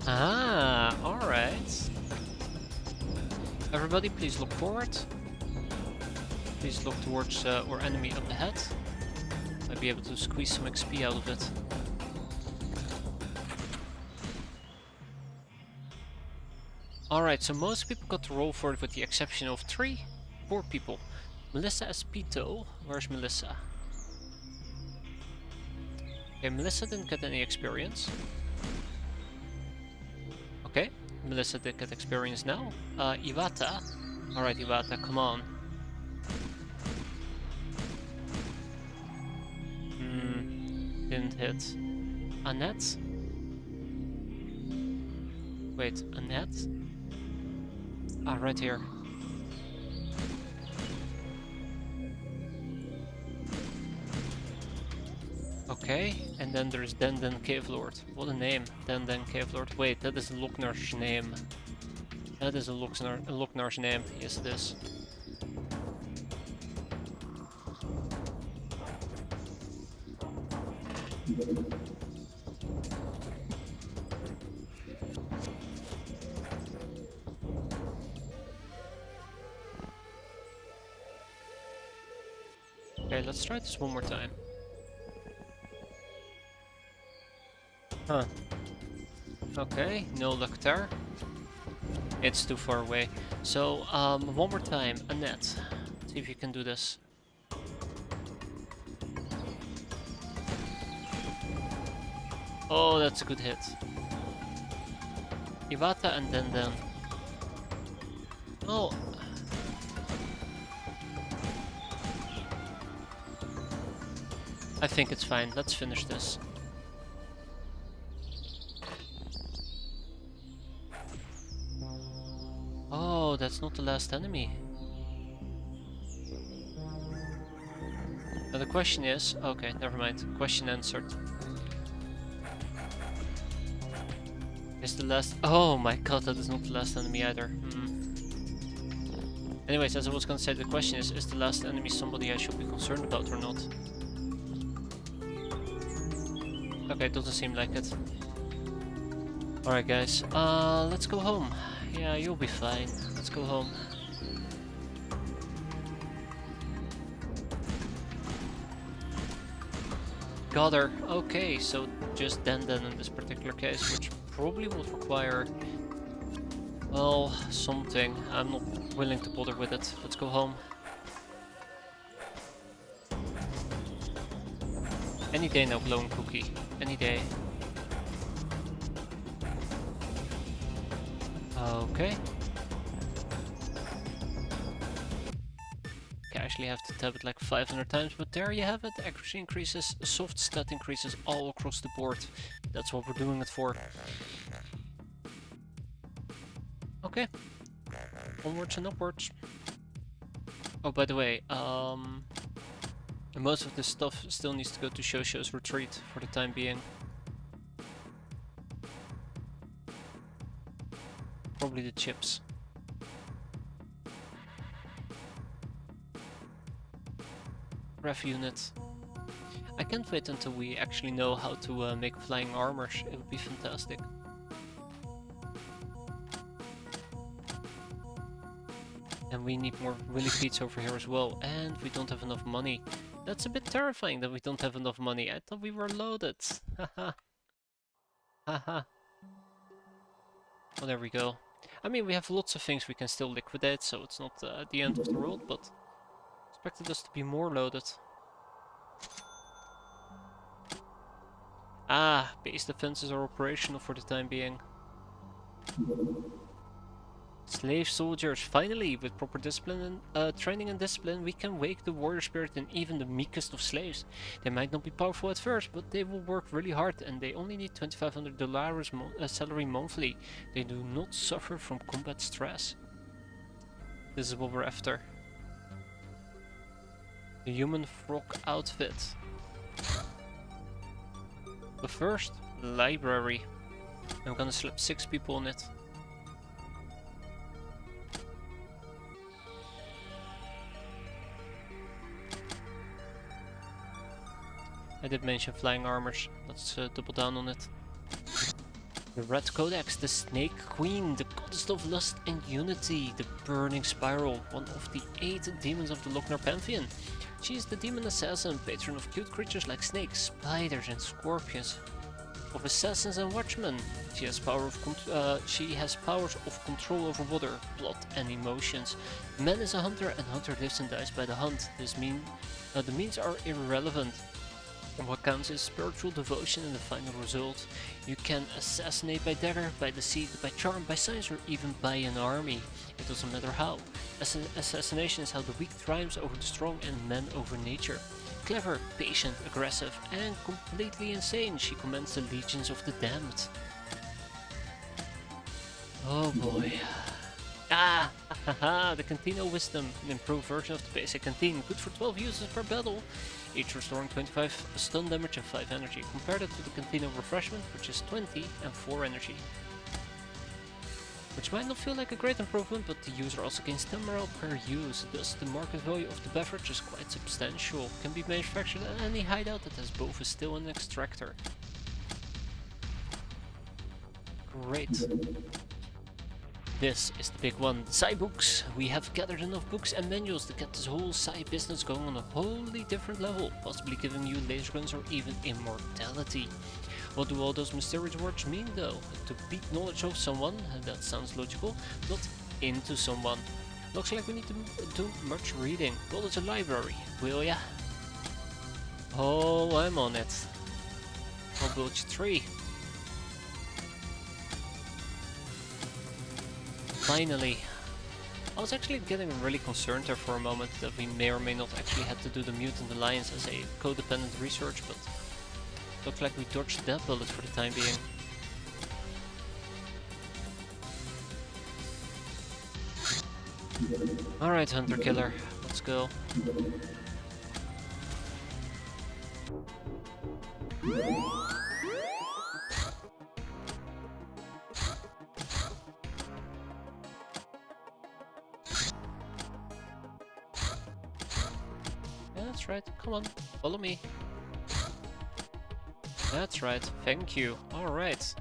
Ah, alright. Everybody, please look forward. Please look towards our enemy up ahead. Might be able to squeeze some XP out of it. Alright, so most people got to roll for it with the exception of 4 people. Melissa Espito. Where's Melissa? Okay, Melissa didn't get any experience. Okay, Melissa did get experience now. Iwata. Alright, Iwata, come on. Didn't hit. Annette? Wait, Annette? Ah, right here. Okay, and then there's Den Cave Lord. What a name, Den Cave Lord. Wait, that is Lochner's name. That is a Lochner's name. Yes, it is. Okay, let's try this one more time. Huh. Okay, no luck there. It's too far away. So, one more time, Annette. See if you can do this. Oh, that's a good hit. Iwata and then. Oh. I think it's fine. Let's finish this. Oh, that's not the last enemy. Now the question is... Okay, never mind. Question answered. Is the last... Oh my god, that is not the last enemy either. Anyways, as I was gonna say, the question is the last enemy somebody I should be concerned about or not? Okay, it doesn't seem like it. Alright guys, let's go home. Yeah, you'll be fine. Let's go home. Got her. Okay, so just then in this particular case, which probably would require... Well, something. I'm not willing to bother with it. Let's go home. Any day now, glowing cookie. Any day. Okay. I actually have to tab it like 500 times, but there you have it. Accuracy increases, soft stat increases all across the board. That's what we're doing it for. Okay. Onwards and upwards. Oh, by the way, most of this stuff still needs to go to Shosho's retreat for the time being. Probably the chips. Ref unit. I can't wait until we actually know how to make flying armors. It would be fantastic. And we need more millipedes over here as well. And we don't have enough money. That's a bit terrifying that we don't have enough money. I thought we were loaded. Haha. Haha. Well, there we go. I mean, we have lots of things we can still liquidate, so it's not the end of the world, but expected us to be more loaded. Ah, base defenses are operational for the time being. Slave soldiers, finally, with proper discipline and training and discipline, we can wake the warrior spirit in even the meekest of slaves. They might not be powerful at first, but they will work really hard, and they only need $2,500 salary monthly. They do not suffer from combat stress. This is what we're after. The human frog outfit. But first, library. I'm gonna slap 6 people on it. I did mention flying armors. Let's double down on it. The Red Codex, the Snake Queen, the Goddess of Lust and Unity, the Burning Spiral, one of the 8 demons of the Lochner Pantheon. She is the demon assassin, patron of cute creatures like snakes, spiders and scorpions, of assassins and watchmen. She has powers of control over water, blood and emotions. Man is a hunter and hunter lives and dies by the hunt. The means are irrelevant. What counts is spiritual devotion in the final result. You can assassinate by dagger, by deceit, by charm, by science, or even by an army. It doesn't matter how. Assassination is how the weak triumphs over the strong and men over nature. Clever, patient, aggressive, and completely insane, she commands the legions of the damned. Oh boy. Ah! Haha! The Cantina Wisdom, an improved version of the basic canteen, good for 12 uses per battle. Each restoring 25 stun damage and 5 energy. Compare that to the Cantina Refreshment, which is 20 and 4 energy. Which might not feel like a great improvement, but the user also gains 10 morale per use, thus the market value of the beverage is quite substantial. Can be manufactured at any hideout that has both a still and an extractor. Great. This is the big one, Psi books. We have gathered enough books and manuals to get this whole Psi business going on a wholly different level, possibly giving you laser guns or even immortality. What do all those mysterious words mean though? To beat knowledge of someone, that sounds logical, not into someone. Looks like we need to do much reading. Go to the library, will ya? Oh, I'm on it. I'll build you 3. Finally. I was actually getting really concerned there for a moment that we may or may not actually have to do the Mutant Alliance as a codependent research, but looks like we dodged that bullet for the time being. Alright, Hunter Killer, let's go. Yeah, that's right, come on, follow me. That's right, thank you. Alright.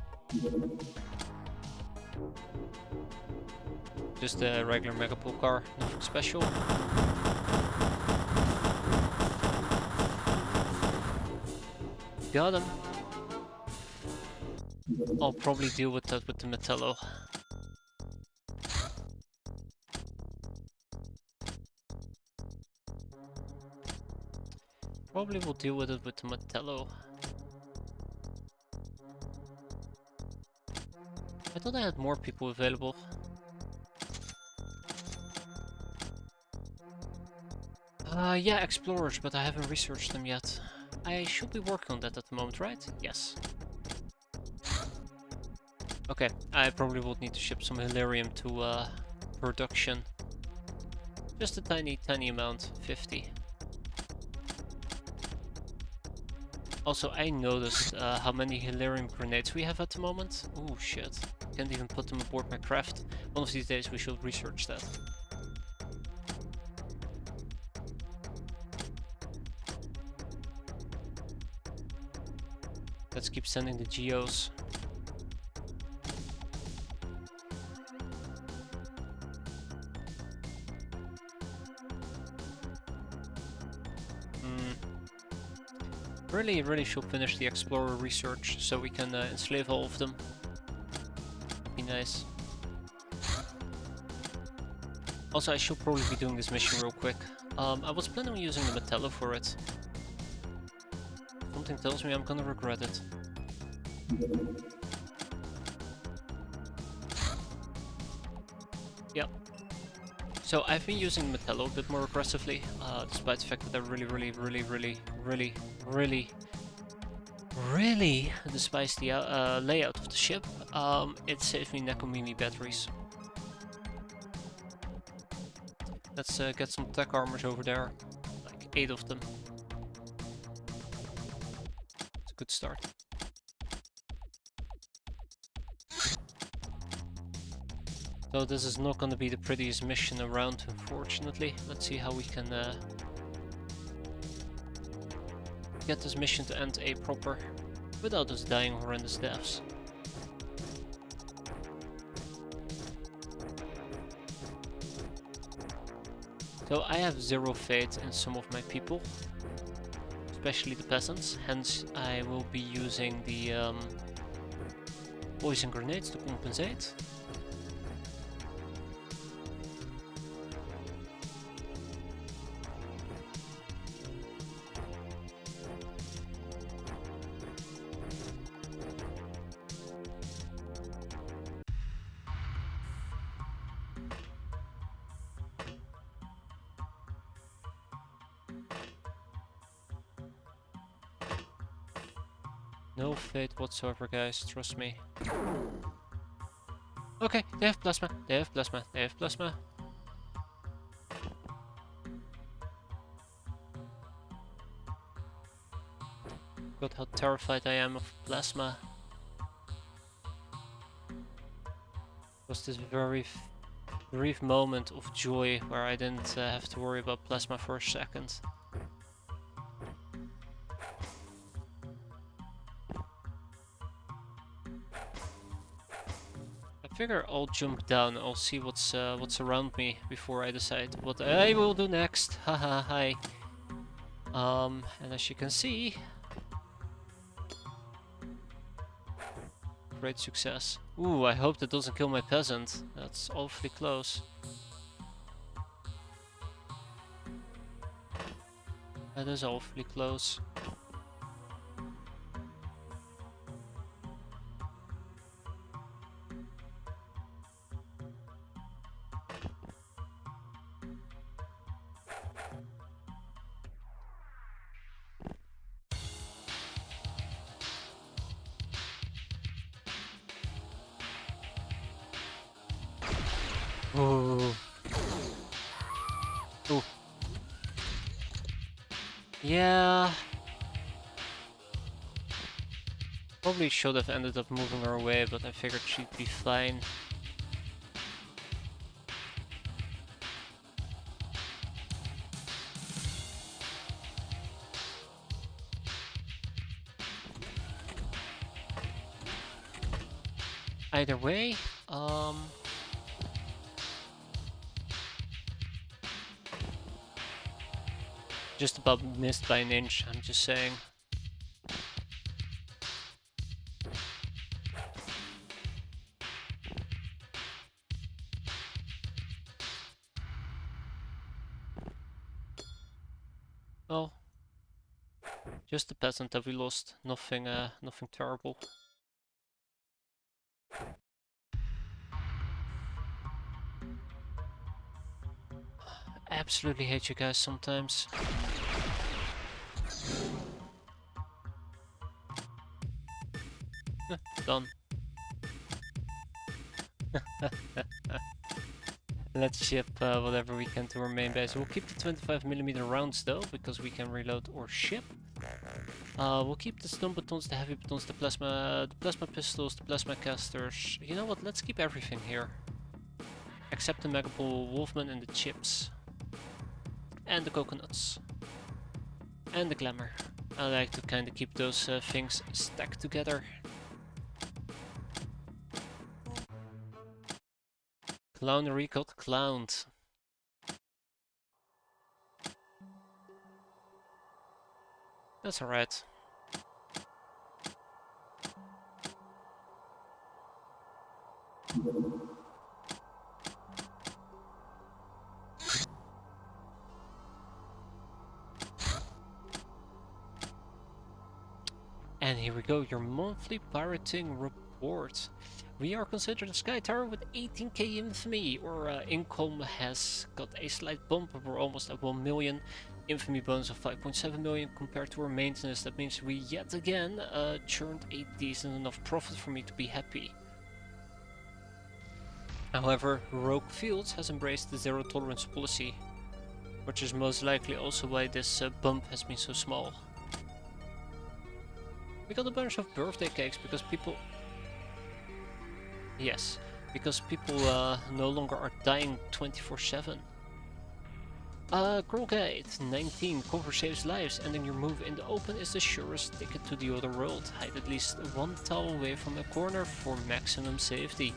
Just a regular Megapool car, nothing special. Got him. I'll probably deal with that with the Metallo. Probably will deal with it with the Metallo. I thought I had more people available. Yeah, explorers, but I haven't researched them yet. I should be working on that at the moment, right? Yes. Okay, I probably would need to ship some Hilarium to production. Just a tiny amount, 50. Also, I noticed how many Hilarium grenades we have at the moment. Oh shit, can't even put them aboard my craft. One of these days we should research that. Let's keep sending the geos. Really should finish the explorer research so we can enslave all of them. Be nice. Also, I should probably be doing this mission real quick. I was planning on using the Metallo for it. Something tells me I'm gonna regret it. Yep. So I've been using Metallo a bit more aggressively, despite the fact that I really despise the layout of the ship. It saved me Nekomimi batteries. Let's get some tech armors over there, like 8 of them. It's a good start. So this is not going to be the prettiest mission around, unfortunately. Let's see how we can get this mission to end a proper, without us dying horrendous deaths. So I have zero faith in some of my people, especially the peasants, hence I will be using the poison grenades to compensate. No fate whatsoever, guys, trust me. Okay, they have plasma, they have plasma, they have plasma. God, how terrified I am of plasma. It was this very brief moment of joy where I didn't have to worry about plasma for a second. I figure I'll jump down, I'll see what's around me before I decide what I will do next. Haha, hi. And as you can see, great success. Ooh, I hope that doesn't kill my peasant. That's awfully close. That is awfully close. Ooh. Ooh. Yeah. Probably should have ended up moving her away, but I figured she'd be fine. Either way, just about missed by an inch, I'm just saying. Oh, just the peasant that we lost. Nothing, nothing terrible. Absolutely hate you guys sometimes. Done. Let's ship whatever we can to our main base. We'll keep the 25mm rounds though, because we can reload or ship. We'll keep the stun batons, the heavy batons, the plasma pistols, the plasma casters. You know what? Let's keep everything here, except the Megapole Wolfman and the chips, and the coconuts, and the glamour. I like to kind of keep those things stacked together. Clownery got clowned. That's alright. And here we go, your monthly pirating report. We are considered a Sky Tower with 18k infamy. Our income has got a slight bump, we're almost at 1 million. Infamy bonus of 5.7 million compared to our maintenance. That means we yet again churned a decent enough profit for me to be happy. However, Rogue Fields has embraced the zero tolerance policy, which is most likely also why this bump has been so small. We got a bunch of birthday cakes because people... Yes, because people no longer are dying 24/7. Girlgate 19, cover saves lives. Ending your move in the open is the surest ticket to the other world. Hide at least one towel away from a corner for maximum safety.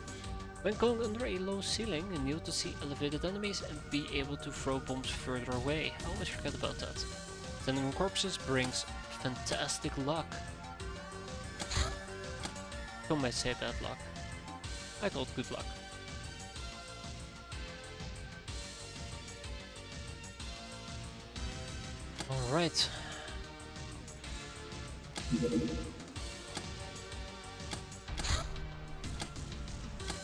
When going under a low ceiling, kneel to see elevated enemies and be able to throw bombs further away. I always forget about that. Standing on corpses brings fantastic luck. Some might say bad luck. I thought good luck. Alright.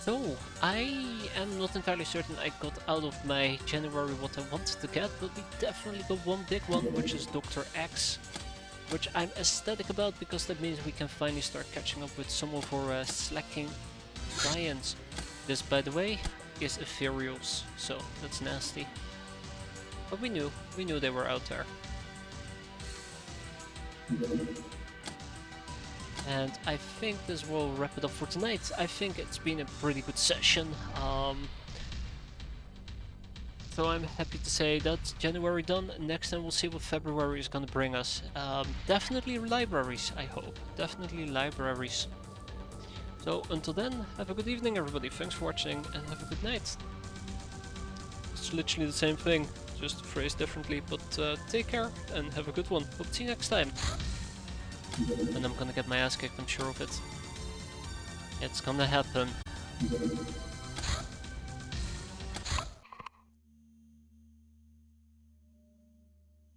So, I am not entirely certain I got out of my January what I wanted to get, but we definitely got one big one, which is Dr. X. Which I'm ecstatic about, because that means we can finally start catching up with some of our slacking clients. This, by the way, is Ethereals, so that's nasty. But we knew they were out there. And I think this will wrap it up for tonight. I think it's been a pretty good session. So I'm happy to say that's January done. Next time we'll see what February is gonna bring us. Definitely libraries, I hope. Definitely libraries. So until then, have a good evening everybody. Thanks for watching and have a good night. It's literally the same thing, just phrased differently, but take care and have a good one. Hope to see you next time. And I'm gonna get my ass kicked, I'm sure of it. It's gonna happen.